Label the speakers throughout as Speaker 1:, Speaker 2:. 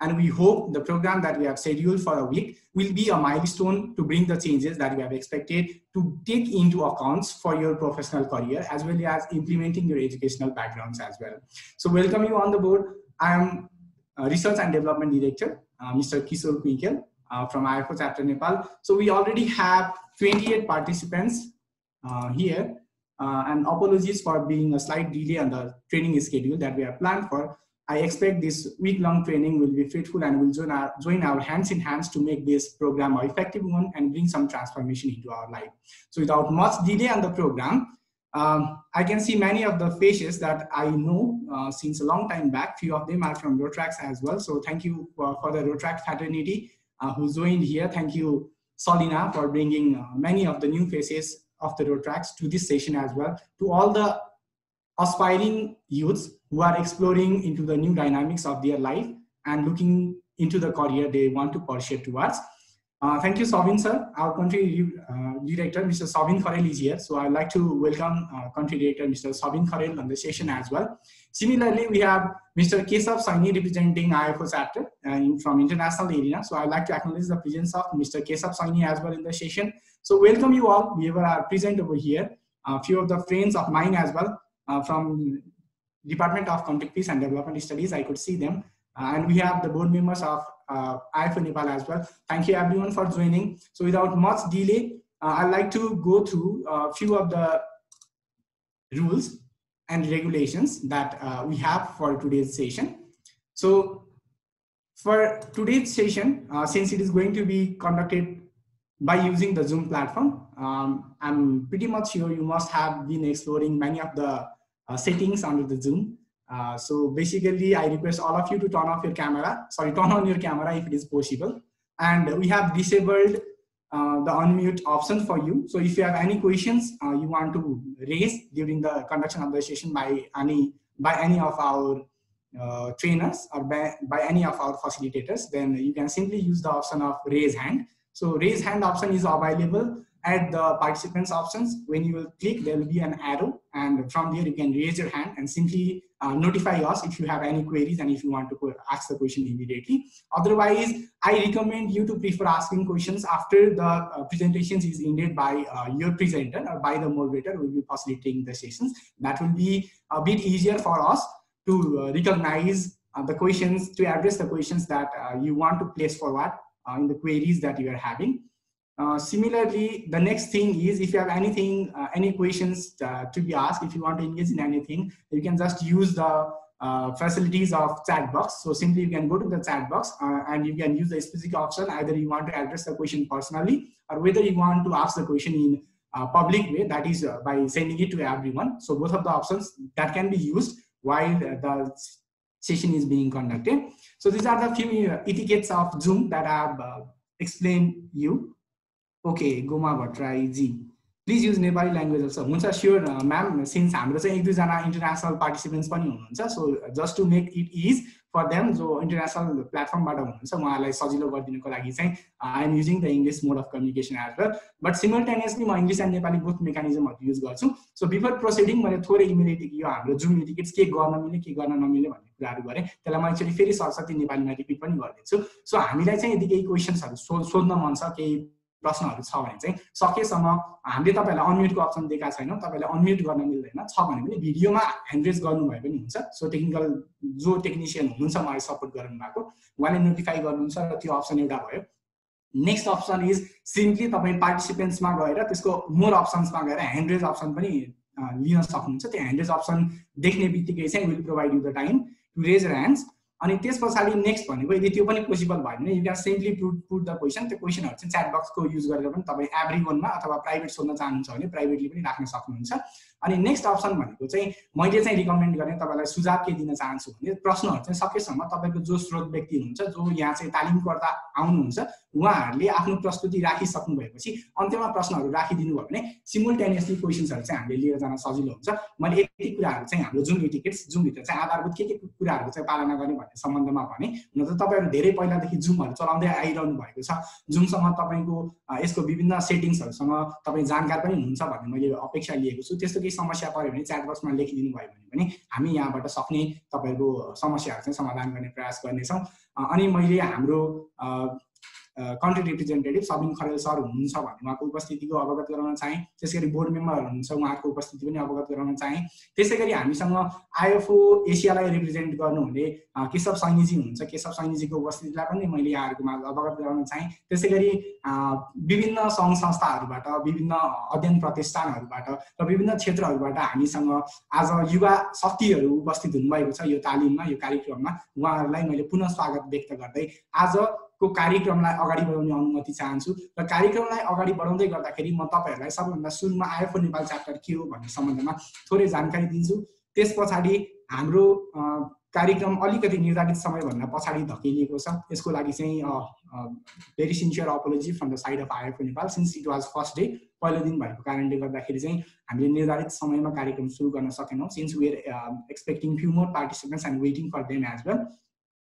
Speaker 1: And we hope the program that we have scheduled for a week will be a milestone to bring the changes that we have expected to take into accounts for your professional career, as well as implementing your educational backgrounds as well. So welcome you on the board. I am Research and Development Director, Mr. Kishore Kuikel from IFO Chapter Nepal. So we already have 28 participants here, and apologies for being a slight delay on the training schedule that we have planned for. I expect this week-long training will be fruitful and will join our hands in hands to make this program an effective one and bring some transformation into our life. So without much delay on the program, I can see many of the faces that I know since a long time back. Few of them are from Rotrax as well. So thank you for the Rotrax fraternity who joined here. Thank you, Solina, for bringing many of the new faces of the Rotrax to this session as well. To all the aspiring youths who are exploring into the new dynamics of their life and looking into the career they want to pursue towards. Thank you, Savin sir. Our country director, Mr. Savin Kharel, is here. So I'd like to welcome country director, Mr. Savin Kharel, on the session as well. Similarly, we have Mr. Keshav Saini representing IFO chapter from international arena. So I'd like to acknowledge the presence of Mr. Keshav Saini as well in the session. So welcome you all, whoever are present over here. A few of the friends of mine as well from Department of Conflict, Peace and Development Studies, I could see them. And we have the board members of IFO Nepal as well. Thank you everyone for joining. So without much delay, I'd like to go through a few of the rules and regulations that we have for today's session. So for today's session, since it is going to be conducted by using the Zoom platform, I'm pretty much sure you must have been exploring many of the settings under the Zoom. So basically, I request all of you to turn on your camera if it is possible. And we have disabled the unmute option for you. So if you have any questions you want to raise during the conduction of the session by any of our trainers or by any of our facilitators, then you can simply use the option of raise hand. So raise hand option is available at the participants options. When you will click, there will be an arrow, and from there you can raise your hand and simply notify us if you have any queries and if you want to ask the question immediately. Otherwise, I recommend you to prefer asking questions after the presentations is ended by your presenter or by the moderator who will be facilitating the sessions. That will be a bit easier for us to recognize the questions, to address the questions that you want to place forward in the queries that you are having. Similarly, the next thing is, if you have anything, any questions to be asked, if you want to engage in anything, you can just use the facilities of chat box. So simply you can go to the chat box and you can use the specific option. Either you want to address the question personally, or whether you want to ask the question in a public way, that is by sending it to everyone. So both of the options that can be used while the session is being conducted. So these are the few etiquettes of Zoom that I have explained you. Okay, Goma Bhattrai ji, please use Nepali language also. Huncha, sure, ma'am, since हाम्रो चाहिँ एक दुईजना international participants पनि हुनुहुन्छ, so just to make it easy for them, जो international platform बाट हुनुहुन्छ, उहाँलाई सजिलो गरिदिनको लागि चाहिँ I am using the English mode of communication as well, but simultaneously म English and Nepali both mechanism हरु use गर्छु. So before proceeding, मैले थोरै इमिडिएट यो हाम्रो Zoom etiquettes के गर्न मिल्ने के गर्न नमिल्ने भन्ने कुराहरु गरे. त्यसलाई म एकचोटी फेरि सरसर्ती नेपालीमा रिपिट पनि गर्दिन्छु. So हामीलाई चाहिँ यदि केही क्वेशन्सहरु सोध्न मन छ, केही प्रश्नहरु छ भने चाहिँ सकेसम्म हामीले तपाईहरुलाई अनम्युटको अप्सन दिएका छैनौं, तपाईहरुलाई अनम्युट गर्न मिल्दैन, छ भने पनि भिडियोमा ह्यान्ड रेज गर्नु भए पनि हुन्छ. सो टेक्निकल जो टेक्निशियन हुनुहुन्छ मलाई सपोर्ट गर्नु भएको, उहाँले नोटिफाई गर्नुहुन्छ र त्यो अप्सन एउटा भयो. नेक्स्ट अप्सन इज सिम्पली तपाई पार्टिसिपेन्ट्समा गएर त्यसको मोर अप्सन्समा गएर ह्यान्ड रेज अप्सन पनि लिन सक्नुहुन्छ. त्यो ह्यान्ड रेज अप्सन देख्ने बित्तिकै चाहिँ will provide you the time to raise your hands. अनि त्यसपछि नेक्स्ट भनेको यदि त्यो पनि पोसिबल भयो भने you can simply put the question. त्यो क्वेशनहरु चाहिँ च्याट बक्सको युज गरेर पनि तपाई एभ्रीवनमा अथवा प्राइभेट सोध्न चाहनुहुन्छ भने प्राइभेटली पनि राख्न सक्नुहुन्छ. अनि नेक्स्ट अप्सन भनेको चाहिँ मैले चाहिँ रिकमेन्ड गर्ने, तपाईलाई सुझाव के दिन चाहन्छु भने प्रश्नहरु चाहिँ सकेसम्म तपाईको जो स्रोत व्यक्ति हुनुहुन्छ, जो यहाँ चाहिँ तालिमकर्ता आउनुहुन्छ, उहाँहरूले आफ्नो प्रस्तुति राखिसक्नु भएपछि अन्त्यमा प्रश्नहरू राखिदिनु भयो भने सिमुल्टेनियसली क्वेसन्सहरू चाहिँ हामीले लिएर जान सजिलो हुन्छ। मैले यति कुराहरू चाहिँ हाम्रो जुम एटिकेट्स जुमभित्र चाहिँ आधारभूत के कुराहरू चाहिँ पालना गर्ने भन्ने सम्बन्धमा भने, हुन त तपाईँहरू धेरै पहिलादेखि जुमहरू चलाउँदै आइरहनु भएको छ। जुमसँग तपाईँको यसको विभिन्न सेटिङ्सहरूसँग तपाईँ जानकार पनि हुनुहुन्छ भन्ने मैले अपेक्षा लिएको छु। त्यस्तो केही समस्या पऱ्यो भने च्याट बक्समा लेखिदिनु भयो भने पनि हामी यहाँबाट सक्ने तपाईँहरूको समस्याहरू चाहिँ समाधान गर्ने प्रयास गर्नेछौँ। अनि मैले हाम्रो country representative Sabin Kharel sir हुनुहुन्छ भने उहाँको उपस्थितिको अवगत गराउन चाहेँ। त्यसै गरी बोर्ड मेम्बरहरू हुनुहुन्छ, उहाँहरूको उपस्थिति पनि अवगत गराउन चाहेँ। त्यसै गरी हामीसँग आइएफओ एसियालाई रिप्रेजेन्ट गर्नुहुने केशव सैनीजी हुनुहुन्छ, केशव सैनीजीको उपस्थितिलाई पनि मैले यहाँहरूको माझ अवगत गराउन चाहेँ। त्यसै गरी विभिन्न सङ्घ संस्थाहरूबाट, विभिन्न अध्ययन प्रतिष्ठानहरूबाट र विभिन्न क्षेत्रहरूबाट हामीसँग आज युवा शक्तिहरू उपस्थित हुनुभएको छ यो तालिममा, यो कार्यक्रममा। उहाँहरूलाई मैले पुनः स्वागत व्यक्त गर्दै आजको कार्यक्रमलाई अगाडि बढाउने अनुमति चाहन्छु। र कार्यक्रमलाई अगाडि बढाउँदै गर्दाखेरि म तपाईँहरूलाई सबभन्दा सुरुमा आइएफओ नेपाल च्याप्टर के हो भन्ने सम्बन्धमा थोरै जानकारी दिन्छु। त्यस पछाडि हाम्रो कार्यक्रम अलिकति निर्धारित समयभन्दा पछाडि धकेलिएको छ। यसको लागि चाहिँ very sincere apology from the side of IFO Nepal, since it was first day, पहिलो दिन भएको कारणले गर्दाखेरि चाहिँ हामीले निर्धारित समयमा कार्यक्रम सुरु गर्न सकेनौँ। Since we are expecting few more participants and waiting for them as well.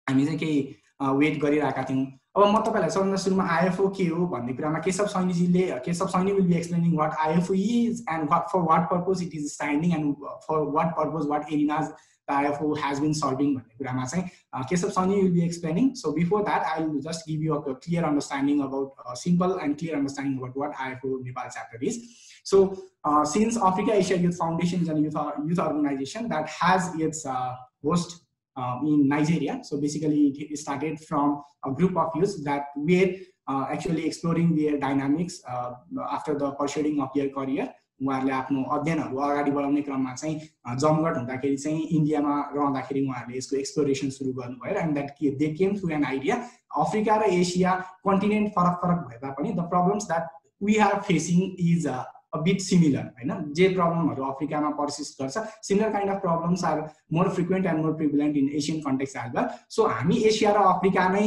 Speaker 1: हामी चाहिँ केही वेट गरिरहेका थियौँ। अब म तपाईँलाई सबभन्दा सुरुमा आइएफओ के हो भन्ने कुरामा Keshav Saini will be explaining what IFO is and for what purpose it is standing and for what purpose what arenas IFO has been solving भन्ने कुरामा चाहिँ Keshav Saini will be explaining. So before that, I will just give you a clear understanding about simple and clear understanding about what IFO Nepal chapter is. So since Africa Asia Youth Foundation is a youth organization that has its host in Nigeria, so basically it started from a group of youths that were actually exploring their dynamics after the pursuing of their career. उहाँहरूले आफ्नो अध्ययनहरू अगाडि बढाउने क्रममा चाहिँ जमघट हुँदाखेरि चाहिँ इन्डियामा रहँदाखेरि उहाँहरूले यसको एक्सप्लोरेसन सुरु गर्नुभयो। And that they came through an idea Africa र एसिया कन्टिनेन्ट फरक फरक भए तापनि the problems that we are facing is a bit similar, हैन? जे प्रब्लमहरु अफ्रिकामा पर्सिस्ट गर्छ, similar kind of problems are more frequent and more prevalent in Asian context as well. So हामी एसिया र अफ्रिका नै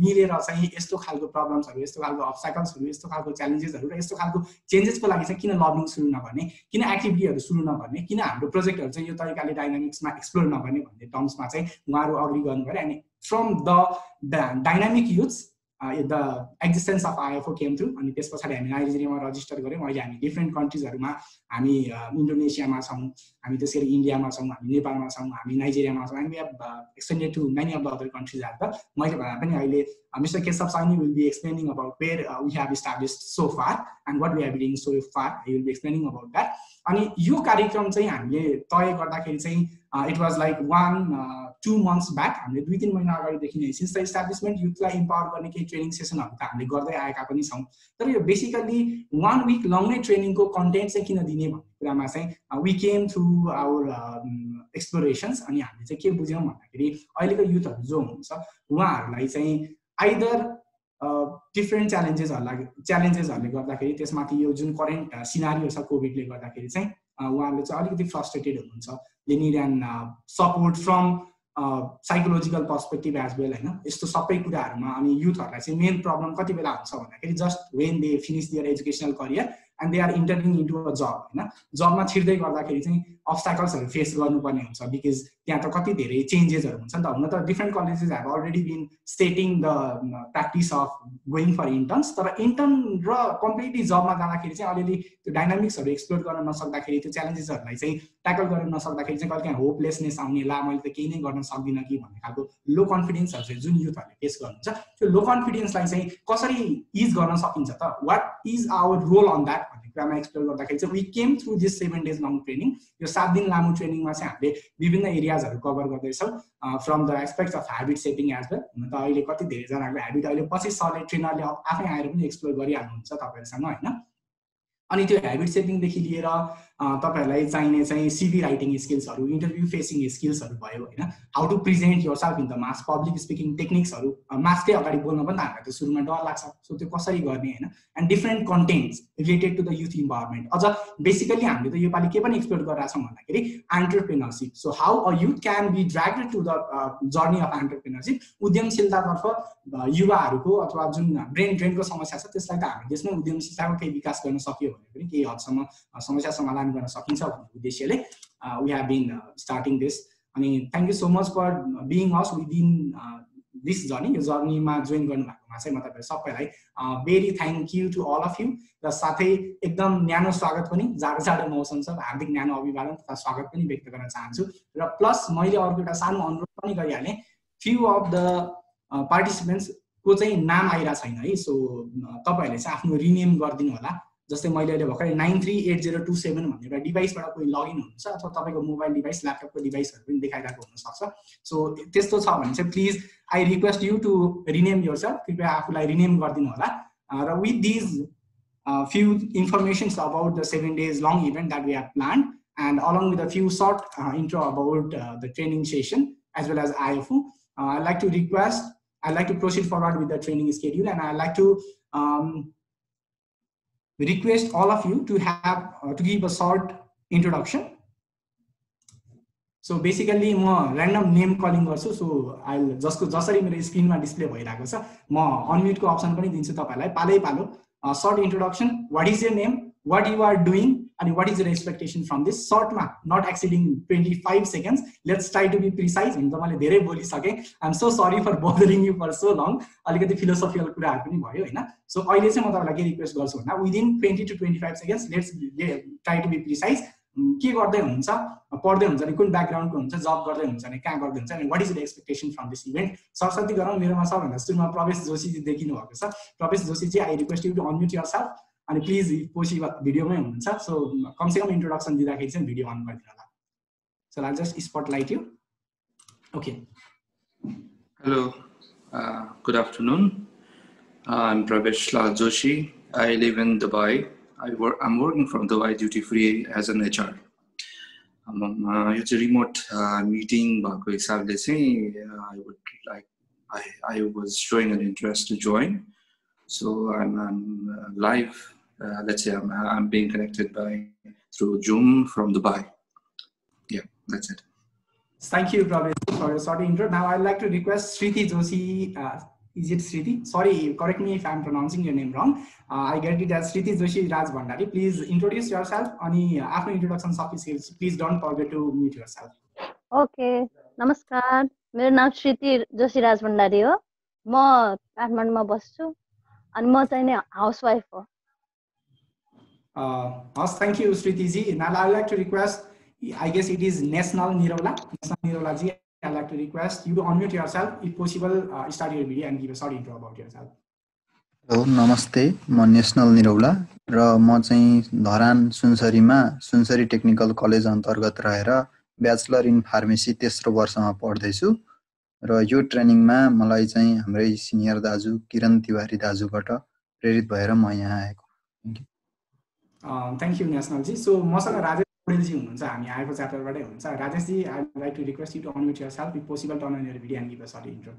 Speaker 1: मिलेर चाहिँ यस्तो खालको प्रब्लम्सहरु, यस्तो खालको अब्स्टाकल्सहरु, यस्तो खालको च्यालेन्जेसहरु र यस्तो खालको चेन्जेसको लागि चाहिँ किन लबिङ सुरु नगर्ने, किन एक्टिभिटीहरु सुरु नगर्ने, किन हाम्रो प्रोजेक्टहरु चाहिँ यो तरिकाले डाइनामिक्समा एक्सप्लोर नगर्ने भन्ने टर्म्समा चाहिँ उहाँहरु अग्री गर्नुभयो। And from the dynamic youths the existence of IFO came through, अनि त्यस पछाडी हामी नाइजेरियामा रजिस्टर गर्यौं। अहिले हामी डिफरेन्ट कन्ट्रीजहरुमा, हामी इन्डोनेसियामा छौं, हामी त्यसरी इन्डियामा छौं, हामी नेपालमा छौं, हामी नाइजेरियामा छौं, and we have extended to many of the other countries as well. मैले भने पनि अहिले Mr. Keshav Saini will be explaining about where we have established so far and what we have been doing so far. He will be explaining about that. अनि यो कार्यक्रम चाहिँ हामीले तय गर्दाखेरि चाहिँ it was like 1-2 months back, हामीले 2-3 महिना अगाडिदेखि नै सिन्स द इस्टाब्लिशमेन्ट युथलाई इम्पावर गर्ने केही ट्रेनिङ सेसनहरु त हामीले गर्दै आएका पनि छौं। तर यो बेसिकली 1 वीक लङ नै ट्रेनिङको कन्टेन्ट चाहिँ किन दिने भन्ने कुरामा चाहिँ वी केम थ्रु आवर एक्सप्लोरेसन्स। अनि हामीले चाहिँ के बुझ्यौं भन्दाखेरि अहिलेको युथहरु जो हुनुहुन्छ उहाँहरुलाई चाहिँ आइदर डिफरेन्ट च्यालेन्जेसहरुले गर्दाखेरि, त्यसमाथि यो जुन करेन्ट सिनारियो छ कोभिडले गर्दाखेरि चाहिँ उहाँहरुले चाहिँ अलिकति फ्रस्ट्रेटेड हुनुहुन्छ। They need an support from psychological perspective as well, हैन? यस्तो सबै कुराहरुमा अनि युथहरुलाई चाहिँ मेन प्रब्लम कति बेला हुन्छ भन्दाखेरि just when they finish there educational career and they are entering into a job, हैन? जबमा छिर्दै गर्दाखेरि चाहिँ अब्स्टाकल्सहरु फेस गर्नुपर्ने हुन्छ बिकज त्यहाँ त कति धेरै चेन्जेसहरु हुन्छ नि त। हुन त different colleges have already been stating the practice of going for interns, तर इन्टर्न र कम्प्लिटली जबमा जाँदाखेरि चाहिँ अलिअलि त्यो डाइनामिक्सहरु एक्सप्लोर गर्न नसक्दाखेरि, त्यो च्यालेन्जेसहरुलाई चाहिँ ट्याकल गर्न नसक्दाखेरि चाहिँ कहिले काहीँ होपलेसनेस आउने, ला मैले त केही नै गर्न सक्दिन कि भन्ने खालको लो कन्फिडेन्सहरु चाहिँ जुन युथहरुले फेस गर्नुहुन्छ, त्यो लो कन्फिडेन्सलाई चाहिँ कसरी इज गर्न सकिन्छ त, what is our role on that भन्ने कुरामा एक्सप्लोर गर्दाखेरि चाहिँ we came through this 7 days long training. यो 7 दिन लामो ट्रेनिङमा चाहिँ हामीले विभिन्न एरियाजहरु कभर गर्दैछौँ from the aspects of habit shaping as well. हुन त अहिले कति धेरै जनाको ह्याबिट अहिले पछि सरले ट्रेनरले आफै आएर पनि एक्सप्लोर गरिहाल्नुहुन्छ तपाईहरुसँग, हैन? अनि त्यो ह्याबिट सेपिङदेखि लिएर तपाईहरुलाई चाहिने चाहिँ CV राइटिङ स्किल्सहरु, इन्टरभ्यु फेसिङ स्किल्सहरु भयो हैन, how to present yourself in the mass, public speaking टेक्निक्सहरु, मासकै अगाडि बोल्न पनि त हामीलाई त सुरुमा डर लाग्छ, सो त्यो कसरी गर्ने हैन, and different contents related to the youth environment. अझ बेसिकली हामीले त योपालि के पनि एक्सप्लोर गरिरहेका छौं भन्दाखेरि entrepreneurship, so how a youth can be dragged to the journey of entrepreneurship, उद्यमशीलतातर्फ युवाहरूको अथवा जुन ब्रेन ड्रेनको समस्या छ त्यसलाई त हामी देशमै उद्यमशीलताको केही विकास गर्न सकियो भने पनि केही हदसम्म समस्या समाधान गर्न सकिन्छ भन्ने उद्देश्यले we have been starting this. अनि thank you so much for being us within this journey, यो जर्नीमा जोइन गर्नु भएकोमा चाहिँ म तपाईहरु सबैलाई very thank you to all of you, र साथै एकदम न्यानो स्वागत पनि, जाडो मौसम छ, हार्दिक न्यानो अभिवादन तथा स्वागत पनि व्यक्त गर्न चाहन्छु। र प्लस मैले अर्को एउटा सानो अनुरोध पनि गरिहालेँ, फ्यु अफ द पार्टिसिपेन्ट्स को चाहिँ नाम आइरा छैन है, सो तपाईहरुले चाहिँ आफ्नो रिनेम गर्दिनु होला। जस्तै मैले अहिले भर्खरै 938027 भन्ने एउटा डिभाइसबाट कोही लगइन हुनुहुन्छ अथवा तपाईको मोबाइल डिभाइस, ल्यापटपको डिभाइसहरु पनि देखाइरहेको हुन सक्छ। सो त्यस्तो छ भने चाहिँ please I request you to rename yourself, कृपया आफूलाई रिनेम गर्दिनु होला। र with these few informations about the 7 days long event that we have planned, and along with a few short intro about the training session as well as IFU, I'd like to proceed forward with the training schedule, and I'd like to request all of you to give a short introduction. So basically म random name calling गर्छु, so I'll जसरी मेरो स्क्रिनमा display भइरहेको छ म unmute को option पनि दिन्छु तपाईहरुलाई पालै पालो। Short introduction, what is your name, what you are doing, and what is your expectation from this, short ma, not exceeding 25 seconds. Let's try to be precise. I'm so sorry for bothering you for so long. अलिकति philosophical कुराहरु पनि भयो हैन। So अहिले चाहिँ म तपाईहरुलाई के रिक्वेस्ट गर्छु भन्दा within 20 to 25 seconds let's try to be precise. के गर्दै हुनुहुन्छ, पढ्दै हुन्छ नि, कुन ब्याकग्राउन्डको हुन्छ, जब गर्दै हुन्छ नि, कहाँ गर्दै हुन्छ, अनि what is the expectation from this event. Saraswati गरौँ, मेरोमा सबभन्दा सुरुमा प्रवेश जोशी जी देखिनु भएको छ। Prabesh Joshi ji, I request you to unmute yourself, अनि प्लिज पछि भिडियोमै हुनुहुन्छ, सो कम से कम इन्ट्रोडक्सन दिँदाखेरि चाहिँ भिडियो अन गरिदिनु होला। So I just spotlight you. Okay,
Speaker 2: hello, good afternoon, I am Prabesh Lal Joshi, I live in Dubai. I'm working from Dubai duty free as an HR. It's a remote meeting. I was showing an interest to join, so I'm live. Let's say I'm being connected through Zoom from Dubai. Yeah, that's it.
Speaker 1: Thank you, Pravesh, for your short intro. Now I'd like to request Shriti Joshi. Is it Shriti? Sorry, correct me if I'm pronouncing your name wrong. I get it as Shriti Joshi Raj Bhandari. Please introduce yourself. Ani after introduction skills, please don't forget to mute yourself.
Speaker 3: Okay, नमस्कार, मेरो नाम श्रीति जोशी राज भण्डारी हो। म काठमाडौँमा बस्छु अनि म चाहिँ नि हाउसवाइफ हो।
Speaker 1: Thank you, Shriti ji. Now I'd like to request, I guess it is National Nirola. National Nirola ji, I'd like to request you to unmute yourself, if possible, start your video and give a short intro about yourself.
Speaker 4: Hello, नमस्ते, म national Niraula र म चाहिँ Dharan सुनसरीमा Sunsari technical college अन्तर्गत रहेर bachelor in pharmacy तेस्रो वर्षमा पढ्दैछु र यो ट्रेनिङमा मलाई चाहिँ हाम्रै सिनियर दाजु किरण तिवारी दाजुबाट प्रेरित भएर म यहाँ आएको।
Speaker 1: Thank you national ji. So मसँग राजेश पौडेल जी हुनुहुन्छ, हामी आएको च्याप्टरबाटै हुनुहुन्छ। Rajesh ji, I would like to request you to unmute yourself, if possible turn on your video and give a short intro.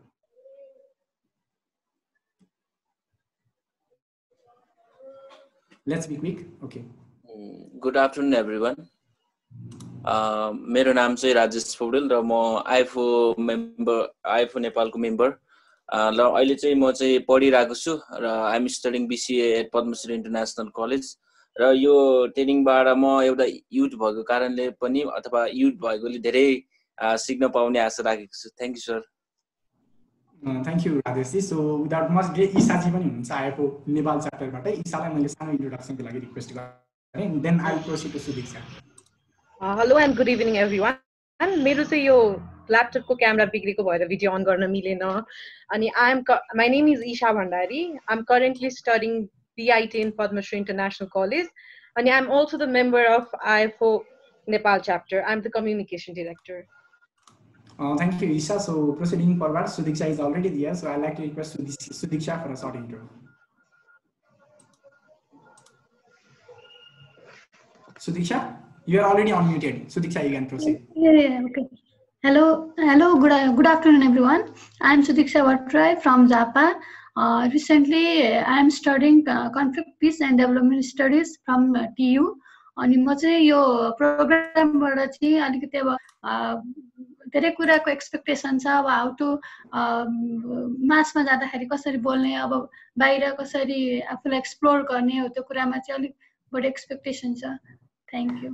Speaker 1: Let's be quick. Okay.
Speaker 5: Good afternoon, everyone. मेरो नाम चाहिँ राजेश पौडेल र म आइएफओ नेपालको मेम्बर र अहिले चाहिँ म चाहिँ पढिरहेको छु र I am studying BCA at Padmashree international College र यो ट्रेनिङबाट म एउटा युथ भएको कारणले पनि अथवा युथ भएकोले धेरै सिक्न पाउने आशा राखेको छु। Thank you sir.
Speaker 1: Thank you, Rajesh ji. So without much delay, Isha ji पनि हुनुहुन्छ आएको नेपाल च्याप्टरबाटै। इशालाई मैले सानो इन्ट्रोडक्सनको लागि रिक्वेस्ट गरेँ, then I will proceed to Sudiksha.
Speaker 6: Hello and good evening everyone. मेरो चाहिँ यो ल्यापटपको क्यामेरा बिग्रेको भएर भिडियो अन गर्न मिलेन। अनि my name is Isha Bhandari. I am currently studying BIT in Padmashree international college अनि I am also the member of IFO Nepal chapter. I am the communication director.
Speaker 1: Thank you, Isha. So proceeding forward, Sudiksha is already there. So I'd like to request Sudiksha for a short intro. Sudiksha? You are already unmuted. Sudiksha, you can proceed.
Speaker 7: Yeah, okay. Hello, good afternoon, everyone. I'm Sudiksha Bhattrai from Japan. Recently, I'm studying conflict, peace and development studies from TU. अनि म चाहिँ यो प्रोग्रामबाट चाहिँ अलिकति अब धेरै कुराको expectation छ अब हाउ टु मासमा जाँदाखेरि कसरी बोल्ने अब बाहिर कसरी आफूलाई एक्सप्लोर गर्ने हो त्यो कुरामा चाहिँ अलिक बढी एक्सपेक्टेसन छ thank you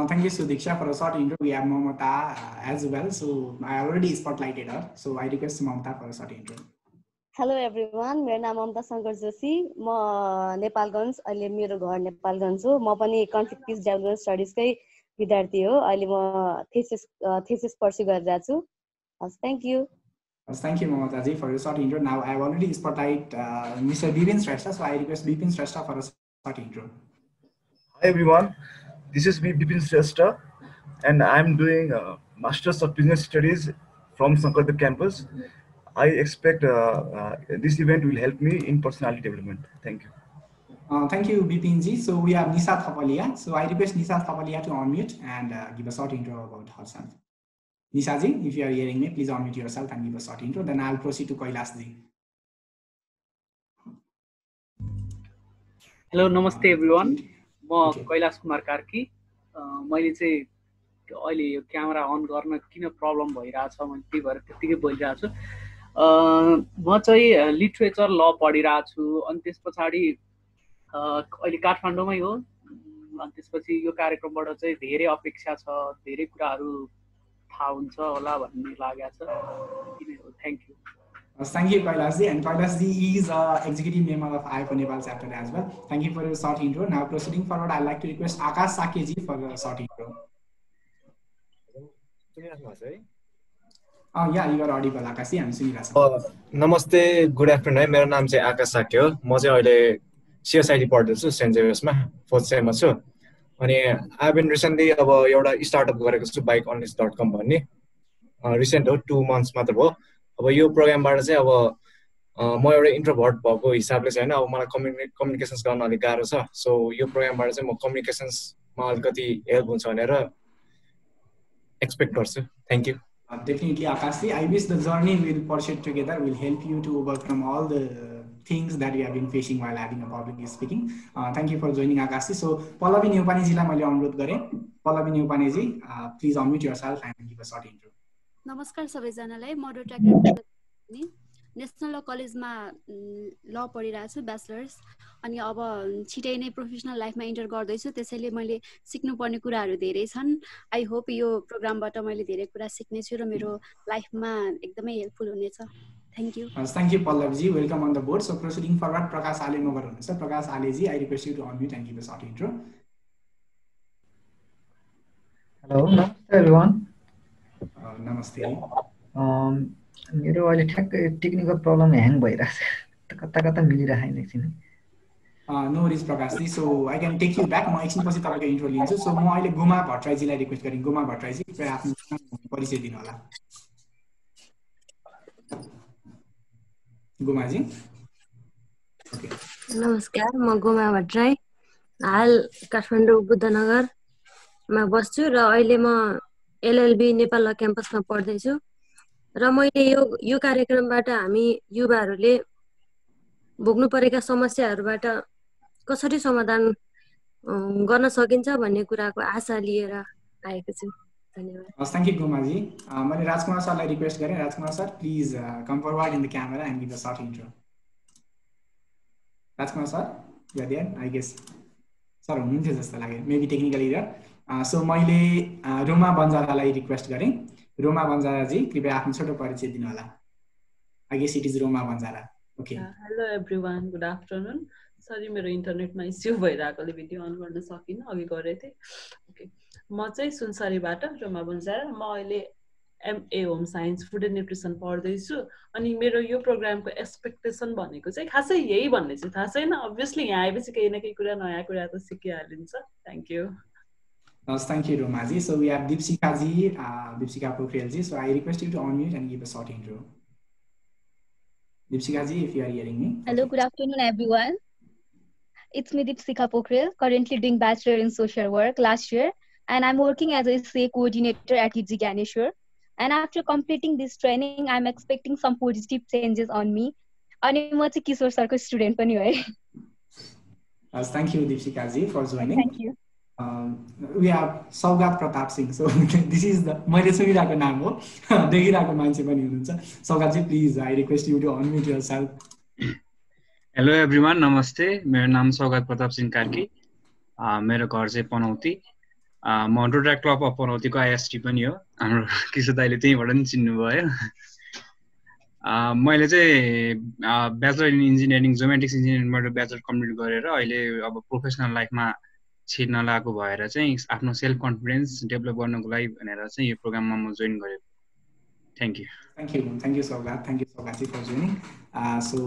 Speaker 1: Thank you, Sudiksha, for a short intro. We have Mamata as well. So I already spotlighted her. So I request Mamata for a short intro.
Speaker 3: Hello everyone. मेरो नाम ममता शंकर जोशी. म नेपालगञ्ज अहिले मेरो घर नेपालगञ्ज हो. म पनि कन्फ्लिक्ट पिस डेभलपमेन्ट स्टडिजकै विद्यार्थी हो. अहिले म थेसिस पर्स्यु गरिरहेको छु. Thank you.
Speaker 1: Thank you, Mamata ji, for your short intro. Now I have already spotlight Mr. Bipin Shrestha. So I request Bipin Shrestha for a short intro.
Speaker 8: Hi everyone. This is Bipin Shrestha, and I'm doing Masters of Business Studies from Sankardev campus. I expect this event will help me in personality development. Thank you.
Speaker 1: Thank you, Bipin ji. So we have Nisha Thapalia. So I request Nisha Thapalia to unmute and give a short intro about herself. Nisha ji, if you are hearing me, please unmute yourself and give a short intro. Then I'll proceed to Kailash ji.
Speaker 9: Hello, namaste everyone. म कैलाश कुमार कार्की मैले चाहिँ अहिले यो camera on गर्न किन problem भइरहेछ मैले त्यही भएर त्यतिकै बोलिरहेको छु म चाहिँ लिटरेचर ल पढिरहेको छु अनि त्यसपछि अहिले काठमाडौँमै हो अनि त्यसपछि यो कार्यक्रमबाट चाहिँ धेरै अपेक्षा छ धेरै कुराहरू थाहा हुन्छ होला भन्ने लागेको छ thank you
Speaker 1: Thank you, Kailash ji. And Kailash ji is executive member of IIFO Nepal chapter as well. Thank you for your short intro. Now proceeding forward, I'd like to request Akash Sakya ji for a short intro. Yeah, you are audible, Akash ji. I'm Sunil.
Speaker 10: Namaste, good afternoon. My name is Akash Sakya. I am CSIT पढ्दैछु saint जेभियर्समा 4th सेममा छु अनि I've been recently अब एउटा startup गरेको छु bikeonlist.com भन्ने recent हो 2 months मात्र भयो अब यो प्रोग्रामबाट चाहिँ अब म एउटा इन्ट्रोभर्ट भएको हिसाबले चाहिँ हैन अब मलाई कम्युनिकेशन्स गर्न अलि गाह्रो छ सो यो प्रोग्रामबाट चाहिँ म कम्युनिकेशन्समा अलिकति हेल्प हुन्छ भनेर एक्सपेक्ट गर्छु thank you
Speaker 1: Definitely, Akash ji. I wish the journey we'll pursue together will help you to overcome all the things that you have been facing while having a public speaking. Thank you for joining, Akash ji. So Pallavi Neupane ji lai मैले अनुरोध गरे Pallavi Neupane ji, please unmute yourself and give a short intro.
Speaker 11: नमस्कार सबैजनालाई म Dota national ल कलेजमा ल पढिरहेको छु ब्याचलर्स अनि अब छिटै नै प्रोफेसनल लाइफमा इन्टर गर्दैछु त्यसैले मैले सिक्नुपर्ने कुराहरू धेरै छन् आई होप यो प्रोग्रामबाट मैले धेरै कुरा सिक्ने छु र मेरो लाइफमा एकदमै हेल्पफुल हुनेछ thank you
Speaker 1: Thank you, Pallav ji. Welcome on the board. So proceeding forward, Prakash Ale over हुनुहुन्छ Prakash Ale ji, I request you to unmute and give a short intro.
Speaker 12: Hello, namaste everyone.
Speaker 1: Namaste.
Speaker 12: मेरो अहिले ठ्याक्कै technical problem hang भइरहेछ कता कता मिलिरहेन एकछिन
Speaker 1: no worries Prakash ji so I can take you back म एकछिनपछि तपाईको इन्ट्रो लिन्छु सो म अहिले गुमा भट्टराई जीलाई रिक्वेस्ट गरेँ गुमा भट्टराई जी कृपया आफ्नो परिचय दिनु होला गुमा जी ओके
Speaker 13: नमस्कार म गुमा भट्टराई हाल काठमाडौँ बुद्धनगरमा बस्छु र अहिले म एलएलबी नेपाल ल क्याम्पसमा पढ्दै छु र मैले यो कार्यक्रमबाट हामी युवाहरूले भोग्नु परेका समस्याहरूबाट कसरी समाधान गर्न सकिन्छ भन्ने कुराको आशा लिएर आएको छु धन्यवाद
Speaker 1: थ्यांक यू गुमा जी मैले राजकुमार सरलाई रिक्वेस्ट गरेँ Rajkumar sir please come forward in the camera and give a short intro Rajkumar sir you are there I guess sir हुनुहुन्थ्यो जस्तो लाग्यो मेबी टेक्निकल एरर सो मैले रोमा बन्जारालाई रिक्वेस्ट गरेँ रोमा बन्जारा जी कृपया आफ्नो छोटो परिचय दिनु होला I guess it is Roma Banjara okay
Speaker 14: hello everyone good afternoon sorry मेरो इन्टरनेटमा इस्यु भइरहेकोले भिडियो अन गर्न सकिनँ अघि गरेथे ओके म चाहिँ सुनसरीबाट रोमा बन्जारा म अहिले MA home science food and nutrition पढ्दैछु अनि मेरो यो प्रोग्रामको एक्सपेक्टेसन भनेको चाहिँ खासै यही भन्ने चाहिँ थाहा छैन अभियसली यहाँ आएपछि केही न केही कुरा नयाँ कुरा त सिकिहालिन्छ thank you
Speaker 1: Thank you, Romaji. So we have Deepsika ji, Deepsika Pokhriyal ji. So I request you to unmute and give a short intro. Deepsika ji, if you are hearing me.
Speaker 15: Hello, good afternoon, everyone. It's me, Deepsika Pokhrel, currently doing Bachelor in Social Work last year, and I'm working as a SA coordinator at UG Gyaneshwar. And after completing this training, I'm expecting some positive changes on me. And I'm a Kishore Sirko student.
Speaker 1: Thank you, Deepsika ji, for joining.
Speaker 15: Thank you.
Speaker 1: We have Saugat Pratap Singh. So this is the मैले सुनिरहेको नाम हो, देखिरहेको मान्छे पनि हुनुहुन्छ. Saugat ji, please, I request you to unmute yourself.
Speaker 16: Hello everyone, namaste. मेरो नाम सौगात प्रताप सिंह कार्की. मेरो घर चाहिँ पनौती. म रोटरी क्लब अफ पनौतीको आइएसटी पनि हो. हाम्रो किशोर दाइले त्यहीबाट नि चिन्नुभयो. मैले चाहिँ ब्याचलर इन इन्जिनियरिङ जोमेटिक्स इन्जिनियरिङबाट ब्याचलर कम्प्लिट गरेर अहिले अब प्रोफेसनल लाइफमा छिर्न लागेको भएर चाहिँ आफ्नो सेल्फ कन्फिडेन्स डेभलप गर्नको लागि भनेर चाहिँ यो प्रोग्राममा म जोइन गरेको. Thank you.
Speaker 1: Thank you, Saugat. Thank you, Saugat ji, for joining. So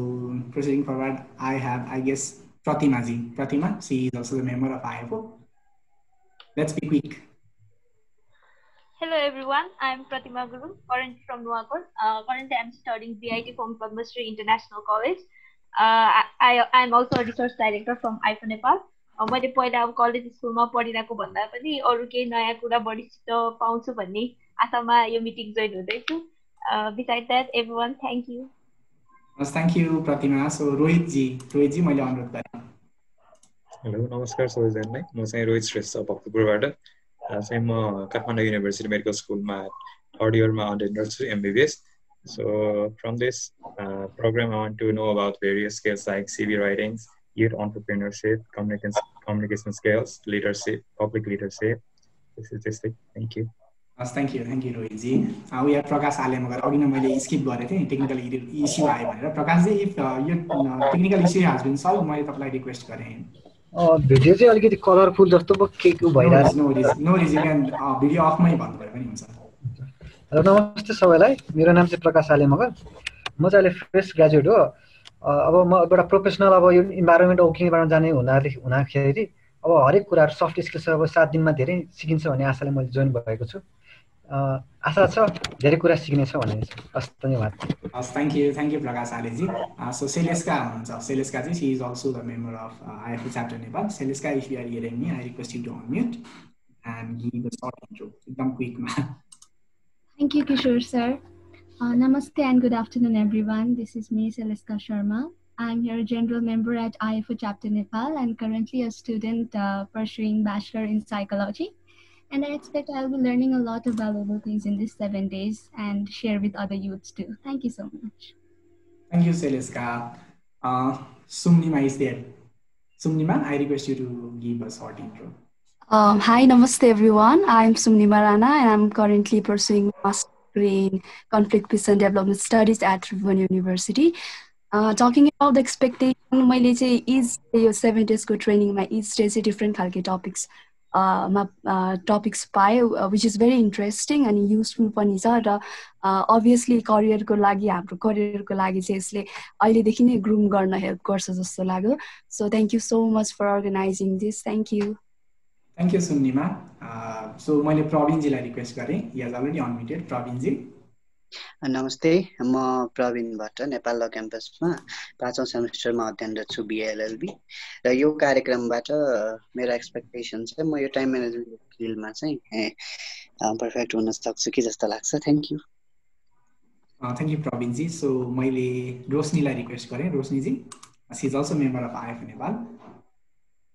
Speaker 1: proceeding forward, I have, I guess, Pratima ji. Pratima, she is also the member of IFO. Let's be quick.
Speaker 17: Hello everyone, I am Pratima Guru, currently from Nuwakot. Currently I am studying BIT from Padma Shri International College. I am also a research director from IFO Nepal. मैले पहिला अब college स्कुलमा पढिरहेको भन्दा पनि अरू केही नयाँ कुरा बढी सिक्न पाउँछु भन्ने आशामा यो मिटिङ जोइन हुँदैछु. Besides that, everyone, thank you.
Speaker 1: Thank you, Pratima. So Rohit ji मैले अनुरोध गरेँ.
Speaker 18: हेलो नमस्कार सबैजनालाई. म चाहिँ रोहित श्रेष्ठ भक्तपुरबाट. चाहिँ म काठमाडौँ युनिभर्सिटी मेडिकल स्कुलमा थर्ड इयरमा अटेन्डर छु MBBS. So from this program I want to know about various skills like CV writings, youth entrepreneurship, communication skills, leadership, public leadership. This is just it. Thank you.
Speaker 1: Thank you, Rohit ji. We have Prakash Alemagar. अघि नै मैले skip गरेँ थिएँ, technical issue आयो भनेर. Prakash ji, if your technical issue has been solved, मैले तपाईलाई request गरेँ.
Speaker 12: भिडियो चाहिँ अलिकति कलरफुल जस्तो पो के भइरहेछ.
Speaker 1: No worries, you can video of मै भन्नु भए पनि हुन्छ.
Speaker 12: हेलो नमस्ते सबैलाई. मेरो नाम चाहिँ प्रकाश आलेमगर. म चाहिँ अहिले फ्रेस ग्रेजुएट हो. अब म एउटा प्रोफेसनल अब यो इन्भाइरोमेन्ट वर्किङबाट जाने हुँदाखेरि अब हरेक कुराहरु सफ्ट स्किल्स अब 7 दिनमा धेरै सिकिन्छ भन्ने आशाले मैले जोइन भएको छु. आशा छ धेरै कुरा सिक्नेछ भन्ने छ. धन्यवाद.
Speaker 1: Thank you Prakash Ale ji. So Seleska हुनुहुन्छ. Seleska ji, she is also the member of IFO chapter Nepal. Seleska, if you are hearing me, I request you to unmute and give a short intro. एकदम quick ma.
Speaker 19: Thank you, Kishore sir. Namaste and good afternoon, everyone. This is me, Seleska Sharma. I'm here a general member at IFO chapter Nepal and currently a student pursuing Bachelor in Psychology. And I expect I'll be learning a lot of valuable things in these 7 days and share with other youths too. Thank you so much.
Speaker 1: Thank you, Seleska. Sumnima is there. Sumnima, I request you to give a short intro.
Speaker 20: Hi, namaste everyone. I'm Sumnima Rana and I'm currently pursuing Master degree in Conflict, Peace and Development Studies at Tribhuvan University. Talking about the expectation, मैले चाहिँ each यो 7 days को training मा each day चाहिँ different खालके topics पाएँ, which is very interesting and useful पनि छ र obviously career को लागि हाम्रो career को लागि चाहिँ यसले अहिलेदेखि नै groom गर्न help गर्छ जस्तो लाग्यो. So thank you so much for organizing this. Thank you.
Speaker 1: Thank you, Sumnima. So मैले प्रवीण जीलाई रिक्वेस्ट गरेँ. He has already unmuted. Prabin ji.
Speaker 21: नमस्ते, म प्रवीणबाट नेपाल ल क्याम्पसमा 5औं सेमेस्टरमा अध्ययनरत छु BLLB र यो कार्यक्रमबाट मेरो एक्सपेक्टेसन चाहिँ म यो टाइम म्यानेजमेन्ट फिल्डमा चाहिँ परफेक्ट हुन सक्छु कि जस्तो लाग्छ. Thank you.
Speaker 1: Thank you Prabin ji. So मैले रोशनीलाई रिक्वेस्ट गरेँ. Roshani ji, she is also member of IFO Nepal.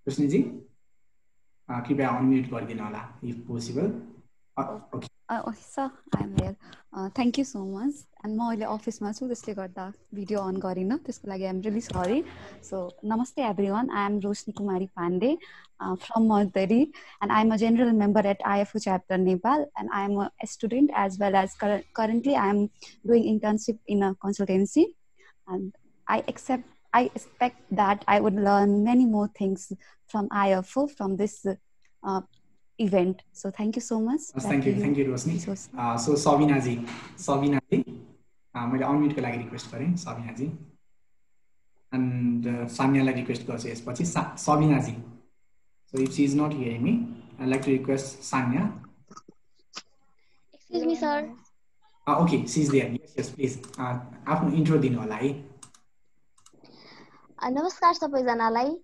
Speaker 1: Roshani ji कृपया अनम्युट गरिदिनु होला if possible. Okay.
Speaker 22: Sir, I'm here. Thank you so much. And म अहिले अफिसमा छु त्यसले गर्दा भिडियो अन गरिन. त्यसको लागि I'm really sorry. So namaste everyone. I am Roshni Kumari Pandey from Madhuri and I'm a general member at IFO chapter Nepal and I'm a student as well as currently I'm doing internship in a consultancy and I expect that I would learn many more things from IFO from this event. So thank you so much.
Speaker 1: Thank you Roshni. So Sabina ji, मैले unmute को लागि request गरेँ. Sabina ji and Sanya लाई request गर्छु यसपछि. Sabina ji. So if she is not hearing me, I'd like to request Sanya.
Speaker 23: Excuse me, sir.
Speaker 1: Okay, she is there. Yes, please. आफ्नो intro दिनु होला है.
Speaker 23: नमस्कार सबैजनालाई.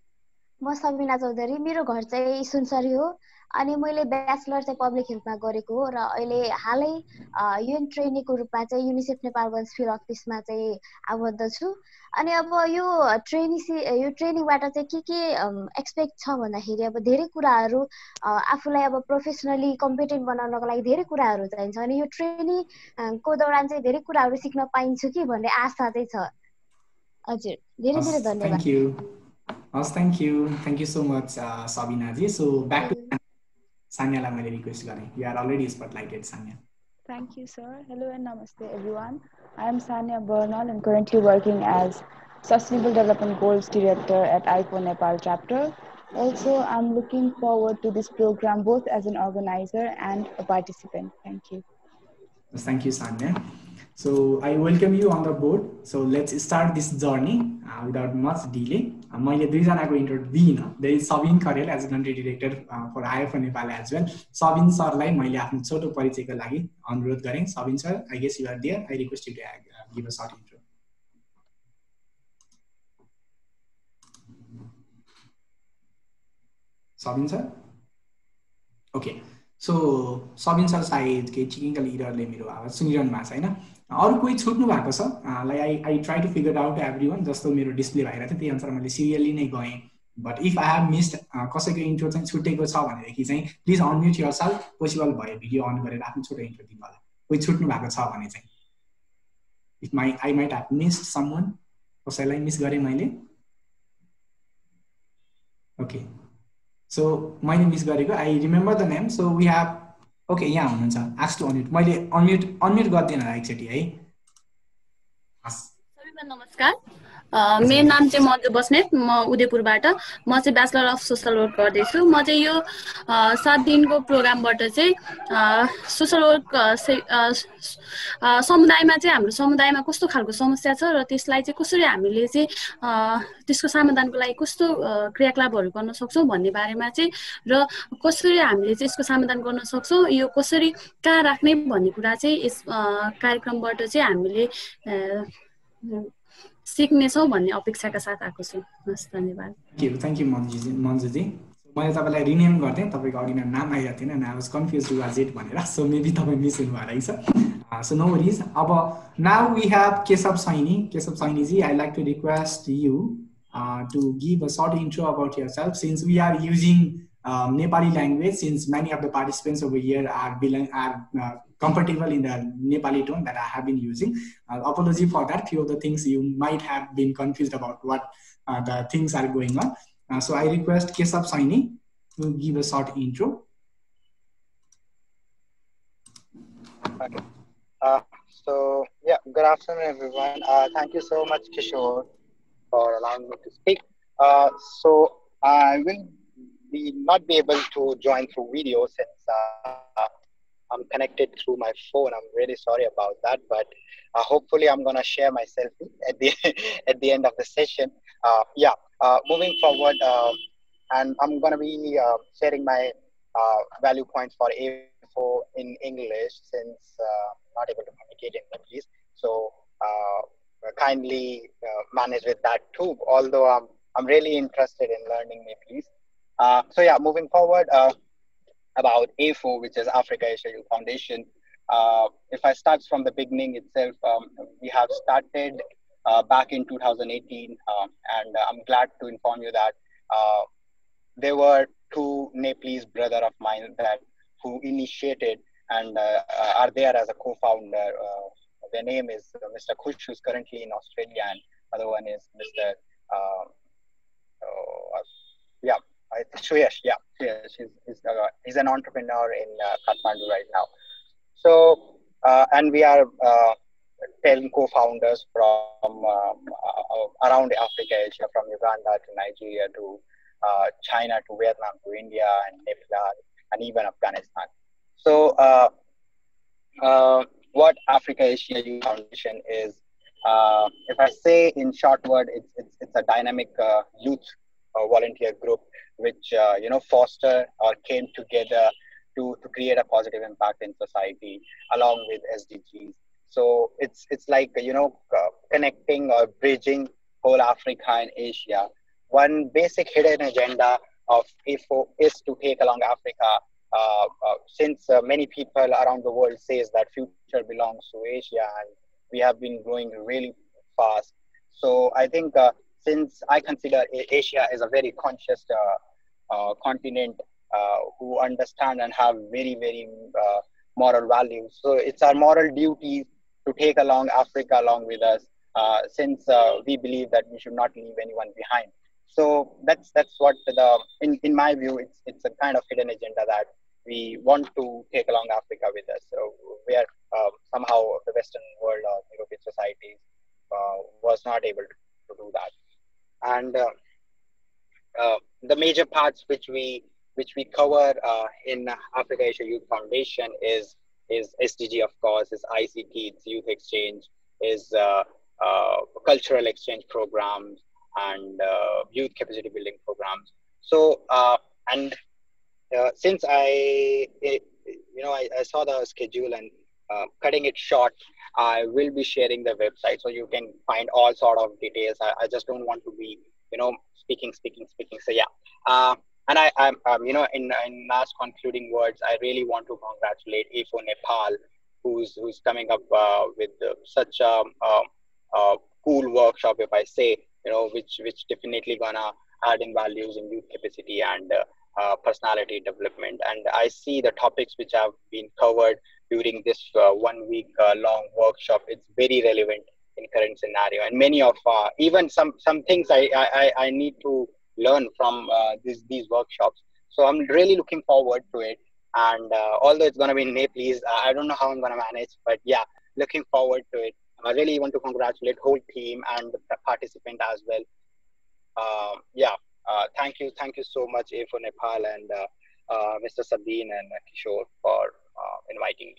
Speaker 2: म सबिना चौधरी, मेरो घर चाहिँ सुनसरी हो अनि मैले ब्याचलर चाहिँ पब्लिक हेल्थमा गरेको हो र अहिले हालै युएन ट्रेनीको रूपमा चाहिँ युनिसेफ नेपालगञ्ज फिल्ड अफिसमा चाहिँ आबद्ध छु। अनि अब यो ट्रेनिङबाट चाहिँ के एक्सपेक्ट छ भन्दाखेरि अब धेरै कुराहरू आफूलाई अब प्रोफेसनली कम्पिटेन्ट बनाउनको लागि धेरै कुराहरू चाहिन्छ अनि यो ट्रेनिङको दौरान चाहिँ धेरै कुराहरू सिक्न पाइन्छ कि भन्ने आशा चाहिँ छ। हजुर, धेरै धेरै धन्यवाद।
Speaker 1: Thank you so much, Sabina ji. So back to Sanya la मैले request गरेँ. You are already spotlighted, Sanya.
Speaker 4: Thank you, sir. Hello and namaste, everyone. I am Sanya Bernal and currently working as Sustainable Development Goals Director at IFO Nepal chapter. Also, I'm looking forward to this program both as an organizer and a participant. Thank you.
Speaker 1: Thank you, Sanya. So I welcome you on the board. So let's start this journey without much delay. मैले दुईजनाको introduce दिइनँ. There is Sabin Kharel as country director for IFO Nepal as well. Sabin सरलाई मैले आफ्नो छोटो परिचयको लागि अनुरोध गरेँ. Sabin sir, I guess you are there. I request you to give a short intro. Sabin sir? Okay. So Sabin sir सायद केही technical इररले मेरो आवाज सुनिरहनु भएको छैन. अरु कोही छुट्नु भएको छ? Like I try to figure out everyone. जस्तो मेरो डिस्प्ले भइरहेको थियो त्यही अनुसार मैले सिरियली नै गएँ. But if I have missed कसैको इन्ट्रो चाहिँ छुटेको छ भनेदेखि चाहिँ प्लिज अनम्युट योरसेल्फ. पोसिबल भए भिडियो अन गरेर आफ्नो छोटो इन्ट्रो दिनु होला. कोही छुट्नु भएको छ भने चाहिँ. If I might have missed someone. कसैलाई मिस गरेँ मैले? Okay. So मैले मिस गरेको I remember the name. So we have okay यहाँ हुनुहुन्छ. Ask to unmute. मैले unmute गर्दिन एकचोटि है.
Speaker 23: सबैलाई नमस्कार. मेरो नाम चाहिँ मन्जु बस्नेत. म उदयपुरबाट. म चाहिँ ब्याचलर अफ सोशल वर्क गर्दैछु. म चाहिँ यो 7 दिनको प्रोग्रामबाट चाहिँ सोशल वर्क समुदायमा चाहिँ हाम्रो समुदायमा कस्तो खालको समस्या छ र त्यसलाई चाहिँ कसरी हामीले चाहिँ त्यसको समाधानको लागि कस्तो क्रियाकलापहरू गर्न सक्छौं भन्ने बारेमा चाहिँ र कसरी हामीले चाहिँ यसको समाधान गर्न सक्छौं यो कसरी कहाँ राख्ने भन्ने कुरा चाहिँ यस कार्यक्रमबाट चाहिँ हामीले सिक्नेछौं भन्ने अपेक्षाका साथ आएको छु. धन्यवाद.
Speaker 1: Thank you मन्जु जी. मैले तपाईलाई रिनेम गर्थे तपाईको अघि नाम आइरहेको थिएन and I was confused who was it भनेर. So maybe तपाई मिस हुनु भएको रहेछ. So no worries. अब now we have Keshav Saini. Keshav Saini ji, I like to request you to give a short intro about yourself since we are using Nepali language, since many of the participants over here are comfortable in the Nepali tone that I have been using. Apology for that. Few of the things you might have been confused about what the things are going on. So I request Keshav Saini to give a short intro.
Speaker 24: Okay. So yeah, good afternoon everyone. Thank you so much Kishore for allowing me to speak. So I will not be able to join through video since I'm connected through my phone. I'm really sorry about that, but hopefully I'm gonna share my selfie at the end of the session. Moving forward, and I'm gonna be sharing my value points for A4 in English since I'm not able to communicate in Nepalese. So kindly manage with that too. Although I'm really interested in learning Nepalese. So yeah, moving forward. About A4, which is Africa Asia Youth Foundation. If I start from the beginning itself, we have started back in 2018, and I'm glad to inform you that there were 2 Nepalese brothers of mine who initiated and are there as a co-founder. Their name is Mr. Khush, who's currently in Australia, and other one is Mr. Suyash, he's an entrepreneur in Kathmandu right now. So, and we are 10 co-founders from around Africa, Asia, from Uganda to Nigeria to China to Vietnam to India and Nepal and even Afghanistan. So, what Africa Asia Youth Foundation is, if I say in short word, it's a dynamic youth volunteer group which foster or came together to create a positive impact in society along with SDGs. So it's like connecting or bridging whole Africa and Asia one basic hidden agenda of IFO is to take along Africa, since many people around the world says that future belongs to Asia, and we have been growing really fast. So I think since I consider Asia as a very conscious continent who understand and have very, very moral values, so it's our moral duty to take along Africa along with us, since we believe that we should not leave anyone behind. So that's what in my view, it's a kind of hidden agenda that we want to take along Africa with us. So where somehow the Western world or European societies was not able to do that. And the major parts which we cover in Africa Asia Youth Foundation is SDG, of course, is ICT, it's youth exchange, is cultural exchange programs, and youth capacity building programs. So since I saw the schedule and cutting it short, I will be sharing the website so you can find all sort of details. I just don't want to be speaking. So yeah, and I'm in last concluding words, I really want to congratulate IFO Nepal, who's coming up with such a cool workshop, if I say, which definitely gonna add in values in youth capacity and personality development. And I see the topics which have been covered during this 1 week long workshop. It's very relevant in current scenario, and many of even some things I need to learn from these workshops. So I'm really looking forward to it. And although it's gonna be in Nepalese, I don't know how I'm gonna manage, but yeah, looking forward to it. I really want to congratulate whole team and the participant as well. Thank you so much, IFO Nepal and Mr. Sabeen and Kishore for inviting me.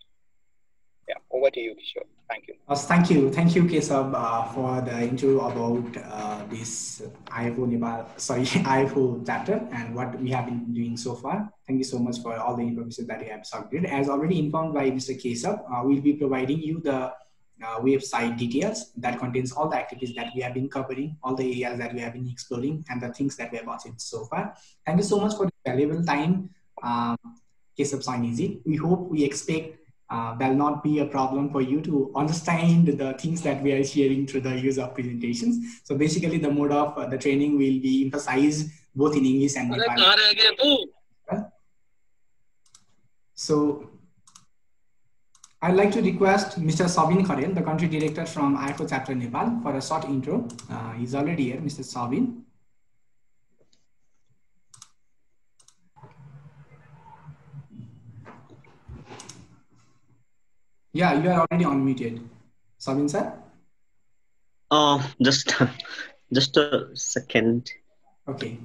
Speaker 24: Yeah, over to you, Kishore. Thank you.
Speaker 1: Thank you, Kesab, for the intro about this IFO chapter and what we have been doing so far. Thank you so much for all the information that you have submitted. As already informed by Mr. Kesab, we'll be providing you the website details that contains all the activities that we have been covering, all the areas that we have been exploring, and the things that we have achieved so far. Thank you so much for the valuable time, Kesab Sainiji. We expect there'll not be a problem for you to understand the things that we are sharing through the use of presentations. So basically the mode of the training will be emphasized both in English and Nepali. So I'd like to request Mr. Sabeen Kharel, the country director from IFO chapter Nepal, for a short intro. He's already here, Mr. Sabeen. Yeah, you are already unmuted. Sabeen sir?
Speaker 3: Just a second.
Speaker 1: Okay.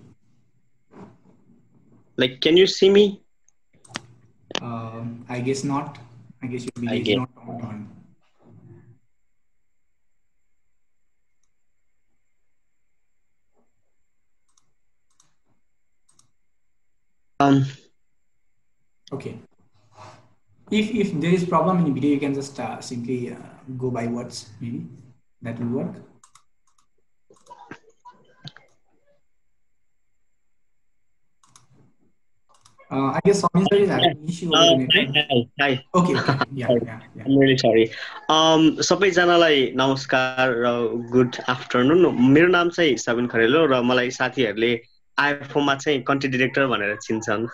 Speaker 3: Like, can you see me?
Speaker 1: I guess not. I guess your video is not on. Okay. If there is problem in video, you can just simply go by words. Maybe that will work. I guess Sabeen sir is having an issue with the network.
Speaker 3: Hi.
Speaker 1: Okay. Yeah.
Speaker 3: I'm really sorry. सबैजनालाई नमस्कार र good afternoon. मेरो नाम चाहिँ सबिन खरेल हो र मलाई साथीहरूले IFO मा चाहिँ कन्ट्री डिरेक्टर भनेर चिन्छन्.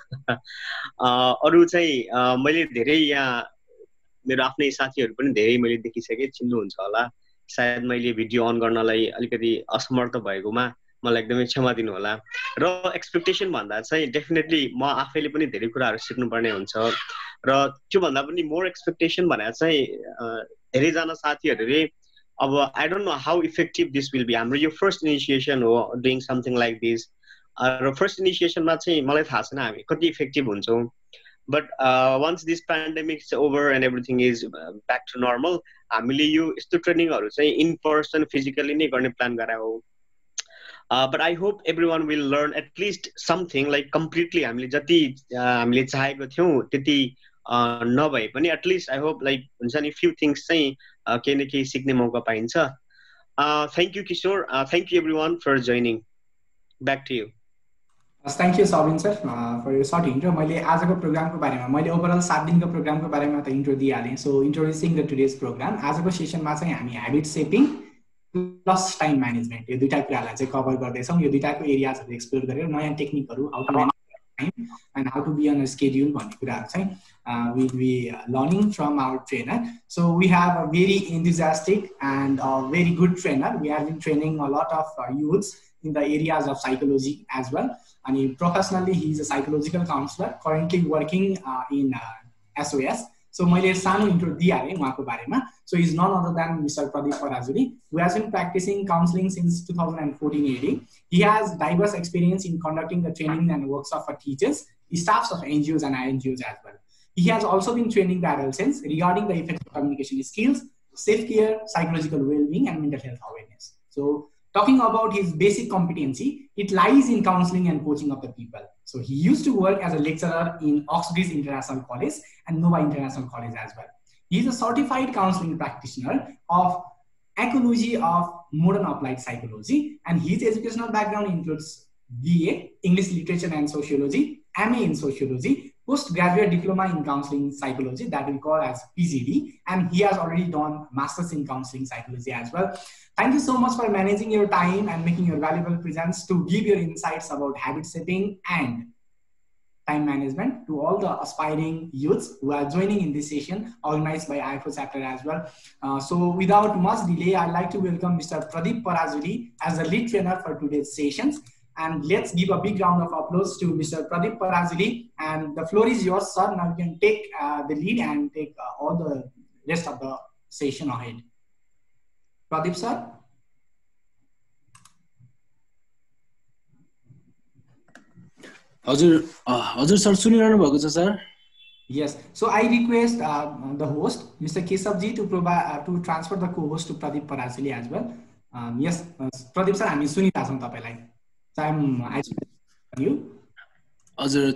Speaker 3: अरु चाहिँ मैले धेरै यहाँ मेरो आफ्नै साथीहरू पनि धेरै मैले देखिसके चिन्नुहुन्छ होला. सायद मैले भिडियो अन गर्नलाई अलिकति असमर्थ भएकोमा मलाई एकदमै क्षमा दिनु होला. र एक्सपेक्टेसन भन्दा चाहिँ डेफिनेटली म आफैले पनि धेरै कुराहरू सिक्नुपर्ने हुन्छ र त्यो भन्दा पनि मोर एक्सपेक्टेसन भनेर चाहिँ धेरै जना साथीहरूले अब I don't know how effective this will be. हाम्रो यो फर्स्ट इनिसिएसन हो डुइङ समथिङ लाइक दिस र फर्स्ट इनिसिएसनमा चाहिँ मलाई थाहा छैन हामी कति इफेक्टिभ हुन्छौँ. But once this pandemic is over and everything is back to normal हामीले यो यस्तो ट्रेनिङहरू चाहिँ इन पर्सन फिजिकली नै गर्ने प्लान गरे हो. But I hope everyone will learn at least something, like completely हामीले जति हामीले चाहेको थियौं त्यति नभए पनि at least I hope like हुन्छ नि few things चाहिँ केही न केही सिक्ने मौका पाइन्छ. Thank you Kishore, thank you everyone for joining. Back to you.
Speaker 1: Thank you Sabin sir for यो सर्ट इन्ट्रो। मैले आजको प्रोग्रामको बारेमा मैले ओभरअल 7 दिनको प्रोग्रामको बारेमा त इन्ट्रो दिइहालेँ। So introducing the today's program, आजको सेसनमा चाहिँ हामी habit shaping plus time management यो दुईटा कुरालाई चाहिँ कभर गर्दैछौँ। यो दुईटाको एरियाजहरू एक्सप्लोर गरेर नयाँ टेक्निकहरू how to manage time and how to be on a schedule भन्ने कुराहरू चाहिँ will be learning from our trainer. So we have a very enthusiastic and a very good trainer. We have been training a lot of youths in the areas of psychology as well. And professionally, he is a psychological counselor currently working in SOS. So मैले सानो intro दिइहालेँ उहाँको बारेमा। So he is none other than Mr. Pradeep Parajuli, who has been practicing counseling since 2014 AD. He has diverse experience in conducting the training and workshops for teachers, staffs of NGOs and INGOs as well. He has also been training the adolescents regarding the effective communication skills, self-care, psychological well-being, and mental health awareness. So talking about his basic competency, it lies in counseling and coaching of the people. So he used to work as a lecturer in Oxbridge International College and Nova International College as well. He is a certified counseling practitioner of ecology of modern applied psychology, and his educational background includes BA, English Literature and Sociology, MA in Sociology, postgraduate diploma in counseling psychology that we call as PGD, and he has already done masters in counseling psychology as well. Thank you so much for managing your time and making your valuable presence to give your insights about habit setting and time management to all the aspiring youths who are joining in this session organized by IFO chapter as well. So without much delay, I'd like to welcome Mr. Pradeep Parajuli as the lead trainer for today's sessions. And let's give a big round of applause to Mr. Pradeep Parajuli. And the floor is yours, sir. Now you can take the lead and take all the rest of the session ahead. Pradeep, sir.
Speaker 5: हजुर sir सुनिरहनु भएको छ sir?
Speaker 1: Yes. So I request the host, Mr. Kesavji, to provide to transfer the co-host to Pradeep Parajuli as well. Yes, Pradeep sir, हामी सुनिरहेका छौं तपाईलाई. So I'm you.
Speaker 5: हजुर,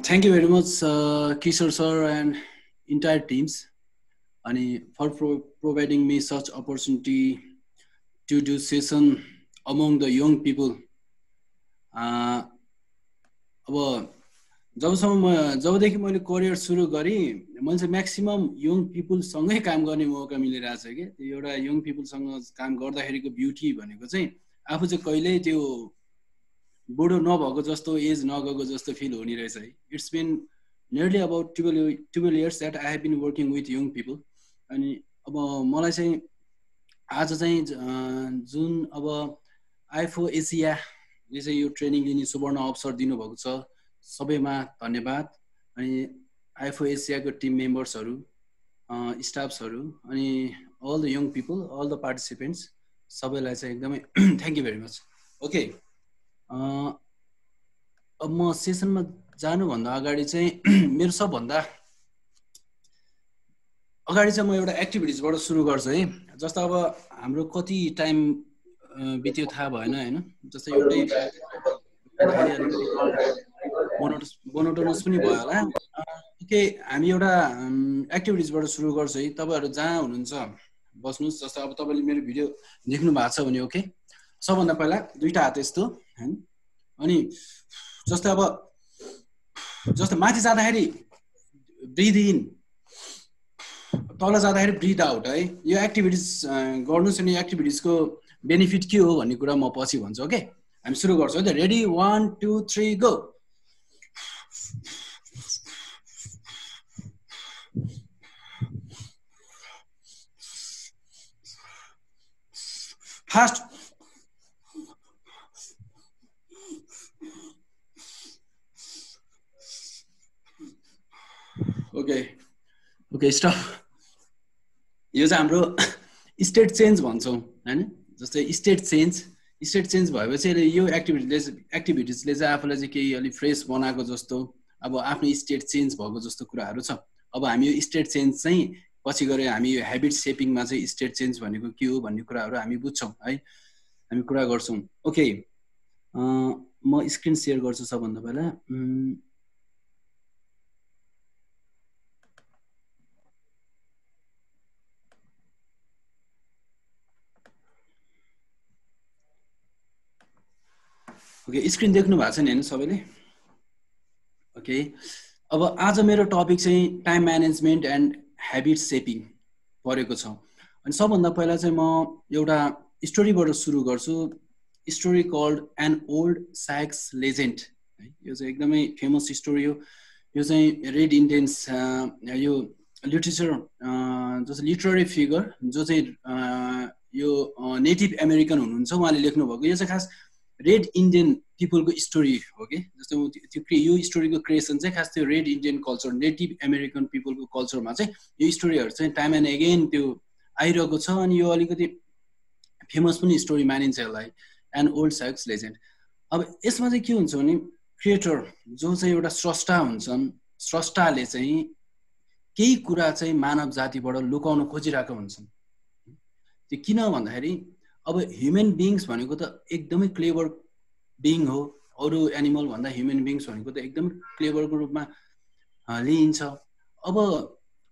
Speaker 5: thank you very much Kishore sir and entire teams and for providing me such opportunity to do session among the young people. अब जबदेखि मैले career सुरु गरेँ मैले चाहिँ म्याक्सिमम यङ पिपल सँगै काम गर्ने मौका मिलिरहेछ के। त्यो एउटा यङ पिपल सँग काम गर्दाखेरिको ब्युटी भनेको चाहिँ आफू चाहिँ कहिल्यै त्यो बुढो नभएको जस्तो एज नगएको जस्तो फिल हुने रहेछ है। It's been nearly about 12 years that I have been working with young people। अनि अब मलाई चाहिँ आज चाहिँ जुन अब आइफो एसियाले चाहिँ यो ट्रेनिङ लिने सुवर्ण अवसर दिनुभएको छ सबैमा धन्यवाद। अनि आइफो एसियाको टिम मेम्बर्सहरू, स्टाफ्सहरू अनि all the young people, all the participants सबैलाई चाहिँ एकदमै thank you very much. Okay, अब म सेसनमा जानुभन्दा अगाडि चाहिँ मेरो सबभन्दा अगाडि चाहिँ म एउटा एक्टिभिटिजबाट सुरु गर्छु है। जस्तो अब हाम्रो कति टाइम बित्यो थाहा भएन हैन, जस्तै एउटै मोनोटोनस पनि भयो होला। ओके, हामी एउटा एक्टिभिटिजबाट सुरु गर्छु है। तपाईहरु जहाँ हुनुहुन्छ बस्नुस्। जस्तो अब तपाईले मेरो भिडियो देख्नु भएको छ भने ओके, सबभन्दा पहिला दुईटा हात यस्तो हैन, अनि जस्तो अब जस्तो माथि जाँदाखेरि ब्रिथ इन, तल जाँदाखेरि ब्रिथ आउट है। यो एक्टिभिटिज गर्नुस् अनि एक्टिभिटिजको बेनिफिट के हो भन्ने कुरा म पछि भन्छु। ओके, हामी सुरु गर्छौँ है त। Ready 1 2 3 go. Fast. Okay okay stop. यो चाहिँ हाम्रो स्टेट चेन्ज भन्छौँ हैन। जस्तै स्टेट चेन्ज भएपछि यो एक्टिभिटिजले चाहिँ आफूलाई चाहिँ केही अलि फ्रेस बनाएको जस्तो, अब आफ्नो स्टेट चेन्ज भएको जस्तो कुराहरू छ। अब हामी यो स्टेट चेन्ज चाहिँ पछि गएर हामी यो ह्याबिट सेपिङमा चाहिँ स्टेट चेन्ज भनेको के हो भन्ने कुराहरू हामी बुझ्छौँ है, हामी कुरा गर्छौँ। ओके, म स्क्रिन सेयर गर्छु सबभन्दा पहिला। ओके स्क्रिन देख्नु भएको छ नि हैन सबैले ओके अब आज मेरो टपिक चाहिँ टाइम म्यानेजमेन्ट एन्ड ह्याबिट सेपिङ परेको छ अनि सबभन्दा पहिला चाहिँ म एउटा स्टोरीबाट सुरु गर्छु story called an old Sioux legend है यो चाहिँ एकदमै फेमस स्टोरी हो यो चाहिँ रेड इन्डियन्स यो लिटरेचर जस्तो लिटरेरी फिगर जो चाहिँ यो नेटिभ अमेरिकन हुनुहुन्छ उहाँले लेख्नु भएको यो चाहिँ खास रेड इन्डियन पिपलको स्टोरी हो कि जस्तो त्यो यो स्टोरीको क्रिएसन चाहिँ खास त्यो red Indian culture native American पिपलको कल्चरमा चाहिँ यो स्टोरीहरू चाहिँ टाइम एन्ड अगेन त्यो आइरहेको छ अनि यो अलिकति फेमस पनि स्टोरी मानिन्छ यसलाई एन ओल्ड साइक्स लेजेन्ड अब यसमा चाहिँ के हुन्छ भने क्रिएटर जो चाहिँ एउटा स्रष्टा हुन्छन् स्रष्टाले चाहिँ केही कुरा चाहिँ मानव जातिबाट लुकाउन खोजिरहेका हुन्छन् त्यो किन भन्दाखेरि अब ह्युमन बिङ्स भनेको त एकदमै क्लेभर बिङ हो अरू एनिमल भन्दा ह्युमन बिङ्स भनेको त एकदमै क्लेभरको रूपमा लिइन्छ अब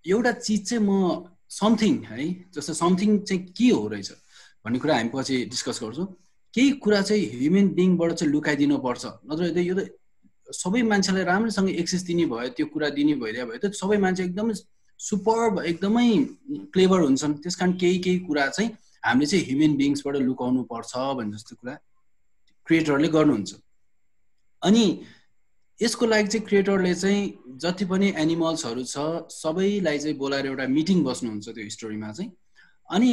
Speaker 5: एउटा चिज चाहिँ म समथिङ है जस्तो समथिङ चाहिँ के हो रहेछ भन्ने कुरा हामी पछि डिस्कस गर्छौँ केही कुरा चाहिँ ह्युमन बिङबाट चाहिँ लुकाइदिनु पर्छ नत्र यो त सबै मान्छेलाई राम्रोसँग एक्सेस दिने भयो त्यो कुरा दिने भइदियो भयो त सबै मान्छे एकदमै सुपर एकदमै क्लेभर हुन्छन् त्यस कारण केही कुरा चाहिँ हामीले चाहिँ ह्युमन बिङ्सबाट लुकाउनु पर्छ भन्ने जस्तो कुरा क्रिएटरले गर्नुहुन्छ अनि यसको लागि चाहिँ क्रिएटरले चाहिँ जति पनि एनिमल्सहरू छ सबैलाई चाहिँ बोलाएर एउटा मिटिङ बस्नुहुन्छ त्यो स्टोरीमा चाहिँ अनि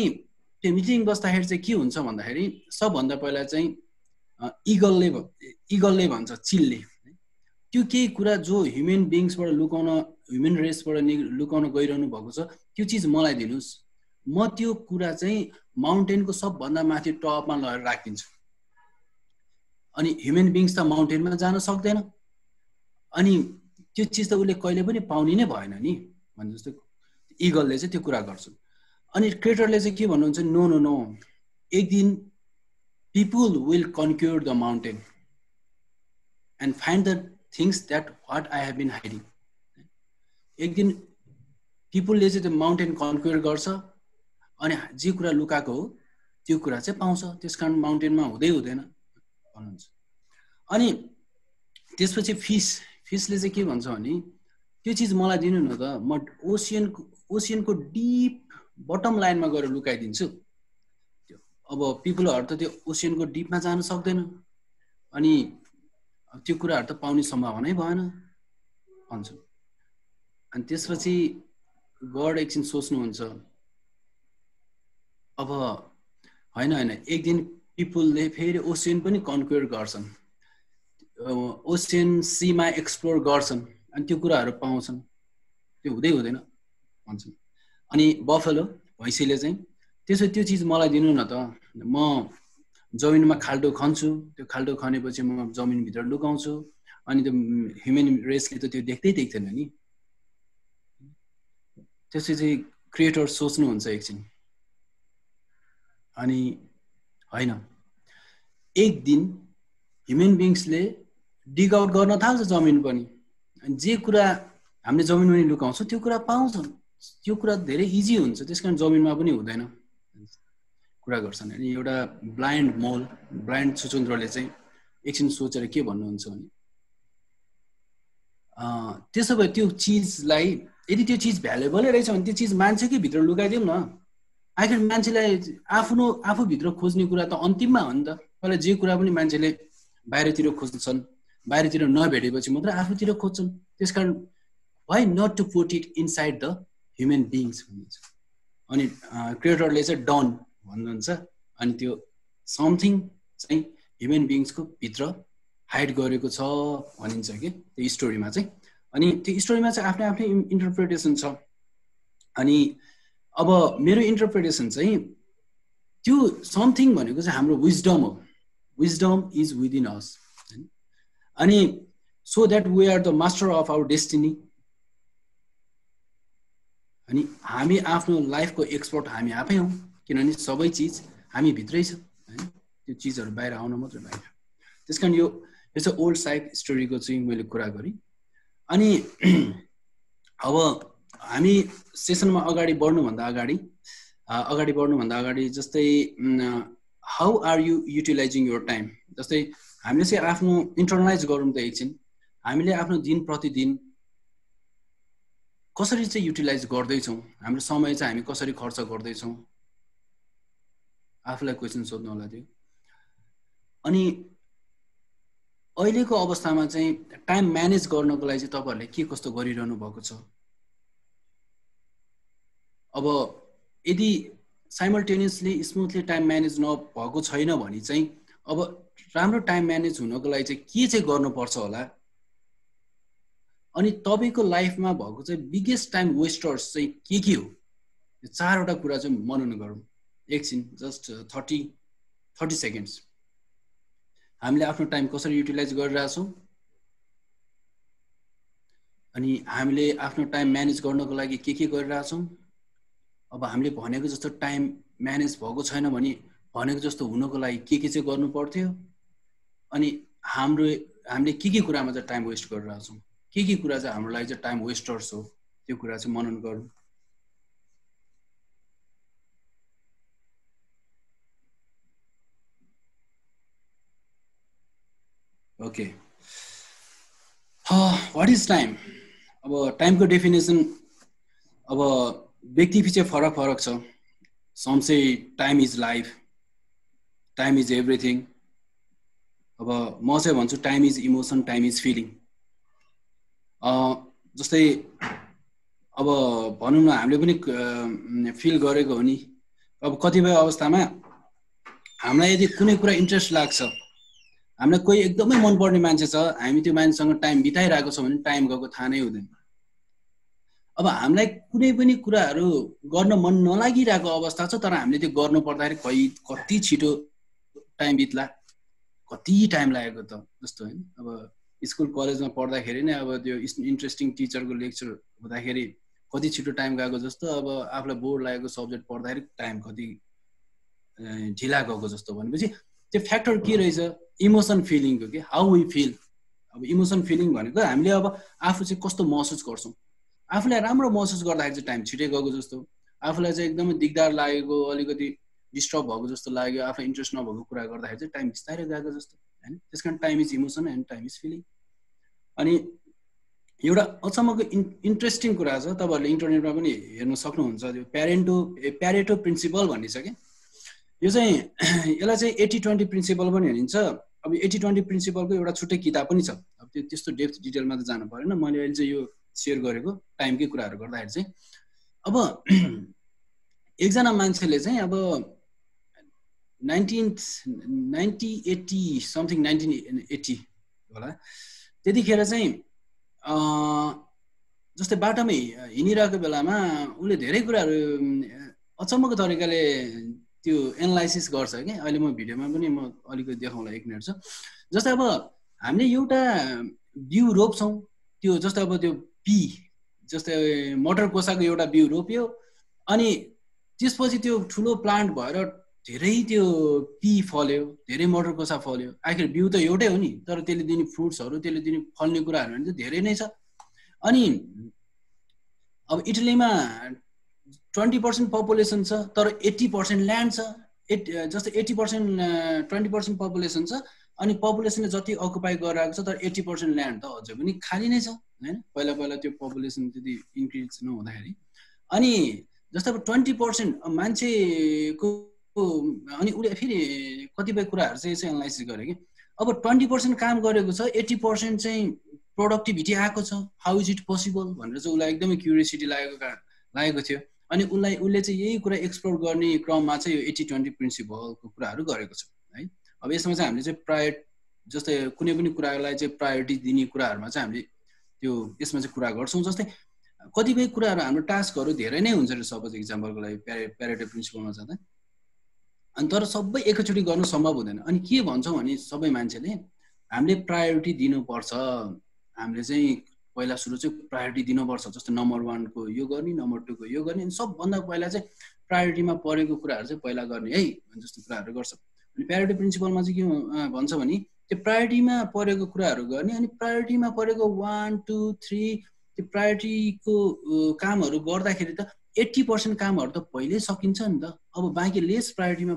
Speaker 5: त्यो मिटिङ बस्दाखेरि चाहिँ के हुन्छ भन्दाखेरि सबभन्दा पहिला चाहिँ इगलले भन्छ चिलले त्यो केही कुरा जो ह्युमन बिङ्सबाट लुकाउन ह्युमन रेसबाट लुकाउन गइरहनु भएको छ त्यो चिज मलाई दिनुहोस् म त्यो कुरा चाहिँ माउन्टेनको सबभन्दा माथि टपमा लगेर राखिदिन्छु अनि ह्युमन बिङ्स त माउन्टेनमा जान सक्दैन अनि त्यो चिज त उसले कहिले पनि पाउने नै भएन नि भने जस्तो इगलले चाहिँ त्यो कुरा गर्छ अनि क्रिएटरले चाहिँ के भन्नुहुन्छ नो नो नो एक दिन people will conquer the mountain and find the things that what I have been hiding एक दिन पिपुलले चाहिँ त्यो माउन्टेन कन्क्युर गर्छ अनि जे कुरा लुकाएको हो त्यो कुरा चाहिँ पाउँछ त्यस कारण माउन्टेनमा हुँदैन भन्नुहुन्छ अनि त्यसपछि फिसले चाहिँ के भन्छ भने त्यो चिज मलाई दिनु न त म ओसियनको डिप बटम लाइनमा गएर लुकाइदिन्छु अब पिपुलहरू त त्यो ओसियनको डिपमा जान सक्दैन अनि त्यो कुराहरू त पाउने सम्भावनै भएन भन्छ अनि त्यसपछि गड एकछिन सोच्नुहुन्छ अब होइन एक दिन पिपुलले फेरि ओसियन पनि कन्क्युर गर्छन् ओसियन सीमा एक्सप्लोर गर्छन् अनि त्यो कुराहरू पाउँछन् त्यो हुँदैन भन्छन् अनि बफेलो भैँसीले चाहिँ त्यसो त्यो चिज मलाई दिनु न त म जमिनमा खाल्डो खन्छु त्यो खाल्डो खनेपछि म जमिनभित्र लुकाउँछु अनि त्यो ह्युमन रेसले त त्यो देख्दैन नि त्यसपछि चाहिँ क्रिएटर सोच्नुहुन्छ एकछिन अनि होइन एक दिन ह्युमन बिङ्सले डिग आउट गर्न थाल्छ जमिन पनि अनि जे कुरा हामीले जमिनमा पनि लुकाउँछौँ त्यो कुरा पाउँछ त्यो कुरा धेरै इजी हुन्छ त्यस कारण जमिनमा पनि हुँदैन कुरा गर्छन् अनि एउटा ब्लाइन्ड छुचुन्द्रले चाहिँ एकछिन सोचेर के भन्नुहुन्छ भने त्यसो भए त्यो चिजलाई यदि त्यो चिज भ्यालुएबलै रहेछ भने त्यो चिज मान्छेकै भित्र लुकाइदिउँ न आखिर मान्छेलाई आफूभित्र खोज्ने कुरा त अन्तिममा हो नि त पहिला जे कुरा पनि मान्छेले बाहिरतिर खोज्छन् बाहिरतिर नभेटेपछि मात्र आफूतिर खोज्छन् त्यसकारण why not to put it inside the human beings भनिन्छ अनि क्रिएटरले चाहिँ डन भन्नुहुन्छ अनि त्यो समथिङ चाहिँ ह्युमन बिङ्सको भित्र हाइड गरेको छ भनिन्छ कि त्यो स्टोरीमा चाहिँ अनि त्यो स्टोरीमा चाहिँ आफ्नै इन्टरप्रिटेसन छ अनि अब मेरो इन्टरप्रिटेसन चाहिँ त्यो समथिङ भनेको चाहिँ हाम्रो विजडम हो विजडम इज विदिन अस अनि so that we are the master of our destiny अनि हामी आफ्नो लाइफको एक्सपर्ट हामी आफै हौँ किनभने सबै चिज हामी भित्रै छ हैन त्यो चिजहरू बाहिर आउन मात्र बाहिर त्यस कारण यो चाहिँ ओल्ड साइक स्टोरीको चाहिँ मैले कुरा गरेँ अनि अब हामी सेसनमा अगाडि बढ्नुभन्दा अगाडि जस्तै how are you utilising your time जस्तै हामीले चाहिँ आफ्नो इन्टरनलाइज गरौँ त एकछिन हामीले आफ्नो दिन प्रतिदिन कसरी चाहिँ युटिलाइज गर्दैछौँ हाम्रो समय चाहिँ हामी कसरी खर्च गर्दैछौँ आफूलाई क्वेसन सोध्नु होला त्यो अनि अहिलेको अवस्थामा चाहिँ टाइम म्यानेज गर्नको लागि चाहिँ तपाईहरुले के कस्तो गरिरहनु भएको छ अब यदि साइमल्टेनियसली स्मुथली टाइम म्यानेज नभएको छैन भने चाहिँ अब राम्रो टाइम म्यानेज हुनको लागि चाहिँ के चाहिँ गर्नुपर्छ होला अनि तपाईको लाइफमा भएको चाहिँ बिगेस्ट टाइम वेस्टर्स चाहिँ के हो यो चारवटा कुरा चाहिँ मनन गरौँ एकछिन जस्ट 30 सेकेन्ड्स हामीले आफ्नो टाइम कसरी युटिलाइज गरिरहेछौँ अनि हामीले आफ्नो टाइम म्यानेज गर्नको लागि के गरिरहेछौँ अब हामीले भनेको जस्तो टाइम म्यानेज भएको छैन भने भनेको जस्तो हुनको लागि के चाहिँ गर्नु पर्थ्यो अनि हामीले के कुरामा चाहिँ टाइम वेस्ट गरिरहेछौँ के कुरा चाहिँ हाम्रो लागि चाहिँ टाइम वेस्टर्स हो त्यो कुरा चाहिँ मनन गरौँ ओके व्हाट इज टाइम अब टाइमको डेफिनेसन अब व्यक्ति पछि फरक छ some say time is life time is everything अब म चाहिँ भन्छु time is emotion time is feeling जस्तै अब भनौँ न हामीले पनि फिल गरेको हो नि अब कतिपय अवस्थामा हामीलाई यदि कुनै कुरा इन्ट्रेस्ट लाग्छ हामीलाई कोही एकदमै मनपर्ने मान्छे छ हामी त्यो मान्छेसँग टाइम बिताइरहेको छौँ भने टाइम गएको थाहा नै हुँदैन अब हामीलाई कुनै पनि कुराहरू गर्न मन नलागिरहेको अवस्था छ तर हामीले त्यो गर्नु पर्दाखेरि कति छिटो टाइम बित्ला कति टाइम लागेको त जस्तो हैन अब स्कुल कलेजमा पढ्दाखेरि नै अब त्यो इन्ट्रेस्टिङ टिचरको लेक्चर हुँदाखेरि कति छिटो टाइम गएको जस्तो अब आफूलाई बोर लागेको सब्जेक्ट पढ्दाखेरि टाइम कति ढिला गएको जस्तो भनेपछि त्यो फ्याक्टर के रहेछ इमोसन फिलिङको के हाउ वी फिल अब इमोसन फिलिङ भनेको हामीले अब आफू चाहिँ कस्तो महसुस गर्छौँ आफूलाई राम्रो महसुस गर्दाखेरि चाहिँ टाइम छिटै गएको जस्तो आफूलाई चाहिँ एकदमै दिगदार लागेको अलिकति डिस्टर्ब भएको जस्तो लाग्यो आफूलाई इन्ट्रेस्ट नभएको कुरा गर्दाखेरि चाहिँ टाइम बिस्तारै गएको जस्तो हैन त्यसकारण time is emotion and time is feeling अनि एउटा अचम्मको इन्ट्रेस्टिङ कुरा छ तपाईहरुले इन्टरनेटमा पनि हेर्न सक्नुहुन्छ त्यो प्यारेटो प्रिन्सिपल भन्ने छ के यो चाहिँ यसलाई चाहिँ 80-20 प्रिन्सिपल पनि भनिन्छ अब 80-20 प्रिन्सिपलको एउटा छुट्टै किताब पनि छ अब त्यो त्यस्तो डेप्थ डिटेलमा त जानु परेन मैले अहिले चाहिँ यो शेयर गरेको टाइमकै कुराहरु गर्दाखेरि चाहिँ अब एकजना मान्छेले चाहिँ अब 1980 समथिङ 1980 होला त्यतिखेर चाहिँ जस्तै बाटोमा हिँडिरहेको बेलामा उले धेरै कुराहरु अचम्मको तरिकाले त्यो एनालाइसिस गर्छ के अहिले म भिडियोमा पनि म अलिकति देखाउँला 1 मिनेट छ जस्तै अब हामीले एउटा बिउ रोप्छौं त्यो जस्तै अब त्यो पी जस्तै मटर कोसाको एउटा बिउ रोप्यो अनि त्यसपछि त्यो ठुलो प्लान्ट भएर धेरै त्यो पी फल्यो धेरै मटर कोसा फल्यो आखिर बिउ त एउटै हो नि तर त्यसले दिने फ्रुट्सहरु त्यसले दिने फल्ने कुराहरु चाहिँ धेरै नै छ अनि अब इटलीमा 20% पपुलेसन छ तर 80% ल्यान्ड छ जस्तै 80% 20% पपुलेसन छ अनि पपुलेसनले जति अकुपाई गरिरहेको छ तर 80% ल्यान्ड त अझै पनि खाली नै छ हैन पहिला त्यो पपुलेसन त्यति इन्क्रिज नहुँदाखेरि अनि जस्तै अब 20% मान्छेको अनि उले फेरि कतिपय कुराहरु चाहिँ एनालाइसिस गरे कि अब 20% काम गरेको छ 80% चाहिँ प्रोडक्टिभिटी आएको छ हाउ इज इट पोसिबल भनेर चाहिँ उलाई एकदमै क्युरियोसिटी लागेको थियो अनि उले चाहिँ यही कुरा एक्सप्लोर गर्ने क्रममा चाहिँ यो 80-20 प्रिन्सिपलको कुराहरु गरेको छ है अब यसमा चाहिँ हामीले चाहिँ जस्तै कुनै पनि कुरालाई चाहिँ प्रायोरिटी दिने कुराहरुमा चाहिँ हामीले त्यो यसमा चाहिँ कुरा गर्छौं जस्तै कतिपय कुराहरु हाम्रो टास्कहरु धेरै नै हुन्छ र सपोज एक्जाम्पलको लागि प्यारेटो प्रिन्सिपलमा जाँदा अनि तर सबै एकैचोटी गर्नु सम्भव हुँदैन अनि के भन्छौं भने सबै मान्छेले हामीले प्रायोरिटी दिनुपर्छ हामीले चाहिँ पहिला सुरु चाहिँ प्रायोरिटी दिनुपर्छ जस्तो नम्बर 1 को यो गर्ने नम्बर 2 को यो गर्ने अनि सबभन्दा पहिला चाहिँ प्रायोरिटीमा परेको कुराहरु चाहिँ पहिला गर्ने है जस्तो कुराहरु गर्छ अनि प्यारेटो प्रिन्सिपलमा चाहिँ के भन्छ भने त्यो प्रायोरिटीमा परेको कुराहरु गर्ने अनि प्रायोरिटीमा परेको 1 2 3 त्यो प्रायोरिटीको कामहरु गर्दाखेरि त 80% कामहरु त पहिल्यै सकिन्छ नि त अब बाँकी लेस प्रायोरिटीमा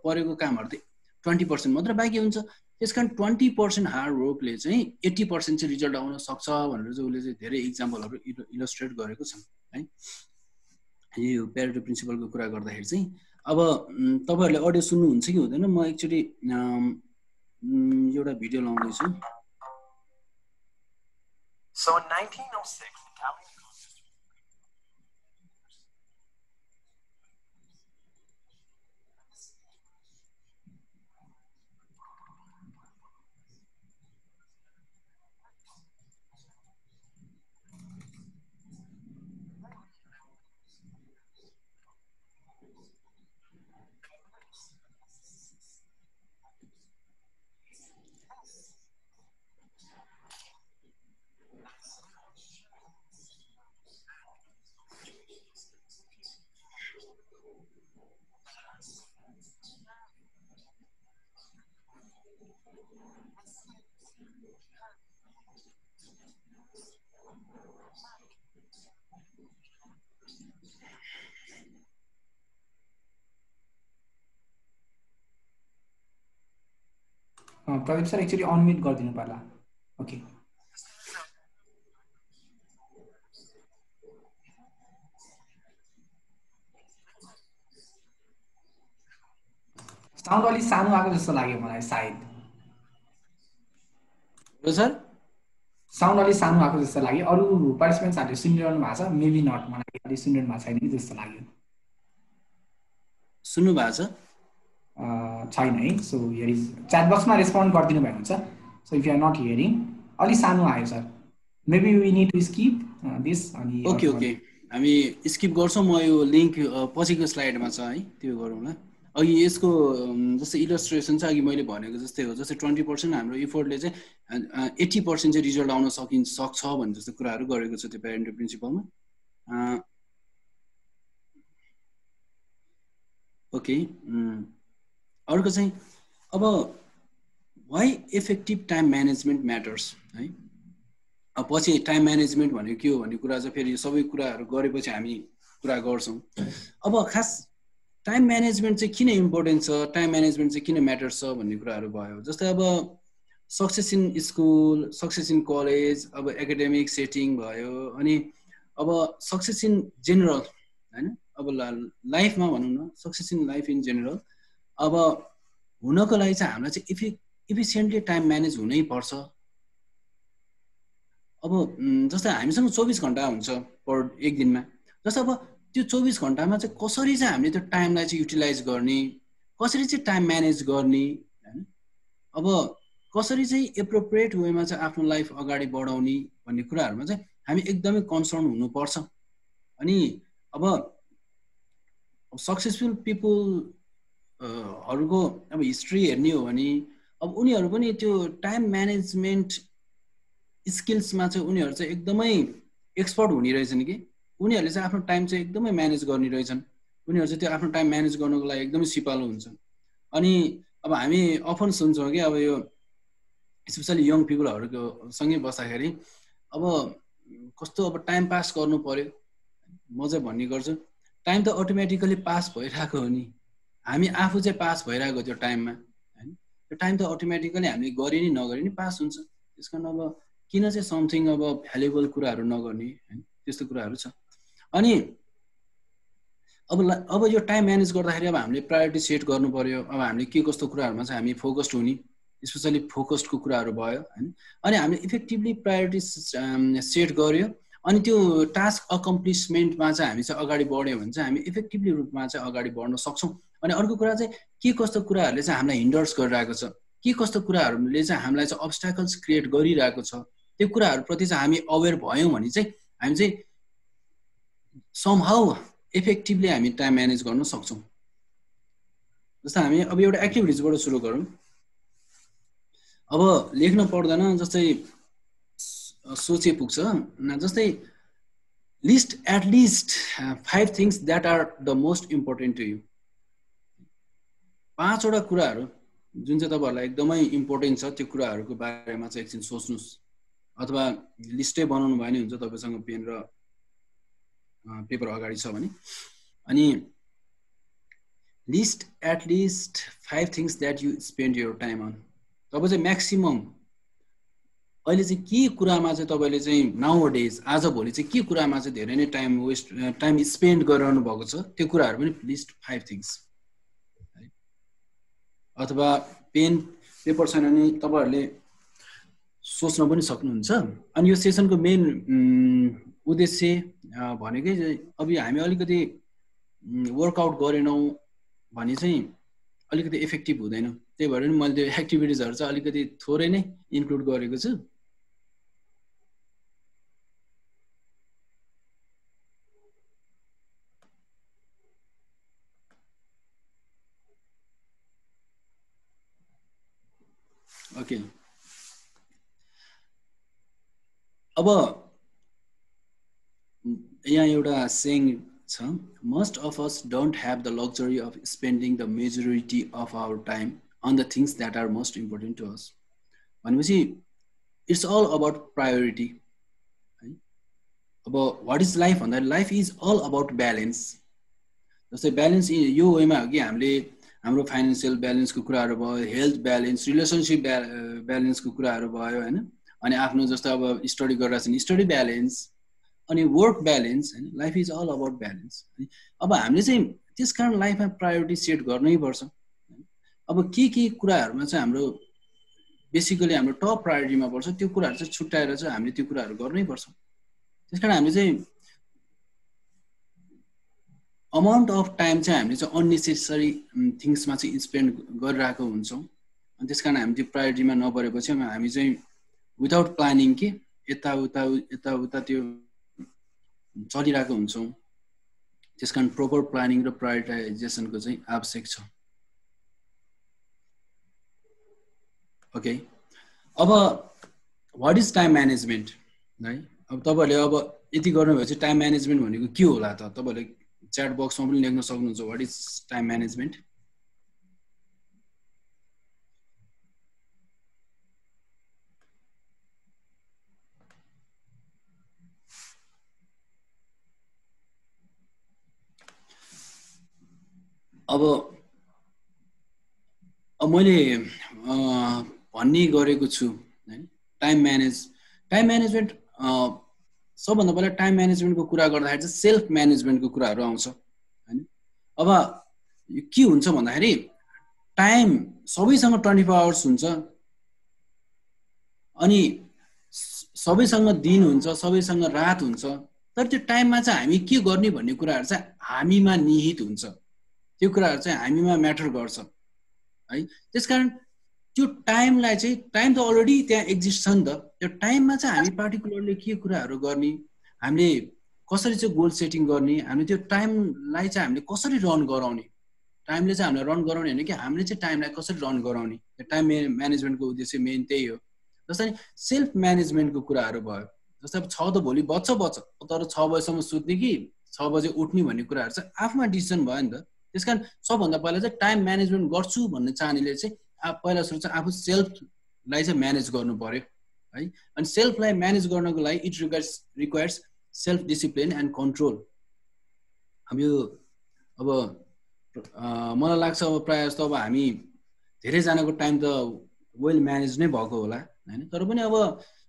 Speaker 5: परेको कामहरु त 20% मात्र बाँकी हुन्छ त्यसकारण 20% हार्ड वर्कले चाहिँ 80% चाहिँ रिजल्ट आउन सक्छ भनेर चाहिँ उसले चाहिँ धेरै इक्जाम्पलहरू इलस्ट्रेट गरेको छ है। यो प्यारेटो प्रिन्सिपलको कुरा गर्दाखेरि चाहिँ अब तपाईहरुले अडियो सुन्नुहुन्छ कि हुँदैन? म एक्चुअली एउटा भिडियो लाउँदैछु।
Speaker 6: So in 1906,
Speaker 1: Pradeep sir actually unmute गरिदिनु पर्ला। ओके साउन्ड अलि सानो आएको जस्तो लाग्यो मलाई सायद।
Speaker 5: हो सर
Speaker 1: साउन्ड अलि सानो आएको जस्तो लाग्यो। अरु पार्टिसिपेन्ट्सहरुले सुनिरहनु भएको छ? मेबी नट, मलाई अलि सुनिरहनु भएको छैन कि जस्तो लाग्यो।
Speaker 5: सुन्नु भएको छ?
Speaker 1: छैन है। सो हियर इज च्याट बक्समा रेस्पोन्ड गरिदिनु भएको हुन्छ। So if you are not hearing, अलि सानो आयो sir. Maybe we need to skip this. अनि
Speaker 5: ओके ओके हामी स्किप गर्छौं। म यो लिंक पछिको स्लाइडमा छ है, त्यो गरौँला। अघि यसको जस्तै इलस्ट्रेसन चाहिँ अघि मैले भनेको जस्तै हो। जस्तै 20% हाम्रो इफोर्टले चाहिँ 80% चाहिँ रिजल्ट आउन सक्छ भन्ने जस्तो कुराहरू गरेको छ त्यो प्यारेन्टो प्रिन्सिपलमा। ओके अर्को चाहिँ अब why effective time management matters है। अब पछि टाइम म्यानेजमेन्ट भनेको के हो भन्ने कुरा चाहिँ फेरि सबै कुराहरू गरेपछि हामी कुरा गर्छौँ। अब खास टाइम म्यानेजमेन्ट चाहिँ किन इम्पोर्टेन्ट छ, टाइम म्यानेजमेन्ट चाहिँ किन म्याटर्स छ भन्ने कुराहरू भयो। जस्तै अब success in school, success in college, अब एकाडेमिक सेटिङ भयो, अनि अब सक्सेस इन जेनरल हैन, अब लाइफमा भनौँ न, success in life in general. अब हुनको लागि चाहिँ हामीलाई चाहिँ इफिसियन्टली टाइम म्यानेज हुनै पर्छ। अब जस्तै हामीसँग 24 घण्टा हुन्छ पर एक दिनमा। जस्तै अब त्यो 24 घण्टामा चाहिँ कसरी चाहिँ हामीले त्यो टाइमलाई चाहिँ युटिलाइज गर्ने, कसरी चाहिँ टाइम म्यानेज गर्ने हैन, अब कसरी चाहिँ एप्रोप्रिएट वेमा चाहिँ आफ्नो लाइफ अगाडि बढाउने भन्ने कुराहरुमा चाहिँ हामी एकदमै कन्सर्न हुनुपर्छ। अनि अब सक्सेसफुल पिपल हरुको अब हिस्ट्री हेर्ने हो भने अब उनीहरु पनि त्यो टाइम म्यानेजमेन्ट स्किल्समा चाहिँ उनीहरु चाहिँ एकदमै एक्सपर्ट हुने रहेछन् कि उनीहरुले चाहिँ आफ्नो टाइम चाहिँ एकदमै म्यानेज गर्ने रहेछन्। उनीहरु चाहिँ त्यो आफ्नो टाइम म्यानेज गर्नको लागि एकदमै सिपालु हुन्छन्। अनि अब हामी अफन सुन्छौँ कि अब यो स्पेशली यङ पिपलहरुको सँगै बस्दाखेरि अब कस्तो अब टाइम पास गर्नु पर्यो, म चाहिँ भन्ने गर्छु टाइम त अटोमेटिकली पास भइरहेको हो नि, हामी आफू चाहिँ पास भइरहेको त्यो टाइममा हैन। त्यो टाइम त अटोमेटिकली हामीले गरे नि नगरे नि पास हुन्छ। त्यसकारण अब किन चाहिँ समथिङ अब भ्यालुएबल कुराहरू नगर्ने हैन, त्यस्तो कुराहरू छ। अनि अब यो टाइम म्यानेज गर्दाखेरि अब हामीले प्रायोरिटी सेट गर्नु पर्यो। अब हामीले के कस्तो कुराहरुमा चाहिँ हामी फोकस्ड हुने, स्पेशली फोकस्डको कुराहरू भयो हैन। अनि हामीले इफेक्टिभली प्रायोरिटी सेट गर्यो, अनि त्यो टास्क अकम्प्लिसमेन्टमा चाहिँ हामी चाहिँ अगाडि बढ्यो भने चाहिँ हामी इफेक्टिभली रूपमा चाहिँ अगाडि बढ्न सक्छौँ। अनि अर्को कुरा चाहिँ के कस्तो कुराहरूले चाहिँ हामीलाई हिन्डर्स गरिरहेको छ, के कस्तो कुराहरूले चाहिँ हामीलाई चाहिँ अब्स्ट्याकल्स क्रिएट गरिरहेको छ, त्यो कुराहरूप्रति चाहिँ हामी अवेर भयौँ भने चाहिँ हामी चाहिँ समहाउ इफेक्टिभली हामी टाइम म्यानेज गर्न सक्छौँ। जस्तै हामी अब एउटा एक्टिभिटिजबाट सुरु गरौँ। अब लेख्न पर्दैन, जस्तै सोचे पुग्छ। जस्तै list at least 5 things that are the most important to you. 5 वटा कुराहरू जुन चाहिँ तपाईँहरूलाई एकदमै इम्पोर्टेन्ट छ, त्यो कुराहरूको बारेमा चाहिँ एकछिन सोच्नुहोस्। अथवा लिस्टै बनाउनु भयो भने हुन्छ, तपाईँसँग पेन र पेपर अगाडि छ भने। अनि list at least 5 things that you spend your time on. तब चाहिँ म्याक्सिमम अहिले चाहिँ के कुरामा चाहिँ तपाईँले चाहिँ नाउ डेज आज भोलि चाहिँ के कुरामा चाहिँ धेरै नै टाइम स्पेन्ड गरिरहनु भएको छ त्यो कुराहरू पनि लिस्ट 5 थिङ्स अथवा पेन पेपर छैन भने तपाईँहरूले सोच्न पनि सक्नुहुन्छ। अनि यो सेसनको मेन उद्देश्य भनेकै अब हामी अलिकति वर्कआउट गरेनौँ भने चाहिँ अलिकति इफेक्टिभ हुँदैन, त्यही भएर नि मैले त्यो एक्टिभिटिजहरू चाहिँ अलिकति थोरै नै इन्क्लुड गरेको छु। ओके, अब यहाँ एउटा सेङ छ, most of us don't have the luxury of spending the majority of our time on the things that are most important to us. भनेपछि it's all about priority. अब what is life भन्दा life is all about balance. जस्तै balance यो वेमा हो कि हामीले हाम्रो फाइनेन्शियल ब्यालेन्सको कुराहरू भयो, हेल्थ ब्यालेन्स, रिलेसनसिप ब्यालेन्सको कुराहरू भयो हैन, अनि आफ्नो जस्तो अब स्टडी गरिरहेको छ स्टडी ब्यालेन्स, अनि वर्क ब्यालेन्स हैन, life is all about balance. अब हामीले चाहिँ त्यसकारण लाइफमा प्रायोरिटी सेट गर्नै पर्छ। अब के कुराहरूमा चाहिँ हाम्रो बेसिकली हाम्रो टप प्रायोरिटीमा पर्छ त्यो कुराहरू चाहिँ छुट्याएर चाहिँ हामीले त्यो कुराहरू गर्नै पर्छ। त्यसकारण हामीले चाहिँ अमाउन्ट अफ टाइम चाहिँ हामीले चाहिँ अननेसेसरी थिङ्समा चाहिँ स्पेन्ड गरिरहेको हुन्छौँ। अनि त्यसकारण हामी त्यो प्रायोरिटीमा नपरेपछि हामी चाहिँ विदाउट प्लानिङ के यताउता त्यो चलिरहेको हुन्छौँ। त्यसकारण प्रोपर प्लानिङ र प्रायोरिटाइजेसनको चाहिँ आवश्यक छ। ओके, अब वाट इज टाइम म्यानेजमेन्ट है। अब तपाईँहरूले अब यति गर्नुभयो चाहिँ टाइम म्यानेजमेन्ट भनेको के होला त, तपाईँहरूले च्याट बक्समा पनि लेख्न सक्नुहुन्छ वाट इज टाइम म्यानेजमेन्ट। अब मैले भन्ने गरेको छु है टाइम म्यानेजमेन्ट सबभन्दा पहिला टाइम म्यानेजमेन्टको कुरा गर्दाखेरि चाहिँ सेल्फ म्यानेजमेन्टको कुराहरू आउँछ हैन। अब के हुन्छ भन्दाखेरि टाइम सबैसँग 24 आवर्स हुन्छ, अनि सबैसँग दिन हुन्छ, सबैसँग रात हुन्छ, तर त्यो टाइममा चाहिँ हामी के गर्ने भन्ने कुराहरू चाहिँ हामीमा निहित हुन्छ, त्यो कुराहरू चाहिँ हामीमा म्याटर गर्छ है। त्यसकारण त्यो टाइमलाई चाहिँ टाइम त अलरेडी त्यहाँ एक्जिस्ट छ नि त, त्यो टाइममा चाहिँ हामी पार्टिकुलरली के कुराहरू गर्ने, हामीले कसरी चाहिँ गोल सेटिङ गर्ने, हामीले त्यो टाइमलाई चाहिँ हामीले कसरी रन गराउने, टाइमले चाहिँ हामीले रन गराउने होइन कि हामीले चाहिँ टाइमलाई कसरी रन गराउने, टाइम म्यानेजमेन्टको उद्देश्य मेन त्यही हो। जस्तै सेल्फ म्यानेजमेन्टको कुराहरू भयो, जस्तै अब 6 त भोलि बच्छ तर 6 बजेसम्म सुत्ने कि 6 बजे उठ्ने भन्ने कुराहरू चाहिँ आफ्ना डिसिजन भयो नि त। त्यसकारण सबभन्दा पहिला चाहिँ टाइम म्यानेजमेन्ट गर्छु भन्ने चाहनेले चाहिँ पहिला सुरु चाहिँ आफू सेल्फलाई चाहिँ म्यानेज गर्नु पर्यो है। अनि सेल्फलाई म्यानेज गर्नको लागि it requires self discipline and control. अब मलाई लाग्छ अब प्रायः जस्तो अब हामी धेरैजनाको टाइम त वेल म्यानेज नै भएको होला हैन, तर पनि अब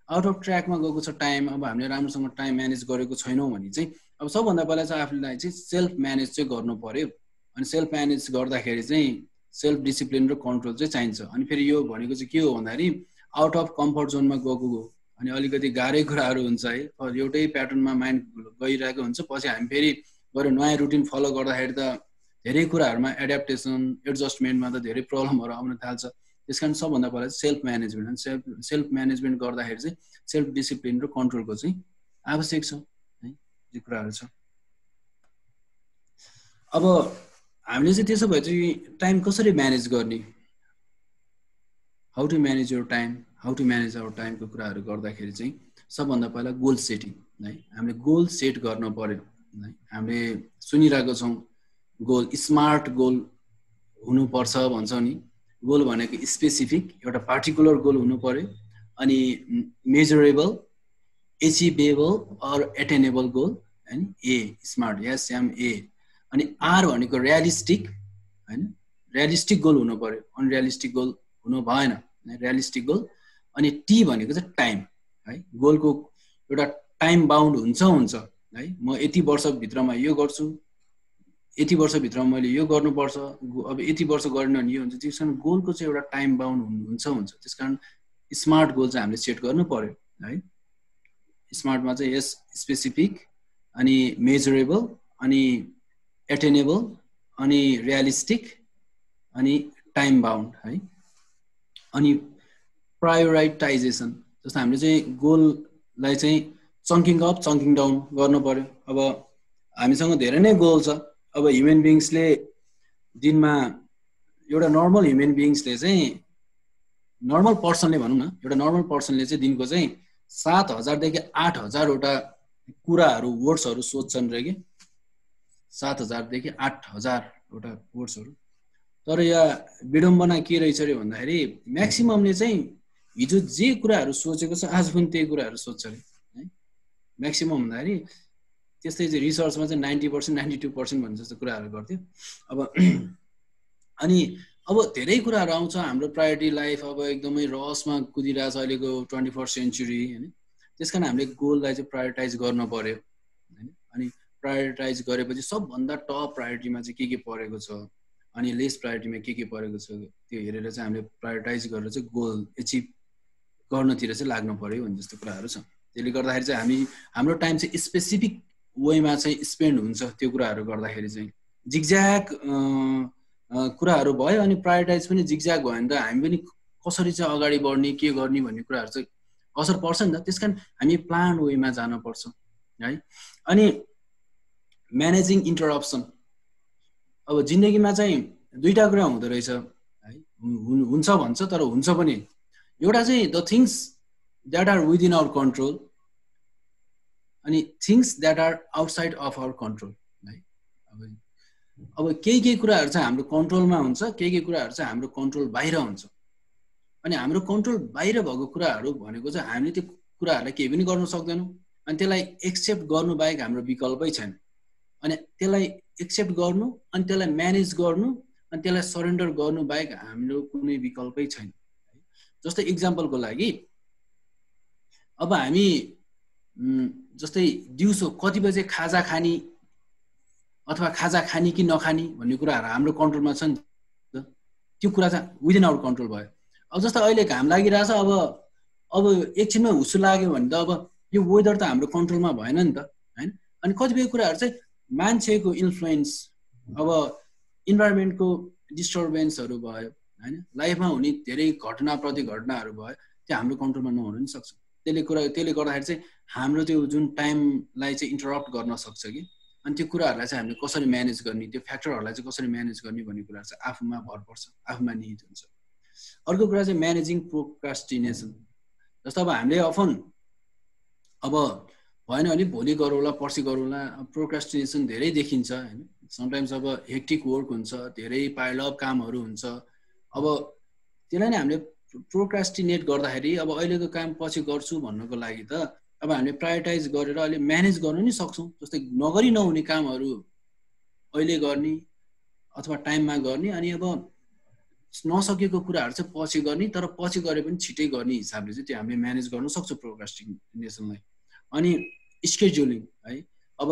Speaker 5: आउट अफ ट्र्याकमा गएको छ टाइम, अब हामीले राम्रोसँग टाइम म्यानेज गरेको छैनौँ भने चाहिँ अब सबभन्दा पहिला चाहिँ आफूलाई चाहिँ सेल्फ म्यानेज चाहिँ गर्नु पर्यो। अनि सेल्फ म्यानेज गर्दाखेरि चाहिँ सेल्फ डिसिप्लिन र कन्ट्रोल चाहिँ चाहिन्छ। अनि फेरि यो भनेको चाहिँ के हो भन्दाखेरि आउट अफ कम्फर्ट जोनमा गएको हो अनि अलिकति गाह्रै कुराहरू हुन्छ है, एउटै प्याटर्नमा माइन्ड गइरहेको हुन्छ, पछि हामी फेरि गएर नयाँ रुटिन फलो गर्दाखेरि त धेरै कुराहरूमा एड्याप्टेसन एडजस्टमेन्टमा त धेरै प्रब्लमहरू आउन थाल्छ। त्यसकारण सबभन्दा पहिला सेल्फ म्यानेजमेन्ट अनि सेल्फ म्यानेजमेन्ट गर्दाखेरि चाहिँ सेल्फ डिसिप्लिन र कन्ट्रोलको चाहिँ आवश्यक छ है, यो कुराहरू छ। अब हामीले चाहिँ त्यसो भए चाहिँ टाइम कसरी म्यानेज गर्ने, how to manage your time, how to manage our टाइमको कुराहरू गर्दाखेरि चाहिँ सबभन्दा पहिला गोल सेटिङ है। हामीले गोल सेट गर्न पर्यो है। हामीले सुनिरहेको छौँ गोल स्मार्ट गोल हुनुपर्छ भन्छौँ नि, गोल भनेको स्पेसिफिक एउटा पार्टिकुलर गोल हुनु पर्यो, अनि मेजरेबल, एचिभेबल अर एटेनेबल गोल हैन, ए स्मार्ट SMA, अनि आर भनेको रियलिस्टिक हैन, रियलिस्टिक गोल हुनु पर्यो, अनरियलिस्टिक गोल हुनु भएन रियलिस्टिक गोल। अनि टी भनेको चाहिँ टाइम है, गोलको एउटा टाइम बाउन्ड हुन्छ है, म यति वर्षभित्रमा यो गर्छु, यति वर्षभित्रमा मैले यो गर्नुपर्छ, अब यति वर्ष गरेन भने यो हुन्छ। त्यस कारण गोलको चाहिँ एउटा टाइम बाउन्ड हुन्छ। त्यस कारण स्मार्ट गोल चाहिँ हामीले सेट गर्नु पर्यो है। स्मार्टमा चाहिँ यस स्पेसिफिक अनि मेजरेबल अनि एटेनेबल अनि रियलिस्टिक अनि टाइम बाउन्ड है। अनि प्रायोरिटाइजेसन, जस्तो हामीले चाहिँ गोललाई चाहिँ चङ्किङ अप चङ्किङ डाउन गर्नु पर्यो। अब हामीसँग धेरै नै गोल छ। अब ह्युमन बिइङ्सले दिनमा एउटा नर्मल ह्युमन बिइङ्सले चाहिँ नर्मल पर्सनले भनौँ न, एउटा नर्मल पर्सनले चाहिँ दिनको चाहिँ 7,000 देखि 8,000 वटा कुराहरू वर्ड्सहरू सोध्छन् रे कि, 7,000 देखि 8,000 वटा वर्ड्सहरू। तर यहाँ विडम्बना के रहेछ रे भन्दाखेरि म्याक्सिममले चाहिँ हिजो जे कुराहरू सोचेको छ आज पनि त्यही कुराहरू सोध्छ अरे है। म्याक्सिमम भन्दाखेरि त्यस्तै चाहिँ रिसर्चमा चाहिँ 90% 92% भन्ने जस्तो कुराहरू गर्थ्यो। अनि अब धेरै कुराहरू आउँछ हाम्रो प्रायोरिटी लाइफ अब एकदमै रसमा कुदिरहेछ अहिलेको 21st सेन्चुरी हैन। त्यसकारण हामीले गोललाई चाहिँ प्रायोरिटाइज गर्न पर्यो हैन। अनि प्रायोरिटाइज गरेपछि सबभन्दा टप प्रायोरिटीमा चाहिँ के परेको छ अनि लेस प्रायोरिटीमा के परेको छ त्यो हेरेर चाहिँ हामीले प्रायोरिटाइज गरेर चाहिँ गोल एचिभ गर्नतिर चाहिँ लाग्नु पर्यो भन्ने जस्तो कुराहरू छ। त्यसले गर्दाखेरि चाहिँ हाम्रो टाइम चाहिँ स्पेसिफिक वेमा चाहिँ स्पेन्ड हुन्छ। त्यो कुराहरू गर्दाखेरि चाहिँ जिगज्याग कुराहरू भयो अनि प्रायोरिटाइज पनि जिगज्याग भयो भने त हामी पनि कसरी चाहिँ अगाडि बढ्ने के गर्ने भन्ने कुराहरू चाहिँ असर पर्छ नि त। त्यसकारण हामी प्लान वेमा जानुपर्छ है। अनि म्यानेजिङ इन्टरप्सन, अब जिन्दगीमा चाहिँ दुईटा कुरा हुँदो रहेछ है, हुन्छ भन्छ तर हुन्छ पनि। एउटा चाहिँ the things that are within our control अनि things that are outside of our control है। अब केही कुराहरू चाहिँ हाम्रो कन्ट्रोलमा हुन्छ, केही कुराहरू चाहिँ हाम्रो कन्ट्रोल बाहिर हुन्छ। अनि हाम्रो कन्ट्रोल बाहिर भएको कुराहरू भनेको चाहिँ हामीले त्यो कुराहरूलाई केही पनि गर्न सक्दैनौँ। अनि त्यसलाई एक्सेप्ट गर्नु बाहेक हाम्रो विकल्पै छैन। अनि त्यसलाई एक्सेप्ट गर्नु अनि त्यसलाई म्यानेज गर्नु अनि त्यसलाई सरेन्डर गर्नु बाहेक हाम्रो कुनै विकल्पै छैन। जस्तै इक्जाम्पलको लागि अब हामी जस्तै दिउँसो कति बजे खाजा खाने अथवा खाजा खाने कि नखाने भन्ने कुराहरू हाम्रो कन्ट्रोलमा छ नि त। त्यो कुरा चाहिँ विदिन आवर कन्ट्रोल भयो। अब जस्तो अहिले घाम लागिरहेछ, अब एकछिनमा हुस्सु लाग्यो भने त अब यो वेदर त हाम्रो कन्ट्रोलमा भएन नि त हैन। अनि कतिपय कुराहरू चाहिँ मान्छेको इन्फ्लुएन्स, अब इन्भाइरोमेन्टको डिस्टर्बेन्सहरू भयो हैन, लाइफमा हुने धेरै घटना प्रतिघटनाहरू भयो, त्यो हाम्रो कन्ट्रोलमा नहुन पनि सक्छ। त्यसले गर्दाखेरि चाहिँ हाम्रो त्यो जुन टाइमलाई चाहिँ इन्टरप्ट गर्न सक्छ कि। अनि त्यो कुराहरूलाई चाहिँ हामीले कसरी म्यानेज गर्ने, त्यो फ्याक्टरहरूलाई चाहिँ कसरी म्यानेज गर्ने भन्ने कुराहरू चाहिँ आफूमा भर पर्छ, आफूमा निहित हुन्छ। अर्को कुरा चाहिँ म्यानेजिङ प्रोक्रास्टिनेसन। जस्तो अब हामीले अफन अब भएन भने भोलि गरौँला पर्सि गरौँला, प्रोक्रास्टिनेसन धेरै देखिन्छ हैन। समटाइम्स अब हेक्टिक वर्क हुन्छ, धेरै पाइल अप कामहरू हुन्छ। अब त्यसलाई नै हामीले प्रोक्रास्टिनेट गर्दाखेरि अब अहिलेको काम पछि गर्छु भन्नको लागि त अब हामीले प्रायोरिटाइज गरेर अहिले म्यानेज गर्न नि सक्छौँ। जस्तै नगरी नहुने कामहरू अहिले गर्ने अथवा टाइममा गर्ने, अनि अब नसकेको कुराहरू चाहिँ पछि गर्ने, तर पछि गरे पनि छिटै गर्ने हिसाबले चाहिँ त्यो हामीले म्यानेज गर्न सक्छौँ प्रोक्रास्टिनेसनलाई। अनि स्केड्युलिङ है, अब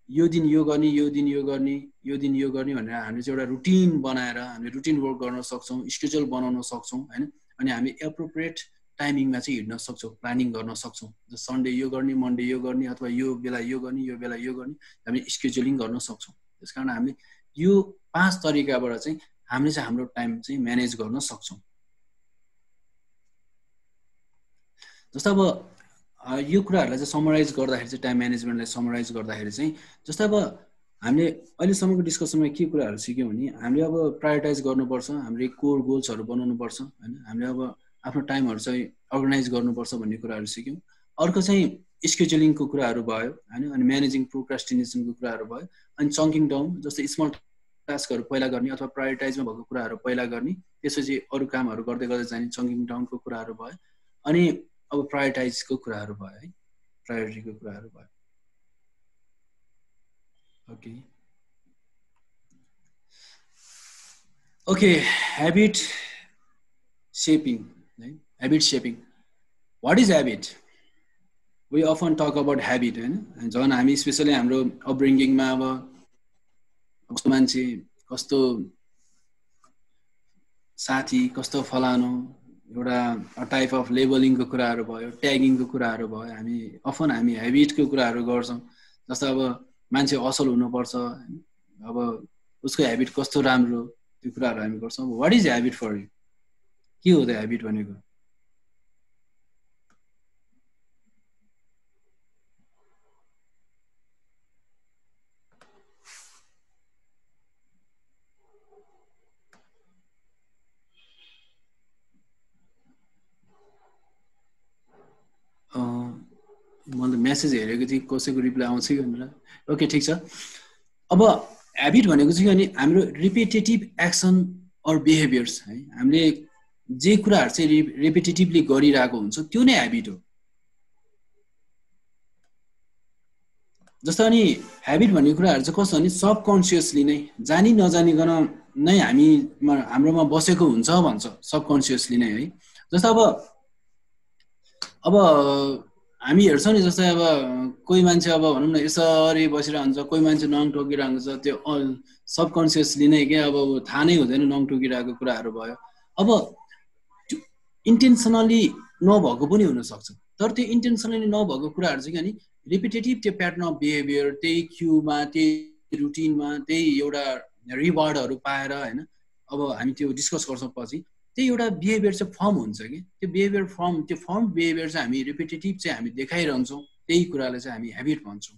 Speaker 5: यो दिन यो गर्ने, यो दिन यो गर्ने, यो दिन यो गर्ने भनेर हामीले चाहिँ एउटा रुटिन बनाएर हामीले रुटिन वर्क गर्न सक्छौँ, स्केड्युल बनाउन सक्छौँ हैन। अनि हामी एप्रोप्रिएट टाइमिङमा चाहिँ हिँड्न सक्छौँ, प्लानिङ गर्न सक्छौँ। सन्डे यो गर्ने, मन्डे यो गर्ने, अथवा यो बेला यो गर्ने, यो बेला यो गर्ने, हामीले स्केड्युलिङ गर्न सक्छौँ। त्यस कारण हामीले यो 5 तरिकाबाट चाहिँ हामीले चाहिँ हाम्रो टाइम चाहिँ म्यानेज गर्न सक्छौँ। जस्तो अब यो कुराहरूलाई चाहिँ समराइज गर्दाखेरि चाहिँ टाइम म्यानेजमेन्टलाई समराइज गर्दाखेरि चाहिँ जस्तो अब हामीले अहिलेसम्मको डिस्कसनमा के कुराहरू सिक्यौँ भने हामीले अब प्रायोरिटाइज गर्नुपर्छ, हामीले कोर गोल्सहरू बनाउनुपर्छ हैन, हामीले अब आफ्नो टाइमहरू चाहिँ अर्गनाइज गर्नुपर्छ भन्ने कुराहरू सिक्यौँ। अर्को चाहिँ स्केड्युलिङको कुराहरू भयो हैन, अनि म्यानेजिङ प्रोक्रास्टिनेसनको कुराहरू भयो, अनि चङ्किङ डाउन जस्तै स्मल टास्कहरू पहिला गर्ने अथवा प्रायोरिटाइजमा भएको कुराहरू पहिला गर्ने, त्यसपछि अरू कामहरू गर्दै गर्दै जाने चङ्किङ डाउनको कुराहरू भयो। अनि अब प्रायोरिटाइजको कुराहरू भयो है, प्रायोरिटीको कुराहरू भयो। ओके ह्याबिट सेपिङ है। Habit shaping. What is habit? We often talk about habit, हैन जन हामी स्पेशली हाम्रो अपब्रिङ्गिङमा अब कस्तो मान्छे कस्तो साथी कस्तो फलानो एउटा टाइप अफ लेबलिङको कुराहरू भयो ट्यागिङको कुराहरू भयो हामी हेबिटको कुराहरू गर्छौँ जस्तो अब मान्छे असल हुनुपर्छ अब उसको हेबिट कस्तो राम्रो त्यो कुराहरू हामी गर्छौँ what is habit for you के हो त हेबिट भनेको मैले मेसेज हेरेको थिएँ कसैको रिप्लाई आउँछ कि भनेर ओके ठिक छ अब हेबिट भनेको चाहिँ अनि हाम्रो रिपिटेटिभ एक्सन अर बिहेभियर्स है हामीले जे कुराहरू चाहिँ रिपिटेटिभली गरिरहेको हुन्छ त्यो नै हेबिट हो जस्तो अनि हेबिट भन्ने कुराहरू चाहिँ कस्तो भने सबकन्सियसली नै जानी नजानिकन नै हाम्रोमा बसेको हुन्छ भन्छ सबकन्सियसली नै है जस्तो अब हामी हेर्छौँ नि जस्तै अब कोही मान्छे अब भनौँ न यसरी बसिरहेको हुन्छ कोही मान्छे नङ टोकिरहेको हुन्छ त्यो सबकन्सियसली नै के अब थाहा नै हुँदैन नङ टोकिरहेको कुराहरू भयो अब इन्टेन्सनली नभएको पनि हुनसक्छ तर त्यो इन्टेन्सनली नभएको कुराहरू चाहिँ अनि रिपिटेटिभ त्यो प्याटर्न अफ बिहेभियर त्यही क्युमा त्यही रुटिनमा त्यही एउटा रिवार्डहरू पाएर होइन अब हामी त्यो डिस्कस गर्छौँ पछि त्यो एउटा बिहेभियर चाहिँ फर्म हुन्छ कि त्यो बिहेभियर त्यो फर्म बिहेभियर चाहिँ हामी रिपिटेटिभ चाहिँ हामी देखाइरहन्छौँ त्यही कुरालाई चाहिँ हामी हेबिट भन्छौँ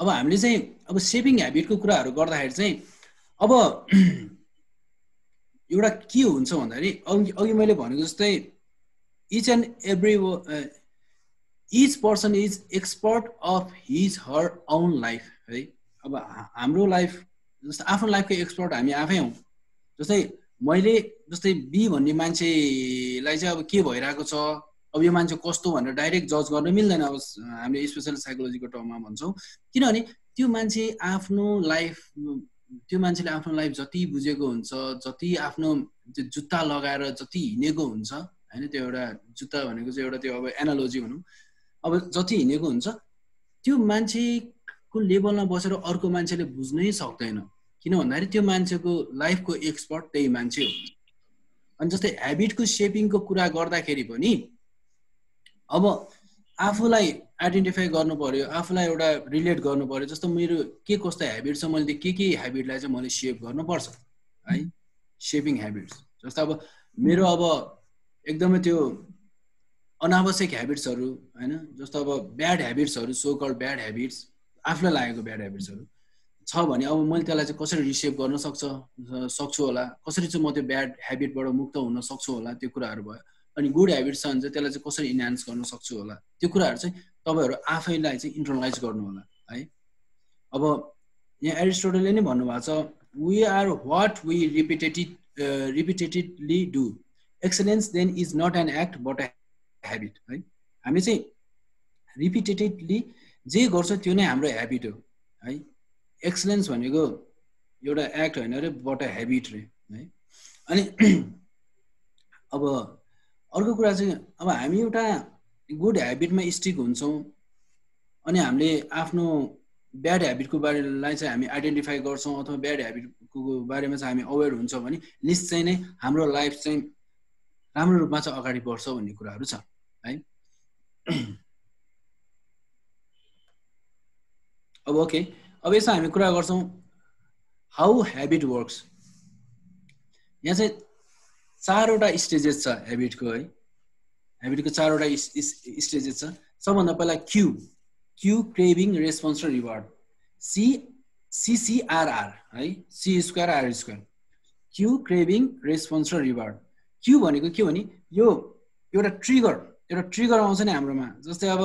Speaker 5: अब हामीले चाहिँ अब सेपिङ हेबिटको कुराहरू गर्दाखेरि चाहिँ अब एउटा के हुन्छ भन्दाखेरि अघि मैले भनेको जस्तै each and every each person is expert of his her own life है अब हाम्रो लाइफ जस्तै आफ्नो लाइफको एक्सपर्ट हामी आफै हौँ जस्तै मैले जस्तै बी भन्ने मान्छेलाई चाहिँ अब के भइरहेको छ अब यो मान्छे कस्तो भनेर डाइरेक्ट जज गर्न मिल्दैन अब हामीले स्पेशल साइकोलोजीको टर्ममा भन्छौँ किनभने त्यो मान्छेले आफ्नो लाइफ जति बुझेको हुन्छ जति आफ्नो त्यो जुत्ता लगाएर जति हिँडेको हुन्छ हैन त्यो एउटा जुत्ता भनेको चाहिँ एउटा त्यो अब एनालोजी भनौँ अब जति हिँडेको हुन्छ त्यो मान्छेको लेभलमा बसेर अर्को मान्छेले बुझ्नै सक्दैन किन भन्दाखेरि त्यो मान्छेको लाइफको एक्सपर्ट त्यही मान्छे हो अनि जस्तै हेबिटको सेपिङको कुरा गर्दाखेरि पनि अब आफूलाई आइडेन्टिफाई गर्नु पर्यो आफूलाई एउटा रिलेट गर्नु पर्यो जस्तो मेरो के कस्तो हेबिट छ मैले के हेबिटलाई चाहिँ मैले सेप गर्नुपर्छ है सेपिङ हेबिट्स जस्तो अब मेरो अब एकदमै त्यो अनावश्यक हेबिट्सहरू हैन जस्तो अब ब्याड हेबिट्सहरू सो कल्ड ब्याड हेबिट्स आफूलाई लागेको ब्याड हेबिट्सहरू छ भने अब मैले त्यसलाई चाहिँ कसरी रिसेप गर्न सक्छु होला कसरी चाहिँ म त्यो ब्याड हेबिटबाट मुक्त हुन सक्छु होला त्यो कुराहरू भयो अनि गुड हेबिट्स छ भने चाहिँ त्यसलाई चाहिँ कसरी इन्हान्स गर्न सक्छु होला त्यो कुराहरू चाहिँ तपाईहरु आफैलाई चाहिँ इन्टरनलाइज गर्नु होला है अब यहाँ एरिस्टोटलले नै भन्नुभएको छ we are what we repeatedly do excellence then is not an act but a habit है हामी चाहिँ रिपिटेटिडली जे गर्छ त्यो नै हाम्रो हेबिट हो है एक्सलेन्स भनेको एउटा एक्ट होइन रे बट अ हेबिट रे है अनि अब अर्को कुरा चाहिँ अब हामी एउटा गुड हेबिटमा स्टिक हुन्छौँ अनि हामीले आफ्नो ब्याड हेबिटको बारेलाई चाहिँ हामी आइडेन्टिफाई गर्छौँ अथवा ब्याड हेबिटको बारेमा चाहिँ हामी अवेर हुन्छौँ भने निश्चय नै हाम्रो लाइफ चाहिँ राम्रो रूपमा चाहिँ अगाडि बढ्छ भन्ने कुराहरू छ है अब ओके अब यसमा हामी कुरा गर्छौँ हाउ हेबिट वर्क्स यहाँ चाहिँ चारवटा स्टेजेस छ हेबिटको है हेबिटको चारवटा स्टेजेस छ सबभन्दा पहिला क्यू क्रेभिङ रेस्पोन्स र रिवार्ड CCRR है C square R square Q craving response र रिवार्ड क्यू भनेको के भने यो एउटा ट्रिगर आउँछ नि हाम्रोमा जस्तै अब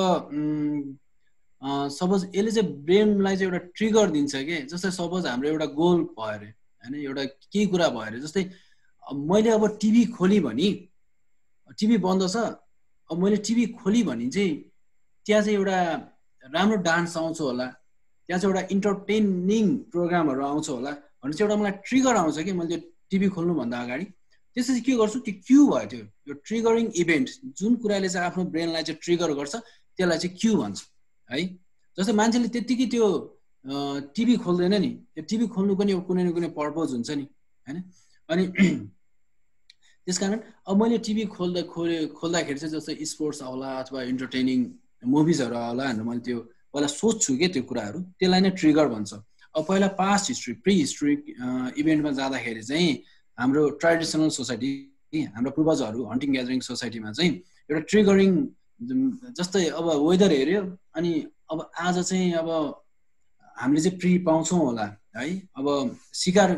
Speaker 5: सपोज यसले चाहिँ ब्रेनलाई चाहिँ एउटा ट्रिगर दिन्छ के जस्तै सपोज हाम्रो एउटा गोल भयो अरे हैन एउटा केही कुरा भयो अरे जस्तै मैले अब टिभी खोलेँ भने टिभी बन्द छ अब मैले टिभी खोलेँ भने चाहिँ त्यहाँ चाहिँ एउटा राम्रो डान्स आउँछ होला त्यहाँ चाहिँ एउटा इन्टरटेनिङ प्रोग्रामहरू आउँछ होला भने चाहिँ एउटा मलाई ट्रिगर आउँछ कि मैले त्यो टिभी खोल्नुभन्दा अगाडि त्यसपछि के गर्छु त्यो क्यू भयो त्यो यो ट्रिगरिङ इभेन्ट जुन कुराले चाहिँ आफ्नो ब्रेनलाई चाहिँ ट्रिगर गर्छ त्यसलाई चाहिँ क्यू भन्छ है जस्तै मान्छेले त्यतिकै त्यो टिभी खोल्दैन नि त्यो टिभी खोल्नु पनि कुनै न कुनै पर्पज हुन्छ नि हैन अनि त्यसकारण अब मैले टिभी खोल्दाखेरि चाहिँ जस्तै स्पोर्ट्स आउला अथवा इन्टरटेनिङ मुभिजहरू आउला भनेर मैले त्यो पहिला सोच्छु के त्यो कुराहरू त्यसलाई नै ट्रिगर भन्छ अब पहिला पास्ट हिस्ट्री प्री हिस्ट्री इभेन्टमा जाँदाखेरि चाहिँ हाम्रो ट्रेडिसनल सोसाइटी हाम्रो पूर्वजहरू हन्टिङ ग्यादरिङ सोसाइटीमा चाहिँ एउटा ट्रिगरिङ जस्तै अब वेदर हेऱ्यो अनि अब आज चाहिँ अब हामीले चाहिँ प्री पाउँछौँ होला है अब शिकार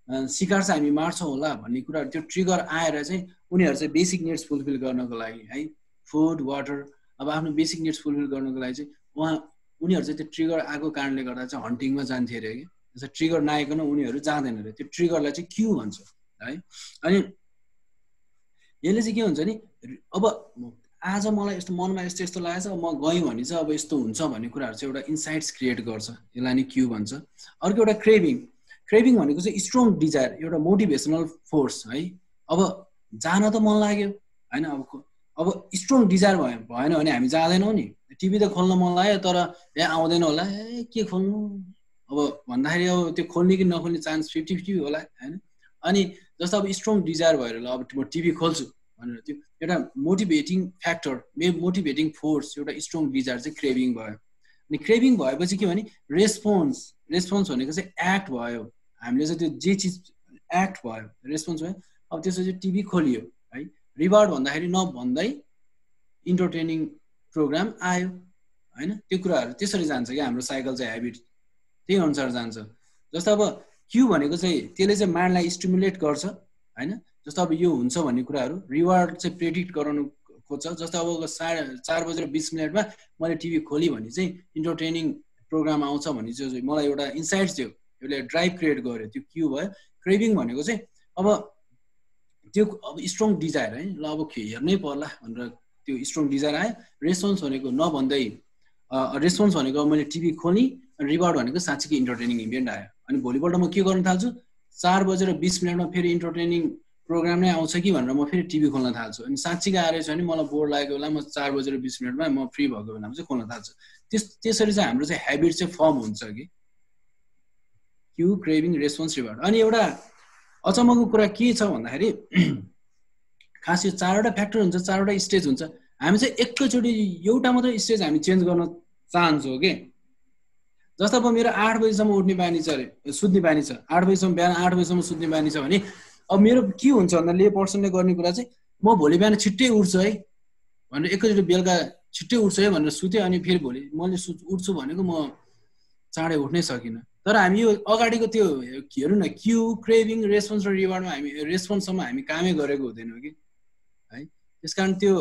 Speaker 5: चाहिँ हामी मार्छौँ होला भन्ने कुराहरू त्यो ट्रिगर आएर चाहिँ उनीहरू चाहिँ बेसिक निड्स फुलफिल गर्नको लागि है फुड वाटर अब आफ्नो बेसिक निड्स फुलफिल गर्नको लागि चाहिँ उनीहरू चाहिँ त्यो ट्रिगर आएको कारणले गर्दा चाहिँ हन्टिङमा जान्थे अरे कि जस्तो ट्रिगर नआइकन उनीहरू जाँदैन अरे त्यो ट्रिगरलाई चाहिँ क्यू भन्छ है अनि यसले चाहिँ के हुन्छ नि अब आज मलाई यस्तो मनमा यस्तो लागेछ म गएँ भने चाहिँ अब यस्तो हुन्छ भन्ने कुराहरू चाहिँ एउटा इन्साइट्स क्रिएट गर्छ यसलाई नै क्यू भन्छ अर्को एउटा क्रेभिङ भनेको चाहिँ स्ट्रङ डिजायर एउटा मोटिभेसनल फोर्स है अब जान त मन लाग्यो होइन अब स्ट्रङ डिजायर भएन भने हामी जाँदैनौँ नि टिभी त खोल्न मन लाग्यो तर आउँदैन होला के खोल्नु अब भन्दाखेरि अब त्यो खोल्ने कि नखोल्ने चान्स 50-50 होला होइन अनि जस्तो अब स्ट्रङ डिजायर भएर ल अब म टिभी खोल्छु भनेर त्यो एउटा मोटिभेटिङ फ्याक्टर मोटिभेटिङ फोर्स एउटा स्ट्रङ डिजायर चाहिँ क्रेभिङ भयो अनि क्रेभिङ भएपछि के भने रेस्पोन्स भनेको चाहिँ एक्ट भयो हामीले चाहिँ त्यो जे चिज एक्ट भयो रेस्पोन्स भयो अब त्यसपछि टिभी खोलियो है रिवार्ड भन्दाखेरि नभन्दै इन्टरटेनिङ प्रोग्राम आयो होइन त्यो कुराहरू त्यसरी जान्छ क्या हाम्रो साइकल चाहिँ हेबिट त्यही अनुसार जान्छ जस्तो अब क्यू भनेको चाहिँ त्यसले चाहिँ माइन्डलाई स्टिमुलेट गर्छ होइन जस्तो अब यो हुन्छ भन्ने कुराहरू रिवार्ड चाहिँ प्रेडिक्ट गराउनु खोज्छ जस्तो अब 4:20 मैले टिभी खोलेँ भने चाहिँ इन्टरटेनिङ प्रोग्राम आउँछ भन्ने चाहिँ मलाई एउटा इन्साइट्स थियो यसले ड्राइभ क्रिएट गर्यो त्यो क्यू भयो क्रेभिङ भनेको चाहिँ अब त्यो अब स्ट्रङ डिजायर है ल अब हेर्नै पर्ला भनेर त्यो स्ट्रङ डिजायर आयो रेस्पोन्स भनेको नभन्दै रेस्पोन्स भनेको मैले टिभी खोलेँ अनि रिवार्ड भनेको साँच्चीकै इन्टरटेनिङ इभेन्ट आयो अनि भोलिपल्ट म के गर्न थाल्छु 4:20 फेरि इन्टरटेनिङ प्रोग्राम नै आउँछ कि भनेर म फेरि टिभी खोल्न थाल्छु अनि साँच्चीकै आएछ भने मलाई बोर लागेको बेला म 4:20 म फ्री भएको बेलामा चाहिँ खोल्न थाल्छु त्यसरी चाहिँ हाम्रो चाहिँ हेबिट चाहिँ फर्म हुन्छ कि क्यू क्रेभिङ रेस्पोन्स रिवार्ड अनि एउटा अचम्मको कुरा के छ भन्दाखेरि खास यो 4वटा फ्याक्टर हुन्छ 4वटा स्टेज हुन्छ हामी चाहिँ एकैचोटि एउटा मात्रै स्टेज हामी चेन्ज गर्न चाहन्छौँ के जस्तो अब मेरो 8 बजीसम्म उठ्ने बानी छ अरे सुत्ने बानी छ 8 बजीसम्म बिहान 8 बजीसम्म सुत्ने बानी छ भने अब मेरो के हुन्छ भन्दा ले पर्सनले गर्ने कुरा चाहिँ म भोलि बिहान छिट्टै उठ्छु है भनेर एकैचोटि बेलुका छिट्टै उठ्छु है भनेर सुतेँ अनि फेरि भोलि मैले उठ्छु भनेको म चाँडै उठ्नै सकिनँ तर हामी यो अगाडिको त्यो हेरौँ न क्यू क्रेभिङ रेस्पोन्स र रिवार्डमा हामी रेस्पोन्ससम्म हामी कामै गरेको हुँदैनौँ कि है त्यसकारण त्यो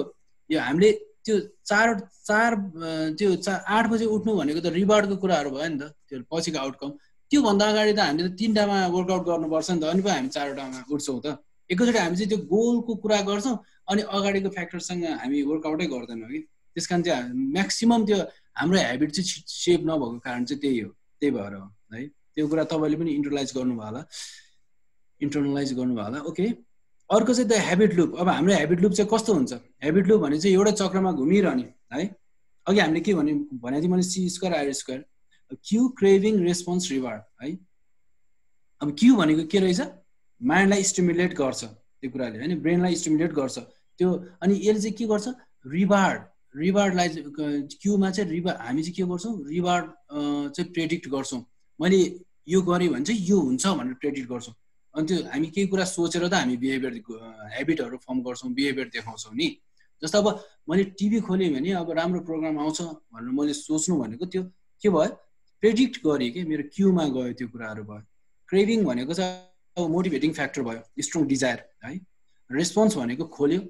Speaker 5: यो हामीले त्यो 8 बजे उठ्नु भनेको त रिवार्डको कुराहरू भयो नि त त्यो पछिको आउटकम त्योभन्दा अगाडि त हामीले त 3टामा वर्कआउट गर्नुपर्छ नि त अनि पो हामी 4वटामा उठ्छौँ त एकैचोटि हामी चाहिँ त्यो गोलको कुरा गर्छौँ अनि अगाडिको फ्याक्टरसँग हामी वर्कआउटै गर्दैनौँ कि त्यस कारण चाहिँ म्याक्सिमम त्यो हाम्रो हेबिट चाहिँ सेप नभएको कारण चाहिँ त्यही हो त्यही भएर हो है त्यो कुरा तपाईँले पनि इन्टरलाइज गर्नुभयो होला ओके अर्को चाहिँ द हेबिट लुप अब हाम्रो हेबिट लुप चाहिँ कस्तो हुन्छ हेबिट लुप भने चाहिँ एउटै चक्रमा घुमिरहने है अघि हामीले के भनेको थिएँ मैले C² R² Q craving response reward है अब क्यू भनेको के रहेछ माइन्डलाई स्टिमुलेट गर्छ त्यो कुराले होइन ब्रेनलाई स्टिमुलेट गर्छ त्यो अनि यसले चाहिँ के गर्छ रिवार्डलाई क्यूमा चाहिँ हामी चाहिँ के गर्छौँ रिवार्ड चाहिँ प्रेडिक्ट गर्छौँ मैले यो गरेँ भने चाहिँ यो हुन्छ भनेर प्रेडिक्ट गर्छौँ अनि त्यो हामी केही कुरा सोचेर त हामी बिहेभियर हेबिटहरू फर्म गर्छौँ बिहेभियर देखाउँछौँ नि जस्तो अब मैले टिभी खोलेँ भने अब राम्रो प्रोग्राम आउँछ भनेर मैले सोच्नु भनेको त्यो के भयो प्रेडिक्ट गरेँ कि मेरो क्यूमा गयो त्यो कुराहरू भयो क्रेभिङ भनेको चाहिँ अब मोटिभेटिङ फ्याक्टर भयो स्ट्रङ डिजायर है रेस्पोन्स भनेको खोल्यो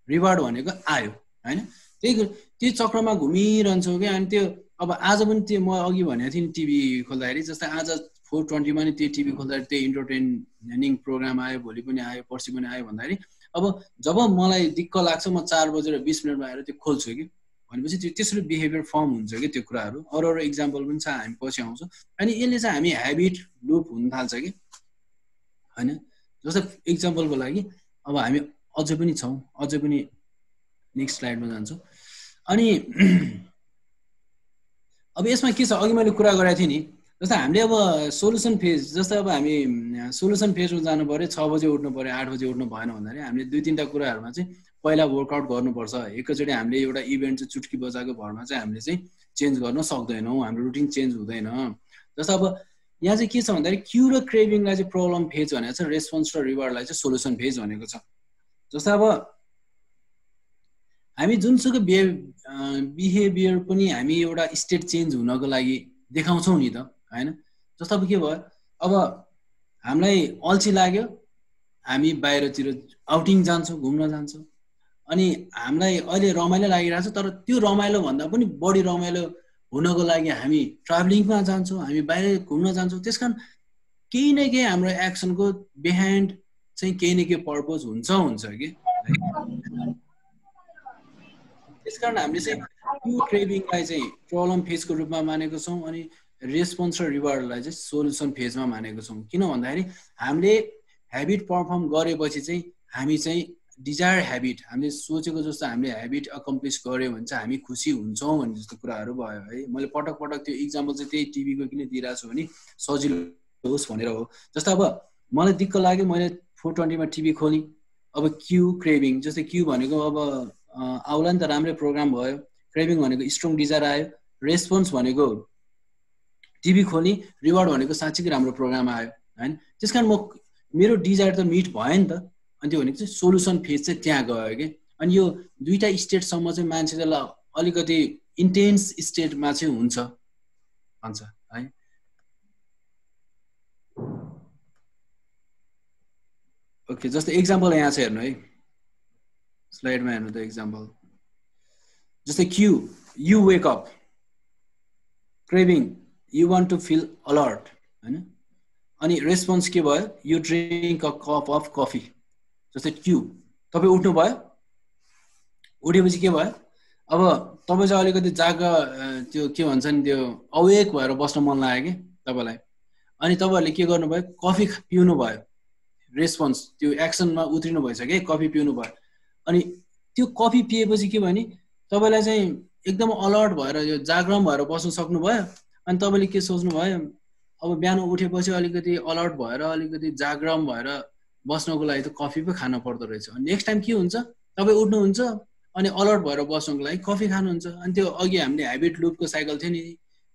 Speaker 5: रिवार्ड भनेको आयो होइन त्यही चक्रमा घुमिरहन्छौँ कि अनि त्यो अब आज पनि त्यो म अघि भनेको थिएँ नि टिभी खोल्दाखेरि जस्तै आज 4:20 नि त्यो टिभी खोल्दाखेरि त्यही इन्टरटेनिङ प्रोग्राम आयो भोलि पनि आयो पर्सि पनि आयो भन्दाखेरि अब जब मलाई दिक्क लाग्छ म 4:20 आएर त्यो खोल्छु कि भनेपछि त्यो त्यसरी बिहेभियर फर्म हुन्छ कि त्यो कुराहरू अरू इक्जाम्पल पनि छ हामी पछि आउँछौँ अनि यसले चाहिँ हामी हेबिट लुप हुन थाल्छ कि हैन। जस्तै एक्जाम्पलको लागि अब हामी अझै पनि छौँ, अझै पनि नेक्स्ट स्लाइडमा जान्छौँ। अनि अब यसमा के छ, अघि मैले कुरा गरेको थिएँ नि, जस्तै हामीले अब सोलुसन फेज, जस्तै अब हामी सोलुसन फेजमा जानु पऱ्यो, 6 बजे उठ्नु पऱ्यो, 8 बजे उठ्नु भएन भन्दाखेरि हामीले 2-3टा कुराहरूमा चाहिँ पहिला वर्कआउट गर्नुपर्छ। एकैचोटि हामीले एउटा इभेन्ट चाहिँ चुट्की बजाएको भरमा चाहिँ हामीले चाहिँ चेन्ज गर्न सक्दैनौँ, हाम्रो रुटिन चेन्ज हुँदैन। जस्तो अब यहाँ चाहिँ के छ भन्दाखेरि क्यु र क्रेभिङलाई चाहिँ प्रब्लम फेज भनेको छ, रेस्पोन्स र रिवार्डलाई चाहिँ सोलुसन फेज भनेको छ। जस्तो अब हामी जुनसुकै बिहेभियर पनि हामी एउटा स्टेट चेन्ज हुनको लागि देखाउँछौँ नि त हैन। जस्तो अब के भयो, अब हामीलाई अल्छी लाग्यो, हामी बाहिरतिर आउटिङ जान्छौँ, घुम्न जान्छौँ, अनि हामीलाई अहिले रमाइलो लागिरहेछ, तर त्यो रमाइलो भन्दा पनि बढी रमाइलो हुनको लागि हामी ट्राभलिङमा जान्छौँ, हामी बाहिर घुम्न जान्छौँ। त्यसकारण केही न केही हाम्रो एक्सनको बिहाइन्ड चाहिँ केही न केही पर्पज हुन्छ कि। त्यसकारण हामीले चाहिँ त्यो क्रेभिङलाई चाहिँ प्रब्लम फेजको रूपमा मानेको छौँ, अनि रेस्पोन्स र रिवार्डलाई चाहिँ सोल्युसन फेजमा मानेको छौँ। किन भन्दाखेरि हामीले ह्याबिट पर्फर्म गरेपछि चाहिँ हामी चाहिँ डिजायर ह्याबिट, हामीले सोचेको जस्तो हामीले ह्याबिट अकम्प्लिस गऱ्यो भने चाहिँ हामी खुसी हुन्छौँ भन्ने जस्तो कुराहरू भयो है। मैले पटक पटक त्यो इक्जाम्पल चाहिँ त्यही टिभीको किन दिइरहेको छु भने सजिलो होस् भनेर हो। जस्तो अब मलाई दिक्क लाग्यो, मैले 420मा टिभी खोलेँ, अब क्यु क्रेभिङ, जस्तै क्यु भनेको अब आउला नि त राम्रै प्रोग्राम भयो, क्रेभिङ भनेको स्ट्रङ डिजायर आयो, रेस्पोन्स भनेको टिभी खोली, रिवार्ड भनेको साँच्चीकै राम्रो प्रोग्राम आयो हैन। त्यसकारण मेरो डिजायर त मिट भयो नि त, अनि त्यो भनेको चाहिँ सोलुसन फेज चाहिँ त्यहाँ गयो कि। अनि यो दुईटा स्टेटसम्म चाहिँ मान्छेलाई अलिकति इन्टेन्स स्टेटमा चाहिँ हुन्छ भन्छ है। ओके, जस्तो एक्जाम्पल यहाँ चाहिँ हेर्नु है, स्लाइडमा हेर्नु त एक्जाम्पल। जस्तै cue, you wake up, craving, you want to feel alert हैन। अनि रेस्पोन्स के भयो, you drink a cup of coffee. जस्तै क्यु, तपाईँ उठ्नु भयो, उठेपछि के भयो, अब तपाईँ चाहिँ अलिकति त्यो के भन्छ नि, त्यो अवेक भएर बस्न मन लाग्यो कि तपाईँलाई, अनि तपाईँहरूले के गर्नुभयो, कफी पिउनु भयो, रेस्पोन्स त्यो एक्सनमा उत्रिनु भइसक्यो, कफी पिउनु भयो। अनि त्यो कफी पिएपछि के भयो नि, तपाईँलाई चाहिँ एकदम अलर्ट भएर यो जागरण भएर बस्न सक्नुभयो। अनि तपाईँले के सोच्नुभयो, अब बिहान उठेपछि अलिकति अलर्ट भएर अलिकति जागरण भएर बस्नको लागि त कफी पो खानु पर्दो रहेछ। अनि नेक्स्ट टाइम के हुन्छ, तपाईँ उठ्नुहुन्छ अनि अलर्ट भएर बस्नको लागि कफी खानुहुन्छ। अनि त्यो अघि हामीले ह्याबिट लुपको साइकल थियो नि,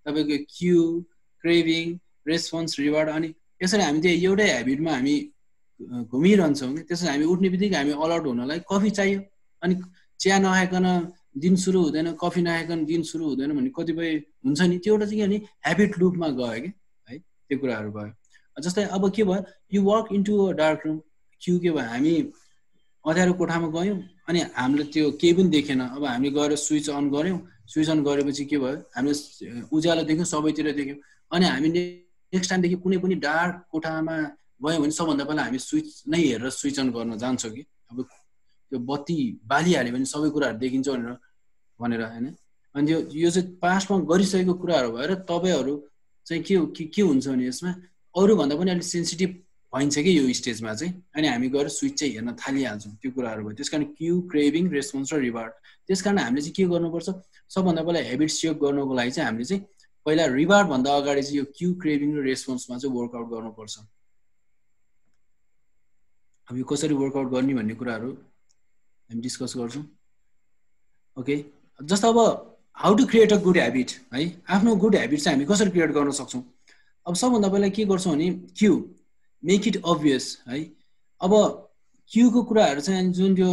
Speaker 5: तपाईँको क्यु, क्रेभिङ, रेस्पोन्स, रिवार्ड, अनि यसरी हामी त्यो एउटै ह्याबिटमा हामी घुमिरहन्छौँ कि। त्यसरी हामी उठ्ने बित्तिकै हामी अलर्ट हुनलाई कफी चाहियो, अनि चिया नखाइकन दिन सुरु हुँदैन, कफी नखाइकन दिन सुरु हुँदैन भन्ने कतिपय हुन्छ नि, त्यो एउटा चाहिँ के भने ह्याबिट लुपमा गयो कि है, त्यो कुराहरू भयो। जस्तै अब के भयो, you work into a dark room, Q के भयो, हामी अँध्यारो कोठामा गयौँ अनि हामीले त्यो केही पनि देखेन, अब हामीले गएर स्विच अन गऱ्यौँ, स्विच अन गरेपछि के भयो, हामीले उज्यालो देख्यौँ, सबैतिर देख्यौँ, अनि हामी नेक्स्ट टाइमदेखि कुनै पनि डार्क कोठामा गयौँ भने सबभन्दा पहिला हामी स्विच नै हेरेर स्विच अन गर्न जान्छौँ कि। अब त्यो बत्ती बालिहाल्यो भने सबै कुराहरू देखिन्छ भनेर होइन। अनि यो चाहिँ पास्टमा गरिसकेको कुराहरू भएर तपाईँहरू चाहिँ के हुन्छ भने यसमा अरूभन्दा पनि अलिक सेन्सिटिभ भइन्छ कि यो स्टेजमा चाहिँ, अनि हामी गएर स्विच चाहिँ हेर्न थालिहाल्छौँ, त्यो कुराहरू भयो। त्यस कारण क्यु, क्रेभिङ, रेस्पोन्स र रिवार्ड। त्यस कारण हामीले चाहिँ के गर्नुपर्छ, सबभन्दा पहिला हेबिट सेप गर्नको लागि चाहिँ हामीले चाहिँ पहिला रिवार्डभन्दा अगाडि चाहिँ यो क्यु, क्रेभिङ र रेस्पोन्समा चाहिँ वर्कआउट गर्नुपर्छ। अब यो कसरी वर्कआउट गर्ने भन्ने कुराहरू हामी डिस्कस गर्छौँ। ओके, जस्तो अब how to create a good habit है, आफ्नो गुड ह्याबिट चाहिँ हामी कसरी क्रिएट गर्न सक्छौँ। अब सबभन्दा पहिला के गर्छौँ भने क्यु, मेक इट अभियस है। अब क्युको कुराहरू चाहिँ जुन त्यो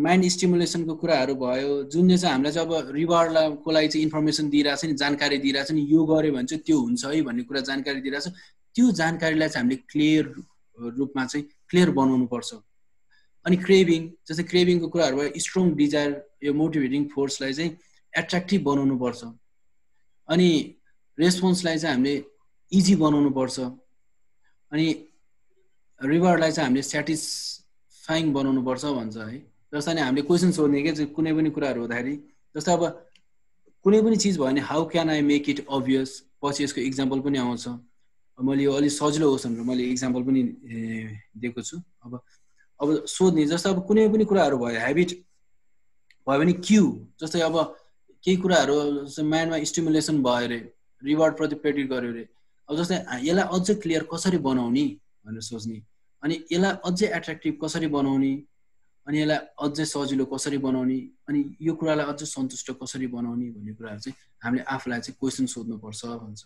Speaker 5: माइन्ड स्टिमुलेसनको कुराहरू भयो, जुनले चाहिँ हामीलाई चाहिँ अब रिवार्डको लागि चाहिँ इन्फर्मेसन दिइरहेछ नि, जानकारी दिइरहेछ नि, यो गऱ्यो भने चाहिँ त्यो हुन्छ है भन्ने कुरा जानकारी दिइरहेछ, त्यो जानकारीलाई चाहिँ हामीले क्लियर रूपमा चाहिँ क्लियर बनाउनु पर्छ। अनि क्रेभिङ, जस्तै क्रेभिङको कुराहरू भयो, स्ट्रङ डिजायर, यो मोटिभेटिङ फोर्सलाई चाहिँ एट्र्याक्टिभ बनाउनु पर्छ। अनि रेस्पोन्सलाई चाहिँ हामीले इजी बनाउनु पर्छ। अनि रिवार्डलाई चाहिँ हामीले सेटिस्फाइङ बनाउनु पर्छ भन्छ है। जस्तो नि हामीले क्वेसन सोध्ने के कुनै पनि कुराहरू हुँदाखेरि, जस्तो अब कुनै पनि चिज भयो भने how can I make it obvious, पछि यसको इक्जाम्पल पनि आउँछ। मैले यो अलि सजिलो होस् भनेर मैले इक्जाम्पल पनि दिएको छु। अब सोध्ने जस्तो अब कुनै पनि कुराहरू भयो ह्याबिट भयो भने क्यु जस्तै अब केही कुराहरू माइन्डमा स्टिमुलेसन भयो अरे रिवार्ड प्रति प्रेडिक्ट गर्यो अरे अब जस्तै यसलाई अझै क्लियर कसरी बनाउने भनेर सोच्ने अनि यसलाई अझै एट्र्याक्टिभ कसरी बनाउने अनि यसलाई अझै सजिलो कसरी बनाउने अनि यो कुरालाई अझै सन्तुष्ट कसरी बनाउने भन्ने कुराहरू चाहिँ हामीले आफूलाई चाहिँ क्वेसन सोध्नुपर्छ भन्छ।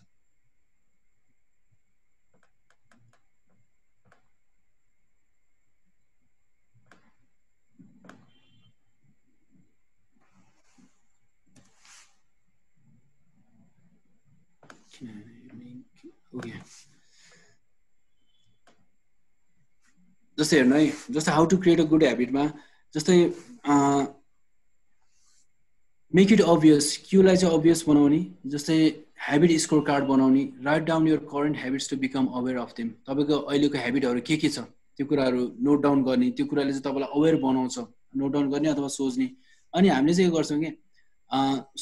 Speaker 5: जस्तै हेर्नु है जस्तै how to create a good ह्याबिटमा जस्तै मेक इट अभियस क्यूलाई चाहिँ अभियस बनाउने जस्तै ह्याबिट स्कोर कार्ड बनाउने write down your current habits to become aware of them तपाईँको अहिलेको ह्याबिटहरू के छ त्यो कुराहरू नोट डाउन गर्ने त्यो कुराले चाहिँ तपाईँलाई अवेर बनाउँछ नोट डाउन गर्ने अथवा सोच्ने अनि हामीले चाहिँ के गर्छौँ कि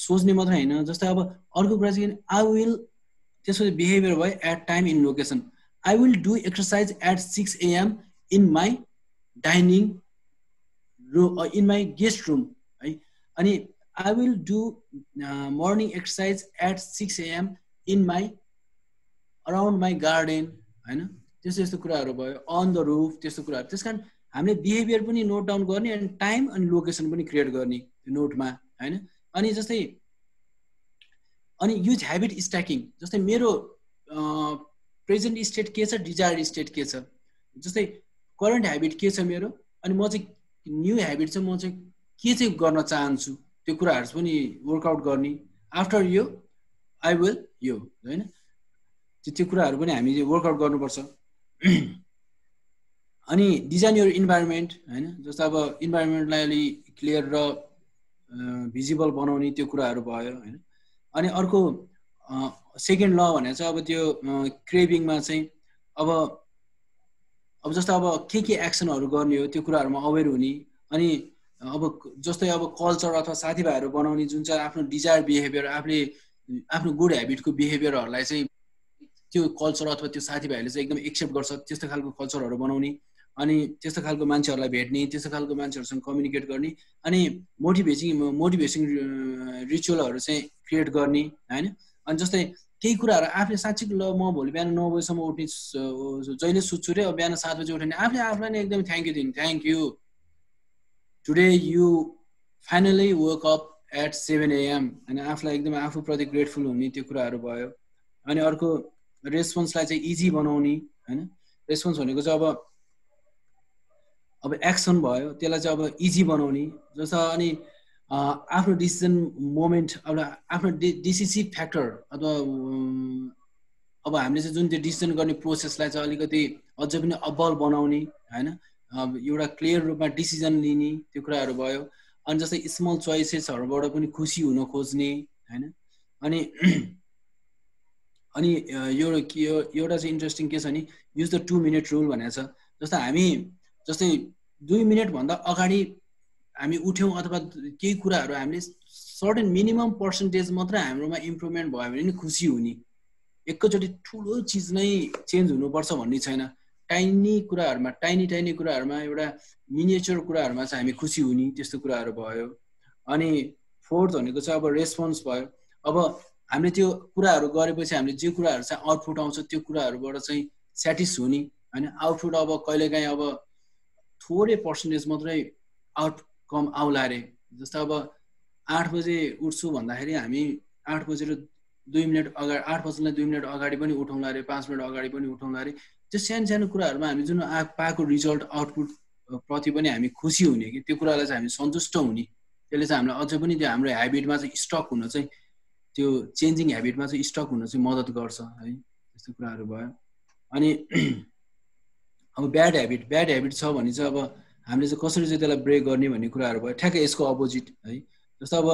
Speaker 5: सोच्ने मात्र होइन जस्तै अब अर्को कुरा चाहिँ आई विल त्यसपछि बिहेभियर भयो at time in location I will do exercise at 6 AM in my dining room or in my guest room है अनि I will do morning exercise at 6 AM in my around my garden हैन त्यस्तो यस्तो कुराहरू भयो on the roof त्यस्तो कुराहरू त्यसकारण हामीले बिहेभियर पनि नोट डाउन गर्ने अनि टाइम अनि लोकेसन पनि क्रिएट गर्ने त्यो नोटमा हैन अनि जस्तै अनि युज ह्याबिट स्ट्याकिङ जस्तै मेरो प्रेजेन्ट स्टेट के छ डिजायर्ड स्टेट के छ जस्तै करेन्ट ह्याबिट के छ मेरो अनि म चाहिँ न्यू ह्याबिट चाहिँ म चाहिँ के चाहिँ गर्न चाहन्छु त्यो कुराहरू पनि वर्कआउट गर्ने आफ्टर यो आई विल यो हैन त्यो कुराहरू पनि हामीले वर्कआउट गर्नुपर्छ। अनि डिजाइन योर इन्भाइरोमेन्ट हैन जस्तो अब इन्भाइरोमेन्टलाई अलि क्लियर र भिजिबल बनाउने त्यो कुराहरू भयो हैन अनि अर्को सेकेन्ड ल भनेर चाहिँ अब त्यो क्रेभिङमा चाहिँ अब जस्तो अब के एक्सनहरू गर्ने हो त्यो कुराहरूमा अवेर हुने अनि अब जस्तै अब कल्चर अथवा साथीभाइहरू बनाउने जुन चाहिँ आफ्नो डिजायर बिहेभियर आफूले आफ्नो गुड ह्याबिटको बिहेभियरहरूलाई चाहिँ त्यो कल्चर अथवा त्यो साथीभाइहरूले चाहिँ एकदम एक्सेप्ट गर्छ त्यस्तो खालको कल्चरहरू बनाउने अनि त्यस्तो खालको मान्छेहरूलाई भेट्ने त्यस्तो खालको मान्छेहरूसँग कम्युनिकेट गर्ने अनि मोटिभेसन रिचुअलहरू चाहिँ क्रिएट गर्ने हैन अनि जस्तै केही कुराहरू आफूले साँच्चै ल म भोलि बिहान 9 बजीसम्म उठ्ने जहिले सुत्छु रे अब बिहान 7 बजी उठ्ने आफूले आफूलाई नै एकदम थ्याङ्क यू दिनु thank you today you finally woke up at 7 AM अनि आफूलाई एकदम आफूप्रति ग्रेटफुल हुने त्यो कुराहरू भयो अनि अर्को रेस्पोन्सलाई चाहिँ इजी बनाउने हैन रेस्पोन्स भनेको चाहिँ अब एक्सन भयो त्यसलाई चाहिँ अब इजी बनाउने जस्तो अनि आफ्नो डिसिजन मोमेन्ट अब आफ्नो डिसिसिभ फ्याक्टर अथवा अब हामीले चाहिँ जुन त्यो डिसिजन गर्ने प्रोसेसलाई चाहिँ अलिकति अझै पनि अब्बल बनाउने हैन एउटा क्लियर रूपमा डिसिजन लिने त्यो कुराहरू भयो अनि जस्तै स्मल चोइसेसहरूबाट पनि खुसी हुन खोज्ने हैन अनि अनि एउटा चाहिँ इन्ट्रेस्टिङ के छ नि युज द 2 मिनट रुल भनेको छ जस्तो हामी जस्तै 2 मिनट भन्दा अगाडि हामी उठ्यौँ अथवा केही कुराहरू हामीले सर्टेन मिनिमम पर्सेन्टेज मात्र हाम्रोमा इम्प्रुभमेन्ट भयो भने नि खुसी हुने एकैचोटि ठुलो चिज नै चेन्ज हुनुपर्छ भन्ने छैन टाइनी कुराहरूमा एउटा मिनिएचर कुराहरूमा चाहिँ हामी खुसी हुने त्यस्तो कुराहरू भयो अनि फोर्थ भनेको चाहिँ अब रेस्पोन्स भयो अब हामीले त्यो कुराहरू गरेपछि हामीले जे कुराहरू चाहिँ आउटपुट आउँछ त्यो कुराहरूबाट चाहिँ स्याटिस हुने हैन आउटपुट अब कहिलेकाहीँ अब थोरै पर्सेन्टेज मात्रै आउटकम आउला रे जस्तो अब 8 बजे उठ्छु भन्दाखेरि हामी 8 बजेर 2 मिनट अगाडि 8 बज्नलाई 2 मिनट अगाडि पनि उठौँला रे 5 मिनट अगाडि पनि उठौँला रे त्यो सानो कुराहरूमा हामी जुन पाएको रिजल्ट आउटपुट प्रति पनि हामी खुसी हुने कि त्यो कुरालाई चाहिँ हामी सन्तुष्ट हुने त्यसले चाहिँ हामीलाई अझै पनि त्यो हाम्रो ह्याबिटमा चाहिँ स्टक हुन चाहिँ त्यो चेन्जिङ ह्याबिटमा चाहिँ स्टक हुन चाहिँ मद्दत गर्छ है त्यस्तो कुराहरू भयो अनि अब ब्याड ह्याबिट छ भने चाहिँ अब हामीले चाहिँ कसरी चाहिँ त्यसलाई ब्रेक गर्ने भन्ने कुराहरू भयो ठ्याक्कै यसको अपोजिट है जस्तो अब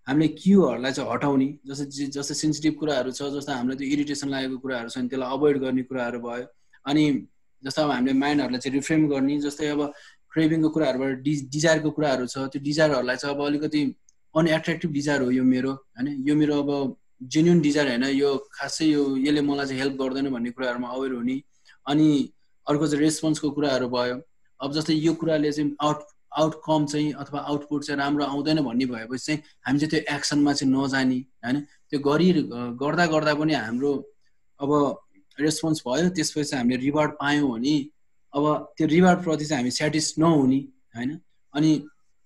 Speaker 5: हामीले क्यूहरूलाई चाहिँ हटाउने जस्तो सेन्सिटिभ कुराहरू छ जस्तो हामीलाई त्यो इरिटेसन लागेको कुराहरू छ नि त्यसलाई अभोइड गर्ने कुराहरू भयो अनि जस्तो अब हामीले माइन्डहरूलाई चाहिँ रिफ्रेम गर्ने जस्तै अब क्रेभिङको कुराहरूबाट डिजायरको कुराहरू छ त्यो डिजायरहरूलाई चाहिँ अब अलिकति अनएट्र्याक्टिभ डिजायर हो यो मेरो हैन यो मेरो अब जेन्युन डिजायर होइन यो खासै यो यसले मलाई चाहिँ हेल्प गर्दैन भन्ने कुराहरूमा अवेर हुने अनि अर्को चाहिँ रेस्पोन्सको कुराहरू भयो अब जस्तै यो कुराले चाहिँ आउटकम चाहिँ अथवा आउटपुट चाहिँ राम्रो आउँदैन भन्ने भएपछि चाहिँ हामी चाहिँ त्यो एक्सनमा चाहिँ नजाने होइन त्यो गर्दा गर्दा पनि हाम्रो अब रेस्पोन्स भयो त्यसपछि हामीले रिवार्ड पायौँ भने अब त्यो रिवार्डप्रति चाहिँ हामी सेटिस्फ नहुने होइन अनि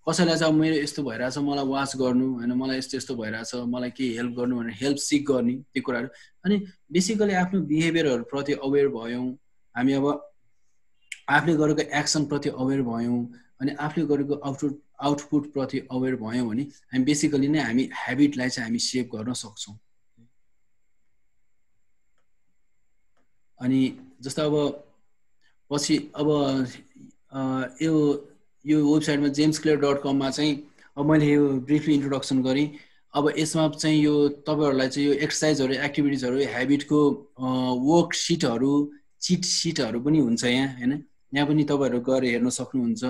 Speaker 5: कसैलाई चाहिँ अब मेरो यस्तो भइरहेछ मलाई वाच गर्नु होइन मलाई यस्तो यस्तो भइरहेछ मलाई केही हेल्प गर्नु भनेर हेल्प सिक गर्ने त्यो कुराहरू अनि बेसिकली आफ्नो बिहेभियरहरूप्रति अवेर भयौँ हामी अब आफूले गरेको एक्सनप्रति अवेर भयौँ अनि आफूले गरेको आउटपुटप्रति अवेर भयौँ भने हामी बेसिकली नै हामी ह्याबिटलाई चाहिँ हामी सेभ गर्न सक्छौँ अनि जस्तो अब पछि अब यो वेबसाइटमा jamesclear.com मा चाहिँ अब मैले यो ब्रिफली इन्ट्रोडक्सन गरेँ अब यसमा चाहिँ यो तपाईँहरूलाई चाहिँ यो एक्सर्साइजहरू एक्टिभिटिजहरू ह्याबिटको वर्कसिटहरू चिट सिटहरू पनि हुन्छ यहाँ होइन यहाँ पनि तपाईँहरू गएर हेर्न सक्नुहुन्छ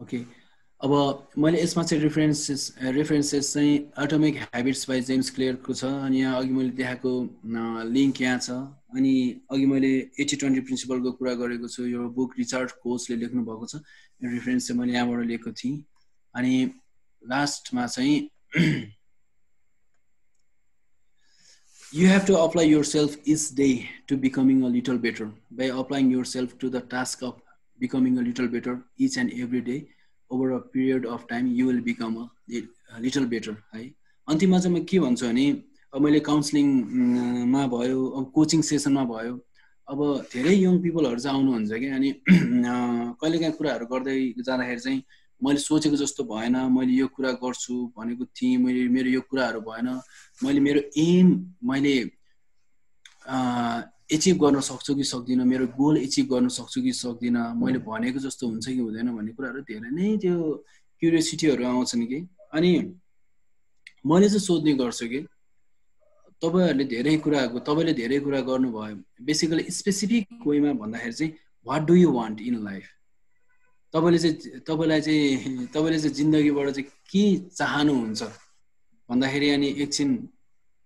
Speaker 5: ओके अब मैले यसमा चाहिँ रेफरेन्सेस चाहिँ एटोमिक ह्याबिट्स बाई जेम्स क्लियरको छ अनि यहाँ अघि मैले देखाएको लिङ्क यहाँ छ अनि अघि मैले 80-20 प्रिन्सिपलको कुरा गरेको छु यो बुक रिचार्ड कोचले लेख्नु भएको छ यो रेफरेन्स चाहिँ मैले यहाँबाट लिएको थिएँ अनि लास्टमा चाहिँ You have to apply yourself each day to becoming a little better. By applying yourself to the task of becoming a little better each and every day, over a period of time, you will become a little better. है अन्तिममा चाहिँ म के भन्छु भने अब मैले काउन्सिलिङमा भयो अब कोचिङ सेसनमा भयो अब धेरै यङ पिपलहरू चाहिँ आउनुहुन्छ कि अनि कहिलेकाहीँ कुराहरू गर्दै जाँदाखेरि चाहिँ मैले सोचेको जस्तो भएन मैले यो कुरा गर्छु भनेको थिएँ मेरो यो कुराहरू भएन मैले मेरो एम मैले एचिभ गर्न सक्छु कि सक्दिनँ मेरो गोल एचिभ गर्न सक्छु कि सक्दिनँ मैले भनेको जस्तो हुन्छ कि हुँदैन भन्ने कुराहरू धेरै नै त्यो क्युरियोसिटीहरू आउँछन् कि अनि मैले चाहिँ सोध्ने गर्छु कि तपाईँले धेरै कुरा गर्नुभयो बेसिकली स्पेसिफिक वेमा भन्दाखेरि चाहिँ what do you want in life तपाईँलाई चाहिँ जिन्दगीबाट चाहिँ के चाहनुहुन्छ भन्दाखेरि अनि एकछिन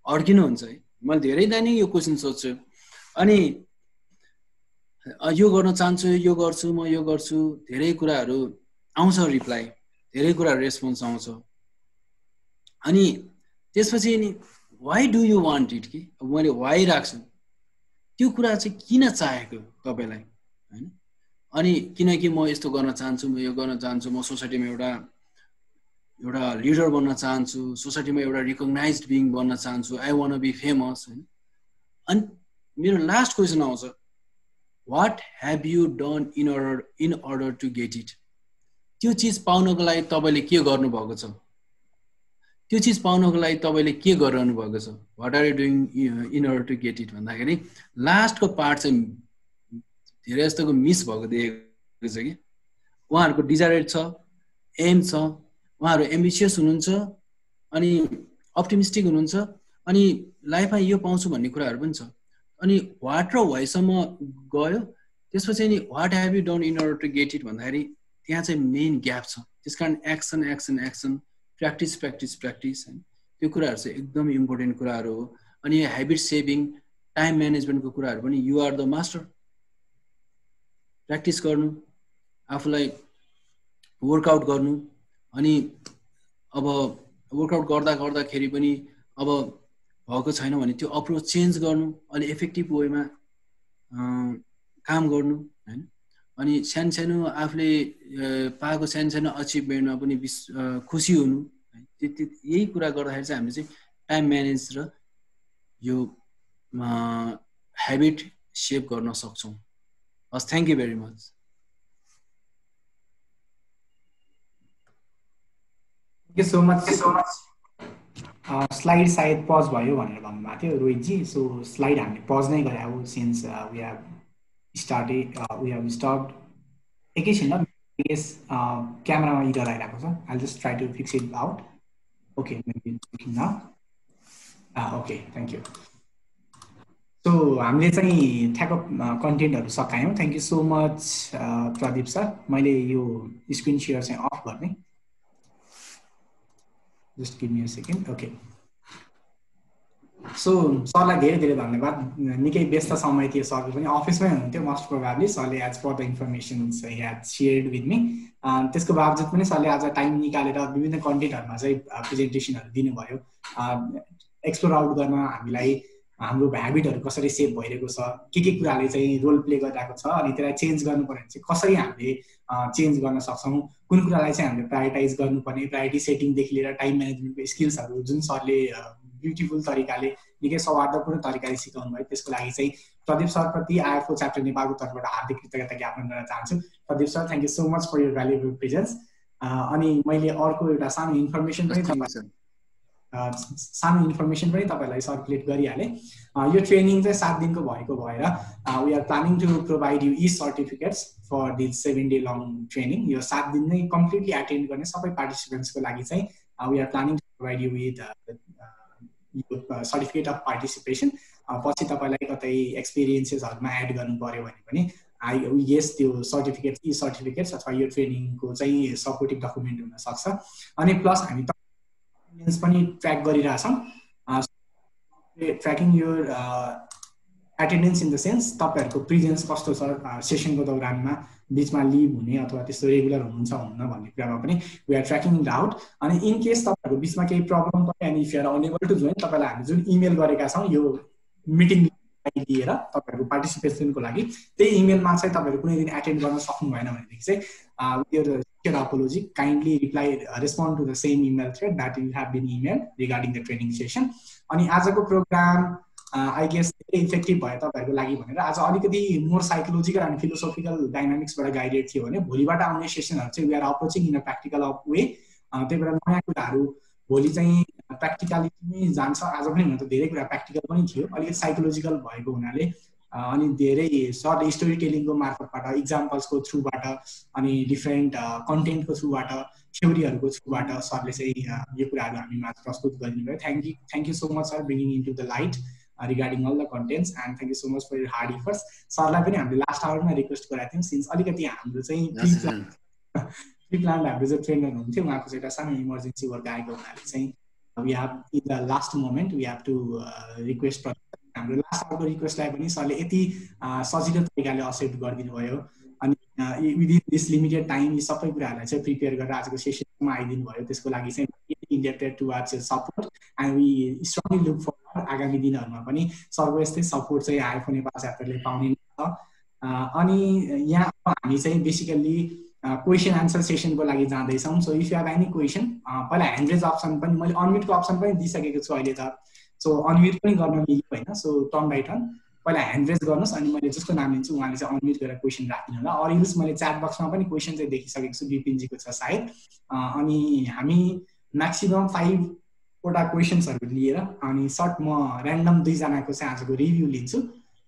Speaker 5: अड्किनुहुन्छ है मैले धेरै दैनिक यो क्वेसन सोध्छु अनि यो गर्न चाहन्छु यो गर्छु म यो गर्छु धेरै कुराहरू आउँछ रिप्लाई धेरै कुराहरू रेस्पोन्स आउँछ अनि त्यसपछि नि why do you want it कि अब मैले वाइ राख्छु त्यो कुरा चाहिँ किन चाहेको तपाईँलाई होइन अनि किनकि म यस्तो गर्न चाहन्छु म यो गर्न चाहन्छु म सोसाइटीमा एउटा लिडर बन्न चाहन्छु सोसाइटीमा एउटा रिकग्नाइज्ड बिङ बन्न चाहन्छु आई वान्ट बी फेमस होइन अनि मेरो लास्ट क्वेसन आउँछ what have you done in order to get it त्यो चिज पाउनको लागि तपाईँले के गर्नुभएको छ त्यो चिज पाउनको लागि तपाईँले के गरिरहनु भएको छ what are you doing in order to get it भन्दाखेरि लास्टको पार्ट चाहिँ धेरै जस्तोको मिस भएको देखेको छ कि उहाँहरूको डिजायर छ एम छ उहाँहरू एम्बिसियस हुनुहुन्छ अनि अप्टिमिस्टिक हुनुहुन्छ अनि लाइफमा यो पाउँछु भन्ने कुराहरू पनि छ अनि व्हाट र वाइसम्म गयो त्यसपछि नि what have you done in order to get it भन्दाखेरि त्यहाँ चाहिँ मेन ग्याप छ त्यस कारण एक्सन प्र्याक्टिस होइन त्यो कुराहरू चाहिँ एकदम इम्पोर्टेन्ट कुराहरू हो अनि यो हेबिट सेभिङ टाइम म्यानेजमेन्टको कुराहरू पनि you are the master practice गर्नु आफूलाई वर्कआउट गर्नु अनि अब वर्कआउट गर्दाखेरि पनि अब भएको छैन भने त्यो अप्रोच चेन्ज गर्नु अलि इफेक्टिभ वेमा काम गर्नु हैन अनि सानो आफूले पाएको सानो अचिभमेन्टमा पनि खुसी हुनु यही कुरा गर्दाखेरि चाहिँ हामीले चाहिँ टाइम म्यानेज र यो ह्याबिट सेभ गर्न सक्छौं हस् thank you very much
Speaker 1: Thank you so much. Slide सायद पज भयो भनेर भन्नुभएको थियो रोहित जी सो स्लाइड हामीले पज नै गरे अब सिन्स वी हैव स्टप्ड एकैछिन ल यस क्यामेरामा इरर आइरहेको छ I just try to fix it out okay maybe looking now okay thank you so हामीले चाहिँ ठ्याक्क कन्टेन्टहरु सकायौं thank you so much Pradeep sir मैले यो स्क्रिन शेयर चाहिँ अफ गर्ने Just give me a second. Okay. So सरलाई धेरै धेरै धन्यवाद. निकै व्यस्त समय थियो, सरको पनि अफिसमै हुनुहुन्थ्यो मोस्ट प्रोबेबली. सरले as per the informations he had shared with me. त्यसको बावजुद पनि सरले आज टाइम निकालेर विभिन्न कन्टेन्टहरुमा चाहिँ प्रेजेन्टेसनहरु दिनुभयो. एक्सप्लोर आउट गर्न हामीलाई हाम्रो ह्याबिटहरु कसरी सेप भइरहेको छ, के कुराले चाहिँ रोल प्ले गरिरहेको छ, अनि त्यसलाई चेन्ज गर्नुपर्ने चाहिँ कसरी हामीले चेन्ज गर्न सक्छौं, कुन कुरालाई चाहिँ हामीले प्रायोरिटाइज गर्नुपर्ने, प्रायोरिटी सेटिङ देखि लिएर टाइम म्यानेजमेन्टको स्किल्सहरु जुन सरले ब्युटिफुल तरिकाले निकै सौहार्दपूर्ण तरिकाले सिकाउनु भयो, त्यसको लागि चाहिँ प्रदीप सर प्रति आइएफओ च्याप्टर नेपालको तर्फबाट हार्दिक कृतज्ञता ज्ञापन गर्न चाहन्छु. Pradeep sir, thank you so much for your valuable presence. अनि मैले अर्को एउटा सानो इन्फर्मेसन पनि तपाईलाई सर्कुलेट गरिहाले. यो ट्रेनिङ चाहिँ 7 दिनको भएको भएर we are planning to provide you e certificates for this 7 day long training. यो 7 दिन नै कम्प्लिटली एटेन्ड गर्ने सबै पार्टिसिपेन्ट्सको लागि चाहिँ we are planning to provide you with certificate of participation. पछि तपाईलाई कतै एक्सपिरियन्सेसहरुमा एड गर्नु पर्यो भने पनि yes त्यो सर्टिफिकेट ई सर्टिफिकेट्स अथवा यो ट्रेनिङको चाहिँ सपोर्टिभ डकुमेन्ट हुन सक्छ. अनि प्लस हामी पनि ट्र्याक गरिरहेछौं. Tracking your attendance in the sense तपाईहरुको प्रेजेन्स कस्तो छ सेसनको दौरानमा, बीचमा लिभ हुने अथवा त्यस्तो रेगुलर हुनुहुन्छ हुन्न भन्ने कुरामा पनि we are tracking it out. अनि इन केस तपाईहरुको बीचमा केही प्रब्लम पर्यो अनि if you are unable to join, तपाईलाई हामी जुन इमेल गरेका छौं यो मिटिङ दिएर तपाईहरुको पार्टिसिपेसनको लागि, त्यही इमेलमा चाहिँ तपाईहरु कुनै दिन एटेन्ड गर्न सक्नु भएन भनेदेखि चाहिँ your sincere apology, kindly respond to the same email thread that you have been emailed regarding the training session. अनि आजको प्रोग्राम आई गेस इफेक्टिभ भयो तपाईहरुको लागि भनेर आज अलिकति मोर साइकोलोजिकल एन्ड फिलोसोफिकल डायनामिक्सबाट गाइडेड थियो भने भोलिबाट आउने सेसनहरु चाहिँ we are approaching in a practical way. त्यही भएर नयाँ कुराहरु भोलि चाहिँ प्र्याक्टिकलिटीमै जान्छ. आज पनि हुन त धेरै कुरा प्र्याक्टिकल पनि थियो, अलिकति साइकोलोजिकल भएको हुनाले अनि धेरै सर्ट स्टोरी टेलिङको मार्फतबाट, इक्जाम्पल्सको थ्रुबाट, अनि डिफरेन्ट कन्टेन्टको थ्रुबाट, थ्योरीहरुको थ्रुबाट सरले चाहिँ यो कुराहरु हामीमा प्रस्तुत गरिदिनुभयो. Thank you so much sir bringing into the light regarding all the contents, and thank you so much for your hard efforts. सरलाई पनि हामीले लास्ट आवरमा रिक्वेस्ट गरेका थियौं सिन्स अलिकति हाम्रो चाहिँ प्री प्लान हाम्रो जो ट्रेनर हुनुहुन्थ्यो उहाँको चाहिँ एउटा सानो इमर्जेन्सी वर्क आएको हुनाले चाहिँ we have in the last moment we have to request हाम्रो लास्ट आवरको रिक्वेस्टलाई पनि सरले यति सजिलो तरिकाले एक्सेप्ट गरिदिनु भयो. अनि विदिन दिस लिमिटेड टाइम यी सबै कुराहरुलाई चाहिँ प्रिपेयर गरेर आजको सेसनमा आइदिनु भयो. त्यसको लागि चाहिँ indebted towards your support and we strongly look forward आगामी दिनहरुमा पनि सरको यस्तै सपोर्ट चाहिँ आइएफओ नेपाल च्याप्टरले पाउने छ. अनि यहाँ हामी चाहिँ बेसिकली क्वेशन आन्सर सेसनको लागि जाँदैछौँ. So if you have any question, पहिला ह्यान्ड रेज अप्सन पनि मैले अनम्युटको अप्सन पनि दिइसकेको छु अहिले त. सो अनम्युट पनि गर्न मिल्यो हैन. सो टर्न बाइ टर्न पहिला ह्यान्ड रेज गर्नुस् अनि मैले जसको नाम लिन्छु उहाँले चाहिँ अनम्युट गरेर क्वेशन राख्दिनु होला. अर इल्स मैले च्याट बक्समा पनि क्वेशन चाहिँ देखिसकेको छु, बिपिनजीको छ सायद. अनि हामी म्याक्सिमम 5 वटा क्वेशन्सहरु लिएर अनि सर्ट म र्यान्डम 2 जनाको चाहिँ आजको रिभ्यू लिन्छु.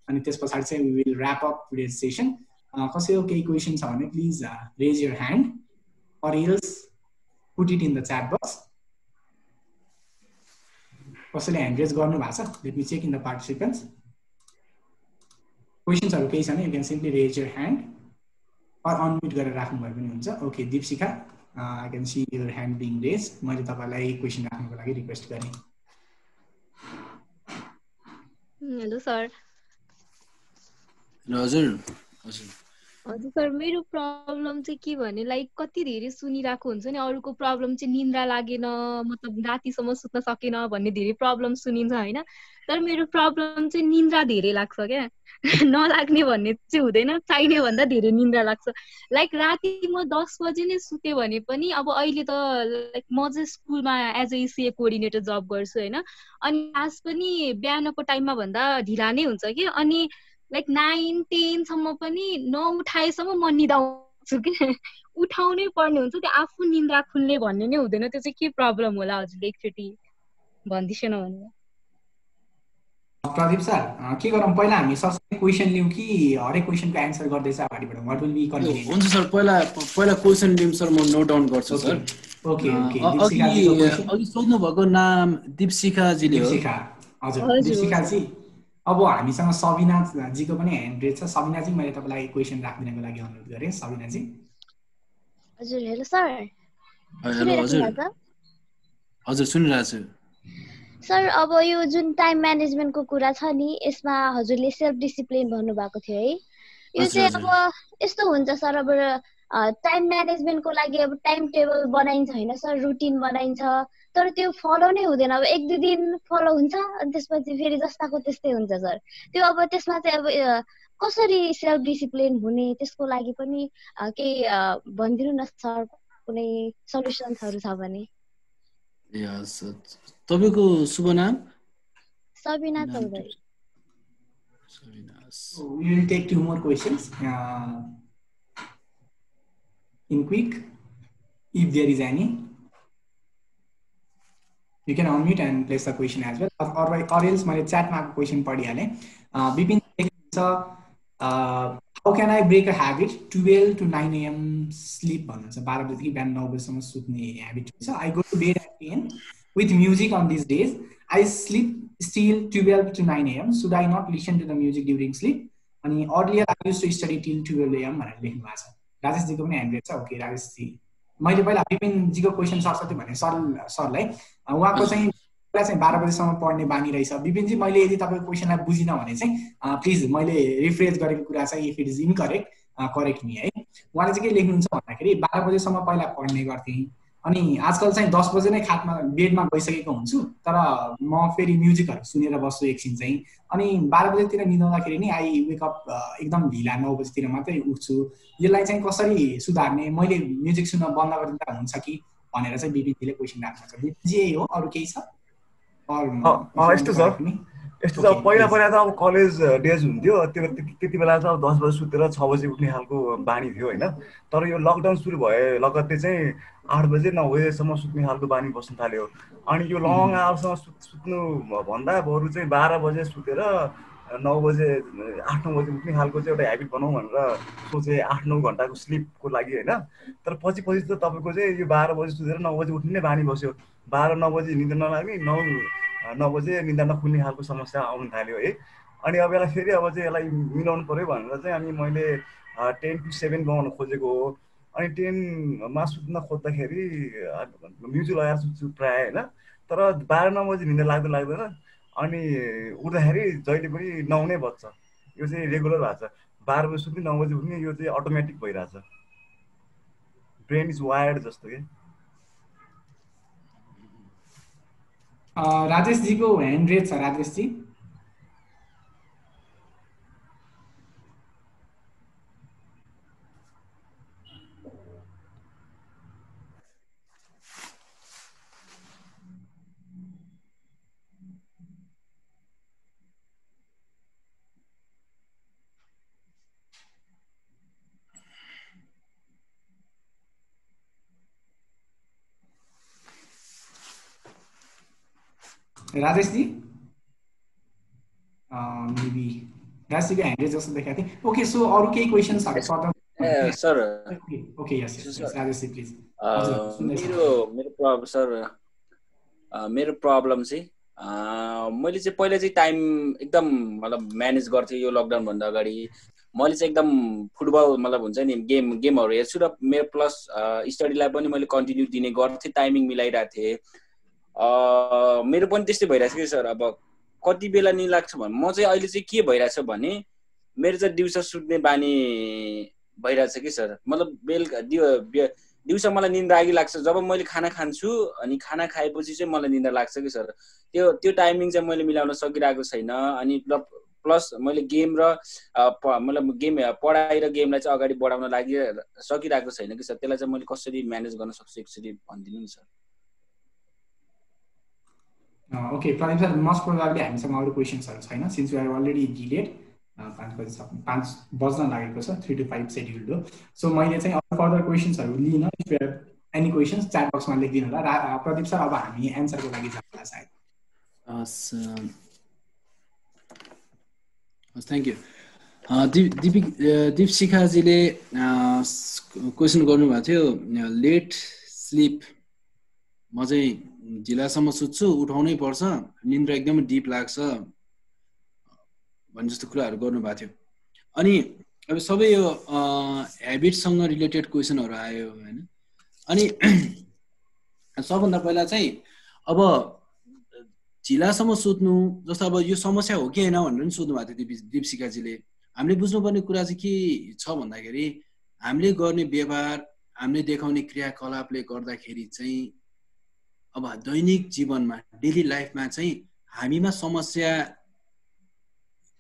Speaker 1: अनि त्यसपछि चाहिँ we will wrap up today's session. कसैको केही क्वेशन छ भने please raise your hand or else put it in the chat box. कसैले ह्यान्ड रेज गर्नु भएको छ? Let me check in the participants. क्वेशन्सहरु केही छैन, you can simply raise your hand or unmute गरेर राख्नु भए पनि हुन्छ. Okay Deepshikha, I can see your hand being raised. मैले तपाईलाई क्वेशन राख्नको लागि रिक्वेस्ट गरे.
Speaker 7: Hello sir.
Speaker 5: हजुर
Speaker 7: सर, मेरो प्रब्लम चाहिँ के भने लाइक कति धेरै सुनिरहेको हुन्छ नि, अरूको प्रब्लम चाहिँ निन्द्रा लागेन, मतलब रातिसम्म सुत्न सकेन भन्ने धेरै प्रब्लम सुनिन्छ हैन. तर मेरो प्रब्लम चाहिँ निन्द्रा धेरै लाग्छ क्या. नलाग्ने भन्ने चाहिँ हुँदैन, चाहिने भन्दा धेरै निन्द्रा लाग्छ. लाइक राति म 10 बजे नै सुते भने पनि अब अहिले त लाइक म चाहिँ स्कुलमा एज अ इसिए कोअर्डिनेटर जब गर्छु हैन. अनि क्लास पनि बिहानको टाइममा भन्दा ढिला नै हुन्छ कि. अनि लाइक 9-10 सम्म पनि नउठाएसम्म म निदाउँछु कि. उठाउनै पर्ने हुन्छ, त्यो आफू निन्द्रा खुल्ने भन्ने नै हुँदैन. त्यो चाहिँ के प्रब्लम होला हजुरले एकचोटि भनिदिनु न भन्नु.
Speaker 1: प्रदीप सर, के गरौँ पहिला हामी सबै क्वेशन लियौं कि हरेक क्वेशनको आन्सर गर्दैछ अगाडिबाट? What will be continue?
Speaker 5: हुन्छ सर, पहिला क्वेशन लियौं सर, म नोट डाउन गर्छु सर.
Speaker 1: ओके.
Speaker 5: अघि सोध्नु भएको नाम दीपशिखा जीले हो.
Speaker 1: दीपशिखा, हजुर दीपशिखा जी. अब हामीसँग सबिना जीको पनि ह्यान्ड रेज छ. सबिना जी, मैले तपाईलाई क्वेशन राख्दिनको लागि अनुरोध गरे. सबिना जी.
Speaker 2: हजुर हेलो सर.
Speaker 5: हेलो हजुर. हजुर सुनिरहेको छु
Speaker 2: सर। अब यो जुन टाइम म्यानेजमेन्टको कुरा छ नि, यसमा हजुरले सेल्फ डिसिप्लिन भन्नुभएको थियो है। यो चाहिँ अब यस्तो हुन्छ सर, अब टाइम म्यानेजमेन्टको लागि अब टाइम टेबल बनाइन्छ होइन सर, रुटिन बनाइन्छ, तर त्यो फलो नै हुँदैन। अब 1-2 दिन फलो हुन्छ अनि त्यसपछि फेरि जस्ताको त्यस्तै हुन्छ सर। त्यो अब त्यसमा चाहिँ अब कसरी सेल्फ डिसिप्लिन हुने, त्यसको लागि पनि केही भनिदिनु न सर, कुनै सल्युसन्सहरू छ भने।
Speaker 5: तपाईको शुभ नाम?
Speaker 2: Sabina Chaudhary.
Speaker 1: We will take 2 more questions in quick, if there is any. You can unmute and place the question as well. Or else मैले chat मा question पढिहालेँ। Vipin how can I break a habit 12 to 9 AM sleep भन्नुहुन्छ। 12 बजेदेखि बिहान 9 बजेसम्म सुत्ने habit छ। I go to bed at 10 with music on these days. I sleep still 12 to 9 AM. Should I not listen to the music during sleep? अनि earlier I used to study till 12 AM भनेर लेख्नु भएको छ। राजेश जीको पनि hand raise छ। Okay Rajesh ji, मैले पहिला विपिन जीको क्वेसन सरस्वती भने सरलाई उहाँको चाहिँ 12 बजेसम्म पढ्ने बानी रहेछ। विपिन जी, मैले यदि तपाईँको क्वेसनलाई बुझिनँ भने चाहिँ प्लिज मैले रिफ्रेस गरेको कुरा चाहिँ if it is incorrect correct me है। उहाँले चाहिँ के लेख्नुहुन्छ भन्दाखेरि 12 बजेसम्म पहिला पढ्ने गर्थेँ, अनि आजकल चाहिँ 10 बजे नै खाटमा बेडमा गइसकेको हुन्छु, तर म फेरि म्युजिकहरू सुनेर बस्छु एकछिन चाहिँ, अनि 12 बजेतिर निदाउँदाखेरि नि आई वेकअप एकदम ढिला 9 बजेतिर मात्रै उठ्छु। यसलाई चाहिँ कसरी सुधार्ने, मैले म्युजिक सुन्न बन्द गरिदिँदा हुन्छ कि भनेर चाहिँ विपिनजीले क्वेसन राख्नु छ। विपिनजी यही हो, अरू केही छ?
Speaker 8: यस्तो छ पहिला त अब कलेज डेज हुन्थ्यो, त्यति बेला चाहिँ अब 10 बजे सुतेर 6 बजे उठ्ने खालको बानी थियो होइन। तर यो लकडाउन सुरु भए लगत्तै चाहिँ 8 बजे 9 बजेसम्म सुत्ने खालको बानी बस्न थाल्यो। अनि यो लङ आवरसम्म सुत्नु भन्दा बरु चाहिँ 12 बजे सुतेर 9 बजे 8-9 बजे उठ्ने खालको चाहिँ एउटा ह्याबिट बनाऊ भनेर सोचे, 8-9 घन्टाको स्लिपको लागि होइन। तर पछि त तपाईँको चाहिँ यो 12 बजे सुतेर 9 बजे उठ्ने नै बानी बस्यो। 12-9 बजे निद्रा नलाग्ने, 9 बजे निद्रा नखुल्ने खालको समस्या आउनु थाल्यो है। अनि अब यसलाई फेरि अब चाहिँ यसलाई मिलाउनु पर्यो भनेर चाहिँ अनि मैले 10 to 7 बनाउन खोजेको हो। अनि 10 मा सुत्न खोज्दाखेरि म्युजिक लगाएर सुत्छु प्रायः होइन। तर 12-9 बजे निद्रा लाग्दैन, अनि उठ्दाखेरि जहिले पनि 9 नै बज्छ। यो चाहिँ रेगुलर भएको छ। 12 बजे सुत्ने 9 बजे उठ्ने, यो चाहिँ अटोमेटिक भइरहेछ। ब्रेन इज वायर्ड जस्तो के।
Speaker 1: राजेश जीको ह्यान्ड रेज छ। राजेश जी, राजेश जी मेबी राजेश जीको ह्यान्ड रेज जस्तो देखाएको थिएँ। ओके, सो अरू केही क्वेसन्सहरू पर्दा
Speaker 9: sir.
Speaker 1: Okay yes Rajesh ji please.
Speaker 9: मेरो प्रब्लम चाहिँ मैले चाहिँ पहिला चाहिँ टाइम एकदम मतलब म्यानेज गर्थेँ। यो लकडाउन भन्दा अगाडि मैले चाहिँ एकदम फुटबल मतलब हुन्छ नि गेमहरू हेर्छु र मेरो प्लस स्टडीलाई पनि मैले कन्टिन्यू दिने गर्थेँ, टाइमिङ मिलाइरहेको थिएँ। मेरो पनि त्यस्तै भइरहेछ कि सर। अब कति बेला नि लाग्छ भने म चाहिँ अहिले चाहिँ के भइरहेछ भने मेरो चाहिँ दिउँसो सुत्ने बानी भइरहेछ कि सर। मतलब बेलुका दिउँसो मलाई निन्द्रा लागि लाग्छ जब मैले खाना खान्छु, अनि खाना खाएपछि चाहिँ मलाई निन्द्रा लाग्छ कि सर। त्यो टाइमिङ चाहिँ मैले मिलाउन सकिरहेको छैन। अनि प्लस मैले गेम र मतलब पढाइ र गेमलाई चाहिँ अगाडि बढाउन लागि सकिरहेको छैन कि सर। त्यसलाई चाहिँ मैले कसरी म्यानेज गर्न सक्छु एकचोटि भनिदिनु नि sir.
Speaker 1: Okay Pradeep sir, most probably हामीसँग अरू क्वेसन्सहरू छैन since we are already delayed. 5 बज्न लागेको छ, 3 to 5 सेड्युल्ड हो। सो मैले चाहिँ अरू फर्दर क्वेसन्सहरू लिन, if you have any questions chat बक्समा लेखिदिनु होला। प्रदीप सर, अब हामी एन्सरको लागि जाउँला सायद।
Speaker 5: Thank you. दीपशिखाजीले क्वेसन गर्नुभएको थियो, लेट स्लिप म चाहिँ ढिलासम्म सुत्छु, उठाउनै पर्छ, निन्द्रा एकदमै डिप लाग्छ भन्ने जस्तो कुराहरू गर्नुभएको थियो। अनि अब सबै यो ह्याबिटसँग रिलेटेड क्वेसनहरू आयो होइन। अनि सबभन्दा पहिला चाहिँ अब झिलासम्म सोध्नु जस्तो अब यो समस्या हो कि होइन भनेर पनि सोध्नु भएको थियो दीपशिखाजीले। हामीले बुझ्नुपर्ने कुरा चाहिँ के छ भन्दाखेरि हामीले गर्ने व्यवहार, हामीले देखाउने क्रियाकलापले गर्दाखेरि चाहिँ अब दैनिक जीवनमा डेली लाइफमा चाहिँ हामीमा समस्या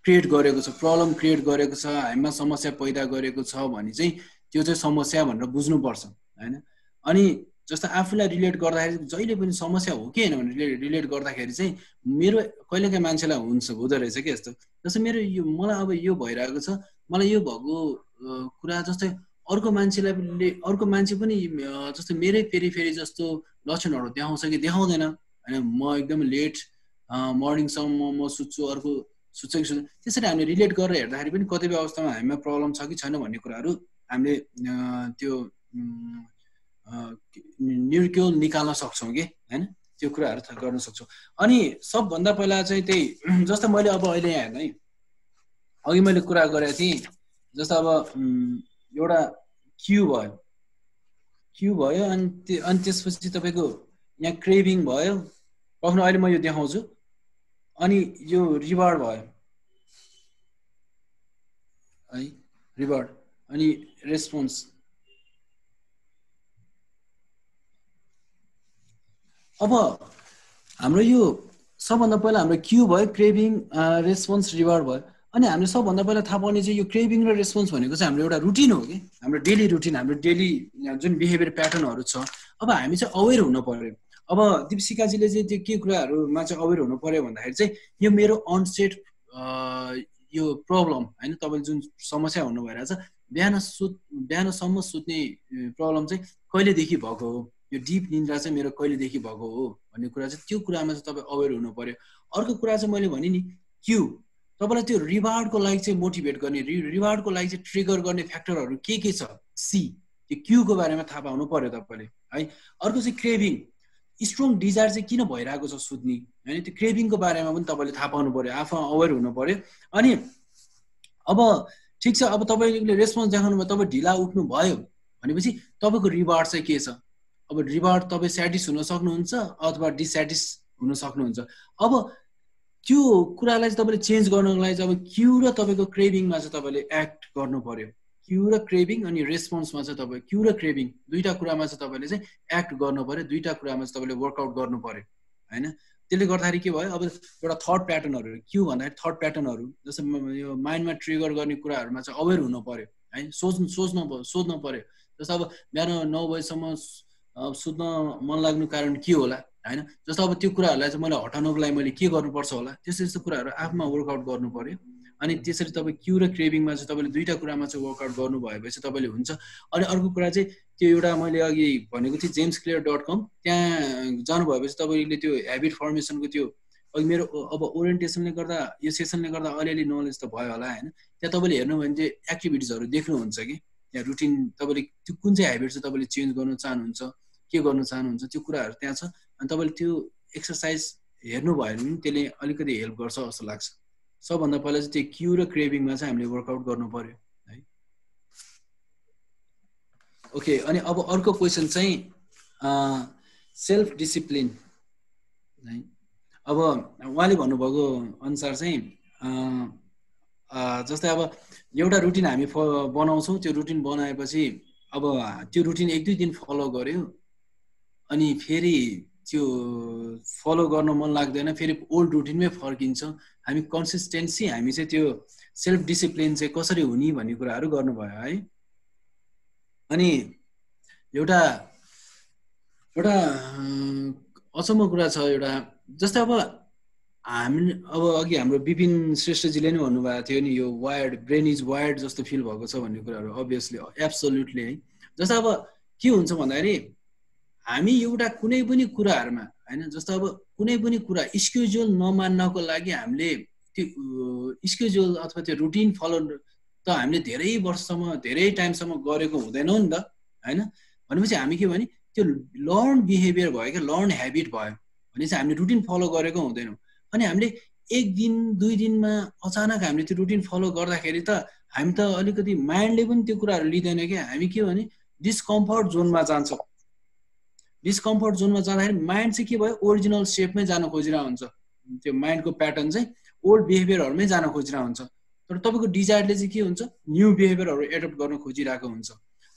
Speaker 5: क्रिएट गरेको छ, प्रब्लम क्रिएट गरेको छ, हामीमा समस्या पैदा गरेको छ भने चाहिँ त्यो चाहिँ समस्या भनेर बुझ्नुपर्छ हैन। अनि जस्तो आफूलाई रिलेट गर्दाखेरि जहिले पनि समस्या हो कि होइन भनेर रिलेट गर्दाखेरि चाहिँ मेरो कहिलेकाहीँ मान्छेलाई हुँदो रहेछ कि यस्तो, जस्तो मेरो यो मलाई अब यो भइरहेको छ, मलाई यो भएको कुरा जस्तै अर्को मान्छे पनि जस्तो मेरै फेरि जस्तो लक्षणहरू देखाउँछ कि देखाउँदैन होइन। म एकदम लेट मर्निङसम्म म सुत्छु, अर्को सुत्छ कि सुत्छ, त्यसरी हामीले रिलेट गरेर हेर्दाखेरि पनि कतिपय अवस्थामा हामीमा प्रब्लम छ कि छैन भन्ने कुराहरू हामीले त्यो निर्क्युल निकाल्न सक्छौँ कि होइन, त्यो कुराहरू गर्न सक्छौँ। अनि सबभन्दा पहिला चाहिँ त्यही जस्तो मैले अब अहिले हेर्नु है, अघि मैले कुरा गरेको थिएँ जस्तो अब एउटा क्यु भयो अनि त्यसपछि तपाईँको यहाँ क्रेभिङ भयो, पक्नु अहिले म यो देखाउँछु, अनि यो रिवार्ड भयो है, रिवार्ड अनि रेस्पोन्स। अब हाम्रो यो सबभन्दा पहिला हाम्रो क्यु भयो, क्रेभिङ, रेस्पोन्स, रिवार्ड भयो। अनि हामीले सबभन्दा पहिला थाहा पाउने चाहिँ यो क्रेभिङ र रेस्पोन्स भनेको चाहिँ हाम्रो एउटा रुटिन हो कि, हाम्रो डेली रुटिन, हाम्रो डेली जुन बिहेभियर प्याटर्नहरू छ। अब हामी चाहिँ अवेर हुनु पर्यो। अब दीपशिखाजीले चाहिँ त्यो के कुराहरूमा चाहिँ अवेर हुनु पर्यो भन्दाखेरि चाहिँ यो मेरो अनसेट यो प्रब्लम होइन, तपाईँले जुन समस्या हुनु भइरहेछ बिहानसम्म सुत्ने प्रब्लम चाहिँ कहिलेदेखि भएको हो, यो डिप निन्द्रा चाहिँ मेरो कहिलेदेखि भएको हो भन्ने कुरा चाहिँ त्यो कुरामा चाहिँ तपाईँ अवेर हुनु पर्यो। अर्को कुरा चाहिँ मैले भने नि क्यु, तपाईँलाई त्यो रिवार्डको लागि चाहिँ मोटिभेट गर्ने, रिवार्डको लागि चाहिँ ट्रिगर गर्ने फ्याक्टरहरू के छ, सी, त्यो क्युको बारेमा थाहा पाउनु पर्यो तपाईँले है। अर्को चाहिँ क्रेभिङ, स्ट्रङ डिजायर चाहिँ किन भइरहेको छ सुत्ने होइन, त्यो क्रेभिङको बारेमा पनि तपाईँले थाहा पाउनु पर्यो, आफू अवेर हुनु पर्यो। अनि अब ठिक छ, अब तपाईँले रेस्पोन्स देखाउनु भयो, तपाईँ ढिला उठ्नु भयो भनेपछि तपाईँको रिवार्ड चाहिँ के छ। अब रिवार्ड तपाईँ स्याटिस हुन सक्नुहुन्छ अथवा डिस्याटिस हुन सक्नुहुन्छ। अब त्यो कुरालाई चाहिँ तपाईँले चेन्ज गर्नको लागि चाहिँ अब क्यु र तपाईँको क्रेभिङमा चाहिँ तपाईँले एक्ट गर्नु पर्यो। क्यु र क्रेभिङ अनि रेस्पोन्समा चाहिँ तपाईँ क्यु र क्रेभिङ दुईवटा कुरामा चाहिँ तपाईँले चाहिँ एक्ट गर्नु पर्यो, दुईवटा कुरामा चाहिँ तपाईँले वर्कआउट गर्नु पर्यो होइन। त्यसले गर्दाखेरि के भयो, अब एउटा थट प्याटर्नहरू, क्यु भन्दाखेरि थट प्याटर्नहरू जस्तो यो माइन्डमा ट्रिगर गर्ने कुराहरूमा चाहिँ अवेर हुनु पर्यो है, सोच्नु पर्यो। जस्तो अब बिहान 9 बजीसम्म सुत्न मन लाग्नु कारण के होला होइन, जस्तो अब त्यो कुराहरूलाई चाहिँ मैले हटाउनको लागि मैले के गर्नुपर्छ होला, त्यस्तो कुराहरू आफूमा वर्कआउट गर्नु पर्यो। अनि त्यसरी तपाईँ क्यु र क्रेभिङमा चाहिँ तपाईँले दुईवटा कुरामा चाहिँ वर्कआउट गर्नु भएपछि तपाईँले हुन्छ। अनि अर्को कुरा चाहिँ त्यो एउटा मैले अघि भनेको थिएँ JamesClear.com, त्यहाँ जानुभएपछि तपाईँले त्यो ह्याबिट फर्मेसनको त्यो अघि मेरो अब ओरिएन्टेसनले गर्दा यो सेसनले गर्दा अलिअलि नलेज त भयो होला होइन, त्यहाँ तपाईँले हेर्नु भने चाहिँ एक्टिभिटिजहरू देख्नुहुन्छ कि त्यहाँ रुटिन, तपाईँले त्यो कुन चाहिँ ह्याबिट चाहिँ तपाईँले चेन्ज गर्न चाहनुहुन्छ, के गर्न चाहनुहुन्छ, त्यो कुराहरू त्यहाँ छ। अनि तपाईँले त्यो एक्सर्साइज हेर्नुभयो भने त्यसले अलिकति हेल्प गर्छ जस्तो लाग्छ। सबभन्दा पहिला चाहिँ त्यो क्यु र क्रेभिङमा चाहिँ हामीले वर्कआउट गर्नु पर्यो है। ओके, अनि अब अर्को क्वेसन चाहिँ सेल्फ डिसिप्लिन है। अब उहाँले भन्नुभएको अनुसार चाहिँ जस्तै अब एउटा रुटिन हामी बनाउँछौँ, त्यो रुटिन बनाएपछि अब त्यो रुटिन 1-2 दिन फलो गर्यो अनि फेरि त्यो फलो गर्न मन लाग्दैन, फेरि ओल्ड रुटिनमै फर्किन्छ। हामी कन्सिस्टेन्सी, हामी चाहिँ त्यो सेल्फ डिसिप्लिन चाहिँ कसरी हुने भन्ने कुराहरू गर्नुभयो है। अनि एउटा अचम्म कुरा छ एउटा, जस्तै अब अघि हाम्रो विपिन श्रेष्ठजीले नै भन्नुभएको थियो नि, यो वायर्ड, ब्रेन इज वायर्ड जस्तो फिल भएको छ भन्ने कुराहरू अभियसली एब्सोल्युटली है। जस्तो अब के हुन्छ भन्दाखेरि हामी एउटा कुनै पनि कुराहरूमा होइन, जस्तो अब कुनै पनि कुरा स्केड्युल नमान्नको लागि हामीले त्यो स्केड्युल अथवा त्यो रुटिन फलो त हामीले धेरै वर्षसम्म धेरै टाइमसम्म गरेको हुँदैनौँ नि त होइन। भनेपछि हामी के भने त्यो लर्न बिहेभियर भयो क्या, लर्न ह्याबिट भयो भने चाहिँ हामीले रुटिन फलो गरेको हुँदैनौँ। अनि हामीले 1 दिन 2 दिनमा अचानक हामीले त्यो रुटिन फलो गर्दाखेरि त हामी त अलिकति माइन्डले पनि त्यो कुराहरू लिँदैन क्या, हामी के भने डिस्कम्फर्ट जोनमा जान्छौँ। डिस्कम्फर्ट जोनमा जाँदाखेरि माइन्ड चाहिँ के भयो ओरिजिनल सेपमै जान खोजिरहेको हुन्छ त्यो माइन्डको प्याटर्न चाहिँ ओल्ड बिहेभियरहरुमै जान खोजिरहेको हुन्छ तर तपाईको डिजायरले चाहिँ के हुन्छ न्यू बिहेभियरहरु एडप्ट गर्न खोजिरहेको हुन्छ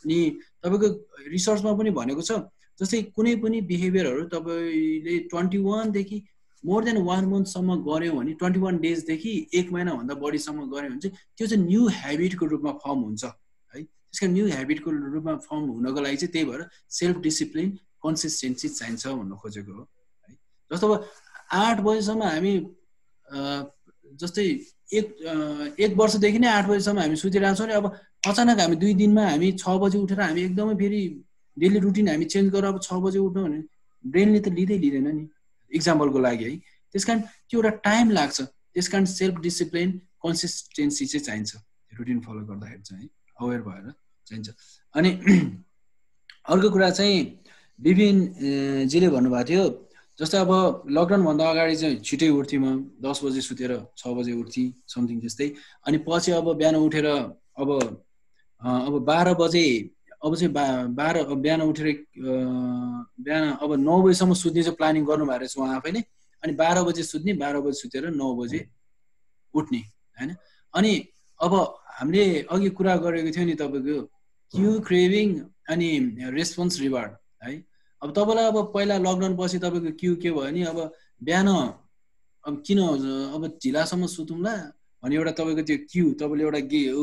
Speaker 5: अनि तपाईको रिसर्चमा पनि भनेको छ जस्तै कुनै पनि बिहेभियरहरु तपाईले 21 देखि मोर देन 1 मन्थ सम्म गर्यो भने 21 डेज देखि 1 महिना भन्दा बढी सम्म गर्यो भने चाहिँ त्यो चाहिँ न्यू ह्याबिटको रूपमा फर्म हुन्छ है त्यसकारण न्यू ह्याबिटको रूपमा फर्म हुनको लागि चाहिँ त्यही भएर सेल्फ डिसिप्लिन कन्सिस्टेन्सी चाहिन्छ भन्न खोजेको हो है जस्तो अब 8 बजेसम्म हामी जस्तै एक वर्षदेखि नै 8 बजेसम्म हामी सुतिरहेको छौं नि अब अचानक हामी 2 दिनमा हामी 6 बजे उठेर हामी एकदमै फेरि डेली रुटिन हामी चेन्ज गरेर अब 6 बजे उठ्नु भने ब्रेनले त लिँदैन नि एक्जाम्पलको लागि है त्यसकारण त्यो एउटा टाइम लाग्छ त्यसकारण सेल्फ डिसिप्लिन कन्सिस्टेन्सी चाहिँ चाहिन्छ रुटिन फलो गर्दाखेरि चाहिँ अवेयर भएर चाहिन्छ अनि अर्को कुरा चाहिँ विभिन्न जीले भन्नुभएको थियो जस्तै अब लकडाउन भन्दा अगाडि चाहिँ छिटै उठ्थेँ म 10 बजे सुतेर 6 बजे उठ्थेँ समथिङ त्यस्तै अनि पछि अब बिहान उठेर अब 12 बजे अब चाहिँ 12 बिहान उठेर बिहान अब 9 बजेसम्म सुत्ने चाहिँ प्लानिङ गर्नु भएको रहेछ उहाँ आफैले अनि 12 बजे सुत्ने 12 बजे सुतेर 9 बजे उठ्ने हैन अनि अब हामीले अघि कुरा गरेको थियो नि तपाईको क्यू क्रेभिङ अनि रेस्पोन्स रिवार्ड है अब तपाईलाई अब पहिला लकडाउन पछि तपाईको क्यू के भयो नि अब बिहान अब किन अब ढिलासम्म सुतौँला भने एउटा तपाईको त्यो क्यू तपाईले एउटा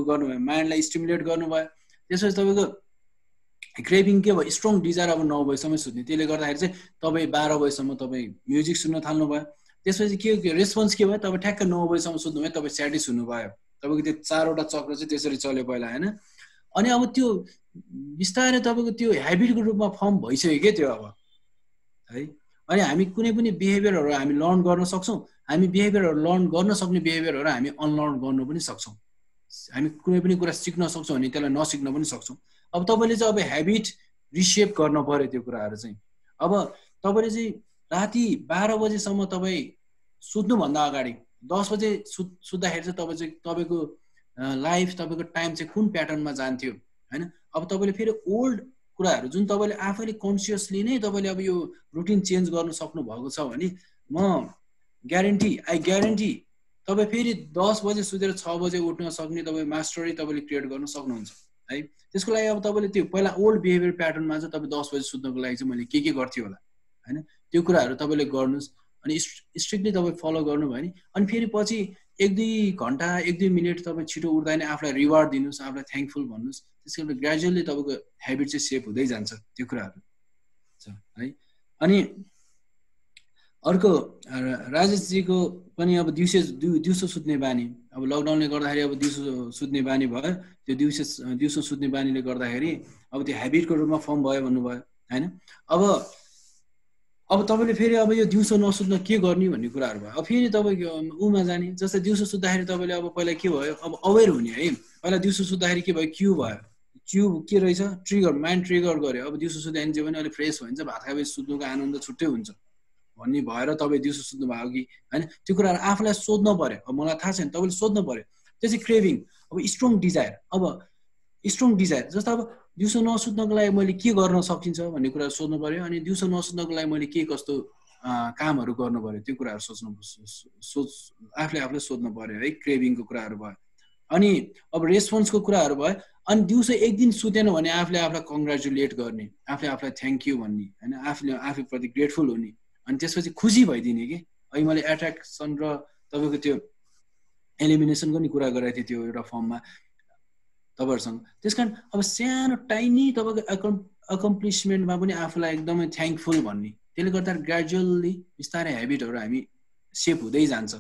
Speaker 5: गर्नु भयो माइन्डलाई स्टिमुलेट गर्नु भयो त्यसपछि तपाईको क्रेभिङ के भयो स्ट्रङ डिजायर अब 9 बजेसम्म सुत्ने त्यसले गर्दाखेरि चाहिँ तपाई 12 बजेसम्म तपाई म्युजिक सुन्न थाल्नु भयो त्यसपछि के रेस्पोन्स के भयो तपाई ठ्याक्क 9 बजेसम्म सुत्नु भयो तपाई स्याटिस हुनु भयो तपाईको त्यो चारवटा चक्र चाहिँ त्यसरी चल्यो पहिला हैन अनि अब त्यो बिस्तारै तपाईको त्यो ह्याबिटको रूपमा फर्म भइसक्यो के त्यो अब है अनि हामी कुनै पनि बिहेभियरहरु हामी लर्न गर्न सक्छौं हामी बिहेभियरहरु लर्न गर्न सक्ने बिहेभियरहरु हामी अनलर्न गर्न पनि सक्छौं हामी कुनै पनि कुरा सिक्न सक्छौं अनि त्यसलाई नसिक्न पनि सक्छौं अब तपाईले चाहिँ अब ह्याबिट रिसेप गर्न पर्यो त्यो कुराहरु चाहिँ अब तपाईले चाहिँ राति 12 बजेसम्म तपाई सुत्नु भन्दा अगाडि 10 बजे सुत्दाखेरि चाहिँ तपाई चाहिँ तपाईको लाइफ तपाईको टाइम चाहिँ कुन प्याटर्नमा जान्थ्यो हैन अब तपाईले फेरि ओल्ड कुराहरु जुन तपाईले आफैले कन्सियसली नै तपाईले अब यो रुटिन चेन्ज गर्न सक्नु भएको छ भने म आई ग्यारेन्टी तपाई फेरि 10 बजे सुतेर 6 बजे उठ्न सक्ने तपाई मास्टरी तपाईले क्रिएट गर्न सक्नुहुन्छ है त्यसको लागि अब तपाईले त्यो पहिला ओल्ड बिहेभियर प्याटर्नमा चाहिँ तपाई 10 बजे सुत्नको लागि चाहिँ मैले के गर्थे होला हैन त्यो कुराहरु तपाईले गर्नुस् अनि स्ट्रिक्टली तपाई फलो गर्नु भयो नि अनि फेरि पछि 1-2 घण्टा 1-2 मिनेट तपाई छिटो उठ्दा नि आफुलाई रिवार्ड दिनुस् आफुलाई थ्याङ्कफुल भन्नुस् त्यसैले ग्रेजुअली तपाईको ह्याबिट चाहिँ सेप हुँदै जान्छ त्यो कुराहरु छ है अनि अर्को राजेश जीको पनि अब दिउँसो सुत्ने बानी अब लकडाउनले गर्दाखेरि अब दिउँसो सुत्ने बानी भयो त्यो दिउँसो सुत्ने बानीले गर्दाखेरि अब त्यो ह्याबिटको रूपमा फर्म भयो भन्नुभयो हैन अब तपाईले फेरि अब यो दिउँसो नसुत्न के गर्ने भन्ने कुराहरु भयो अब फेरि तपाईको उमा जाने जस्तै दिउँसो सुत्दाखेरि तपाईले अब पहिला के भयो अब अवेयर हुने है पहिला दिउँसो सुत्दाखेरि के भयो क्यू भयो क्यू के रहेछ ट्रिगर माइन्ड ट्रिगर गर्यो अब दिउँसो सुत्दा जे पनि अलि फ्रेस भइन्छ भात खाएपछि सुत्नुको आनन्द छुट्टै हुन्छ भन्ने भएर तपाई दिउँसो सुत्नु भयो कि हैन त्यो कुराहरु आफुलाई सोध्न पर्यो अब मलाई थाहा छैन तपाईले सोध्न पर्यो त्यसै क्रेभिङ अब स्ट्रङ डिजायर जस्तो अब दिउँसो नसुत्नको लागि मैले के गर्न सकिन्छ भन्ने कुरा सोध्नु पर्यो अनि दिउँसो नसुत्नको लागि मैले के कस्तो कामहरु गर्नु पर्यो त्यो कुराहरु आफूले सोध्नु पर्यो है क्रेभिङको कुराहरु भयो अनि अब रेस्पोन्सको कुराहरु भयो अनि दिउँसो एक दिन सुतेन भने आफूलाई कङ्ग्रेचुलेट गर्ने आफूलाई थ्याङ्क यू भन्ने हैन आफू प्रति ग्रेटफुल हुने अनि त्यसपछि खुसी भइदिने के अहिले मैले एट्र्याक्सन र तपाईको त्यो एलिमिनेसनको नि कुरा गरेको थिएँ त्यो एउटा फर्ममा तपाईहरुसँग त्यसकारण अब सानो टाइनी तपाईको अकम्प्लिसमेन्टमा पनि आफूलाई एकदमै थ्याङ्कफुल भन्ने त्यसले गर्दा ग्रेजुअली बिस्तारै ह्याबिटहरु हामी सेप हुँदै जान्छ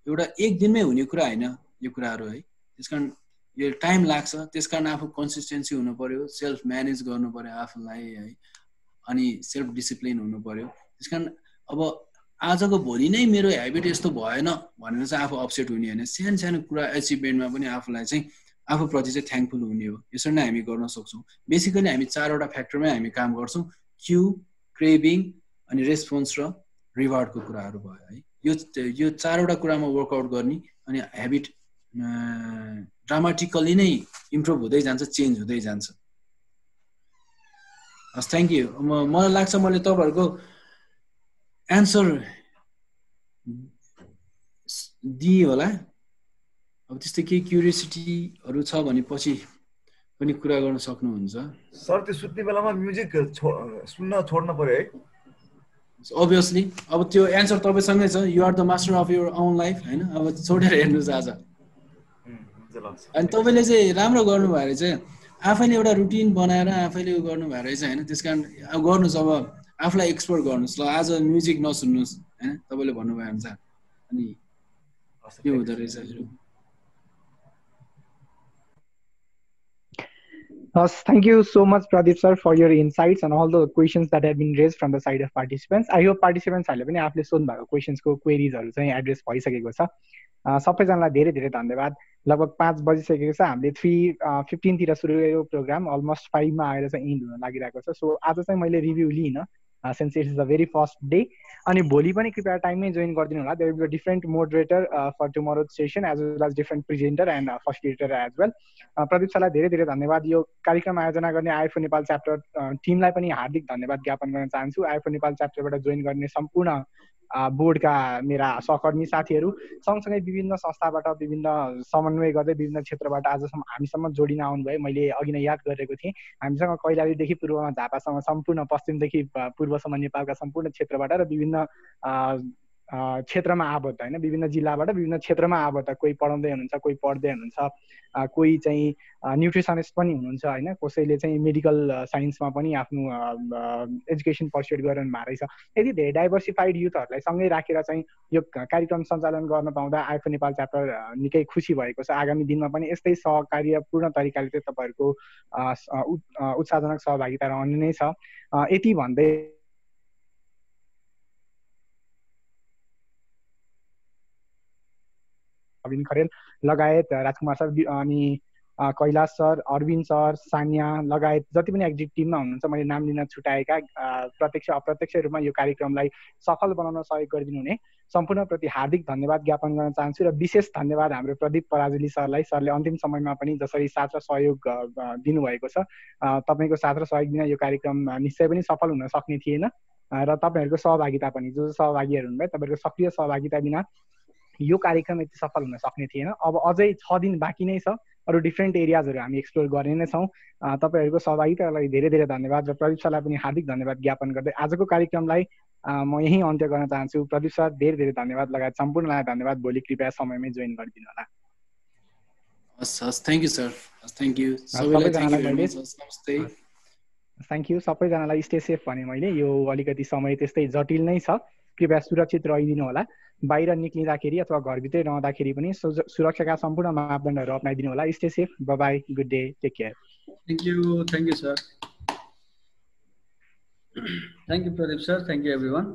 Speaker 5: एउटा एक दिनमै हुने कुरा हैन यो कुराहरु है त्यसकारण यो टाइम लाग्छ त्यसकारण आफू कन्सिस्टेन्सी हुनु पर्यो सेल्फ म्यानेज गर्नु पर्यो आफूलाई है अनि सेल्फ डिसिप्लिन हुनु पर्यो त्यसकारण अब आजको भोलि नै मेरो ह्याबिट यस्तो भएन भनेर चाहिँ आफू अपसेट हुने हैन सानो कुरा अचिभमेन्टमा पनि आफूलाई चाहिँ आफूप्रति चाहिँ थ्याङ्कफुल हुने हो यसरी नै हामी गर्न सक्छौं बेसिकली हामी चारवटा फ्याक्टरमै हामी काम गर्छौं क्यू क्रेभिङ अनि रेस्पोन्स र रिवार्डको कुराहरु भयो है यो चारवटा कुरामा वर्कआउट गर्ने अनि ह्याबिट ड्रामाटिकली नै इम्प्रुभ हुँदै जान्छ चेन्ज हुँदै जान्छ हस् थ्याङ्क यू। मलाई लाग्छ मैले तपाईँहरूको एन्सर दिएँ होला। अब त्यस्तै केही क्युरियोसिटीहरू छ भने पछि पनि कुरा गर्न सक्नुहुन्छ।
Speaker 8: सर त्यो सुत्ने बेलामा म्युजिक सुन्न छोड्न पर्यो है?
Speaker 5: अभियसली अब त्यो एन्सर तपाईँसँगै छ। You are the master of your own life होइन। अब छोडेर हेर्नुहोस् आज। अनि तपाईँले चाहिँ राम्रो गर्नुभयो रहेछ, आफैले एउटा रुटिन बनाएर आफैले गर्नुभयो रहेछ होइन। त्यस कारण अब गर्नुहोस्, अब आफूलाई एक्सप्लोर गर्नुहोस्। ल आज म्युजिक नसुन्नुहोस् होइन, तपाईँले भन्नुभयो अनुसार। अनि के हुँदो रहेछ।
Speaker 10: Thank you so much, Pradeep sir, for your insights and all the questions that have been raised from the side of participants. I hope participantsहरूले पनि आफूले सोध्नु भएको क्वेशन्सको क्वेरिजहरू चाहिँ एड्रेस भइसकेको छ। सबैजनालाई धेरै धेरै धन्यवाद। लगभग 5 बजिसकेको छ। हामीले 3:15 तिर सुरु गरेको प्रोग्राम अलमोस्ट 5 मा आएर चाहिँ इन्ड हुन लागिरहेको छ। सो आज चाहिँ मैले review लिइनँ since it is the very first day. अनि भोलि पनि कृपया टाइममै जोइन गरिदिनु होला। There will be a different moderator for tomorrow's session as well as different presenter and facilitator as well. Pradeep सरलाई धेरै धेरै धन्यवाद। यो कार्यक्रम आयोजना गर्ने आइएफओ नेपाल च्याप्टर टिमलाई पनि हार्दिक धन्यवाद ज्ञापन गर्न चाहन्छु। आइएफओ नेपाल च्याप्टरबाट जोइन गर्ने सम्पूर्ण बोर्डका मेरा सहकर्मी साथीहरू सँगसँगै विभिन्न संस्थाबाट विभिन्न समन्वय गर्दै विभिन्न क्षेत्रबाट आजसम्म हामीसम्म जोडिन आउनुभयो। मैले अघि नै याद गरेको थिएँ, हामीसँग कैलालीदेखि पूर्वमा झापासम्म सम्पूर्ण पश्चिमदेखि पूर्वसम्म नेपालका सम्पूर्ण क्षेत्रबाट र विभिन्न क्षेत्रमा आबद्ध होइन, विभिन्न जिल्लाबाट विभिन्न क्षेत्रमा आबद्ध, कोही पढाउँदै हुनुहुन्छ, कोही पढ्दै हुनुहुन्छ, कोही चाहिँ न्युट्रिसनिस्ट पनि हुनुहुन्छ होइन, कसैले चाहिँ मेडिकल साइन्समा पनि आफ्नो एजुकेसन पर्स्युट गरिरहनु भएको रहेछ। यदि धेरै डाइभर्सिफाइड युथहरूलाई सँगै राखेर चाहिँ यो कार्यक्रम सञ्चालन गर्न पाउँदा आइएफओ नेपाल च्याप्टर निकै खुसी भएको छ। आगामी दिनमा पनि यस्तै सहकार्यपूर्ण तरिकाले चाहिँ तपाईँहरूको उत्साहजनक सहभागिता रहने नै छ। यति भन्दै अविन खरेल लगायत राजकुमार सर अनि कैलाश सर, अरविन्द सर, सानिया लगायत जति पनि एक्जिट टिममा हुनुहुन्छ, मैले नाम लिन छुटाएका प्रत्यक्ष अप्रत्यक्ष रूपमा यो कार्यक्रमलाई सफल बनाउन सहयोग गरिदिनु हुने सम्पूर्णप्रति हार्दिक धन्यवाद ज्ञापन गर्न चाहन्छु। र विशेष धन्यवाद हाम्रो प्रदीप पराजुली सरलाई। सरले अन्तिम समयमा पनि जसरी साथ र सहयोग दिनुभएको छ, तपाईँको साथ र सहयोग बिना यो कार्यक्रम निश्चय पनि सफल हुन सक्ने थिएन। र तपाईँहरूको सहभागिता पनि, जो सहभागीहरू हुनुभयो, तपाईँहरूको सक्रिय सहभागिता बिना यो कार्यक्रम यति सफल हुन सक्ने थिएन। अब अझै 6 दिन बाँकी नै छ, अरू डिफ्रेन्ट एरियाजहरू हामी एक्सप्लोर गर्ने नै छौँ। तपाईँहरूको सहभागिताको लागि धेरै धेरै धन्यवाद र प्रदीप सरलाई पनि हार्दिक धन्यवाद ज्ञापन गर्दै आजको कार्यक्रमलाई म यहीँ अन्त्य गर्न चाहन्छु। प्रदीप सर धेरै धेरै धन्यवाद लगायत सम्पूर्णलाई धन्यवाद। भोलि कृपया समयमै जोइन गरिदिनु होला।
Speaker 5: हस् thank you sir. Thank you thank you
Speaker 10: सबैजनालाई स्टे सेफ भने मैले। यो अलिकति समय त्यस्तै जटिल नै छ, कृपया सुरक्षित रहिदिनु होला। बाहिर निक्लिँदाखेरि अथवा घरभित्रै रहँदाखेरि पनि सुरक्षाका सम्पूर्ण मापदण्डहरू अपनाइदिनु होला। Stay safe, bye bye, good day, take care.
Speaker 5: Thank you sir.
Speaker 11: Thank you Pradeep sir, thank you everyone.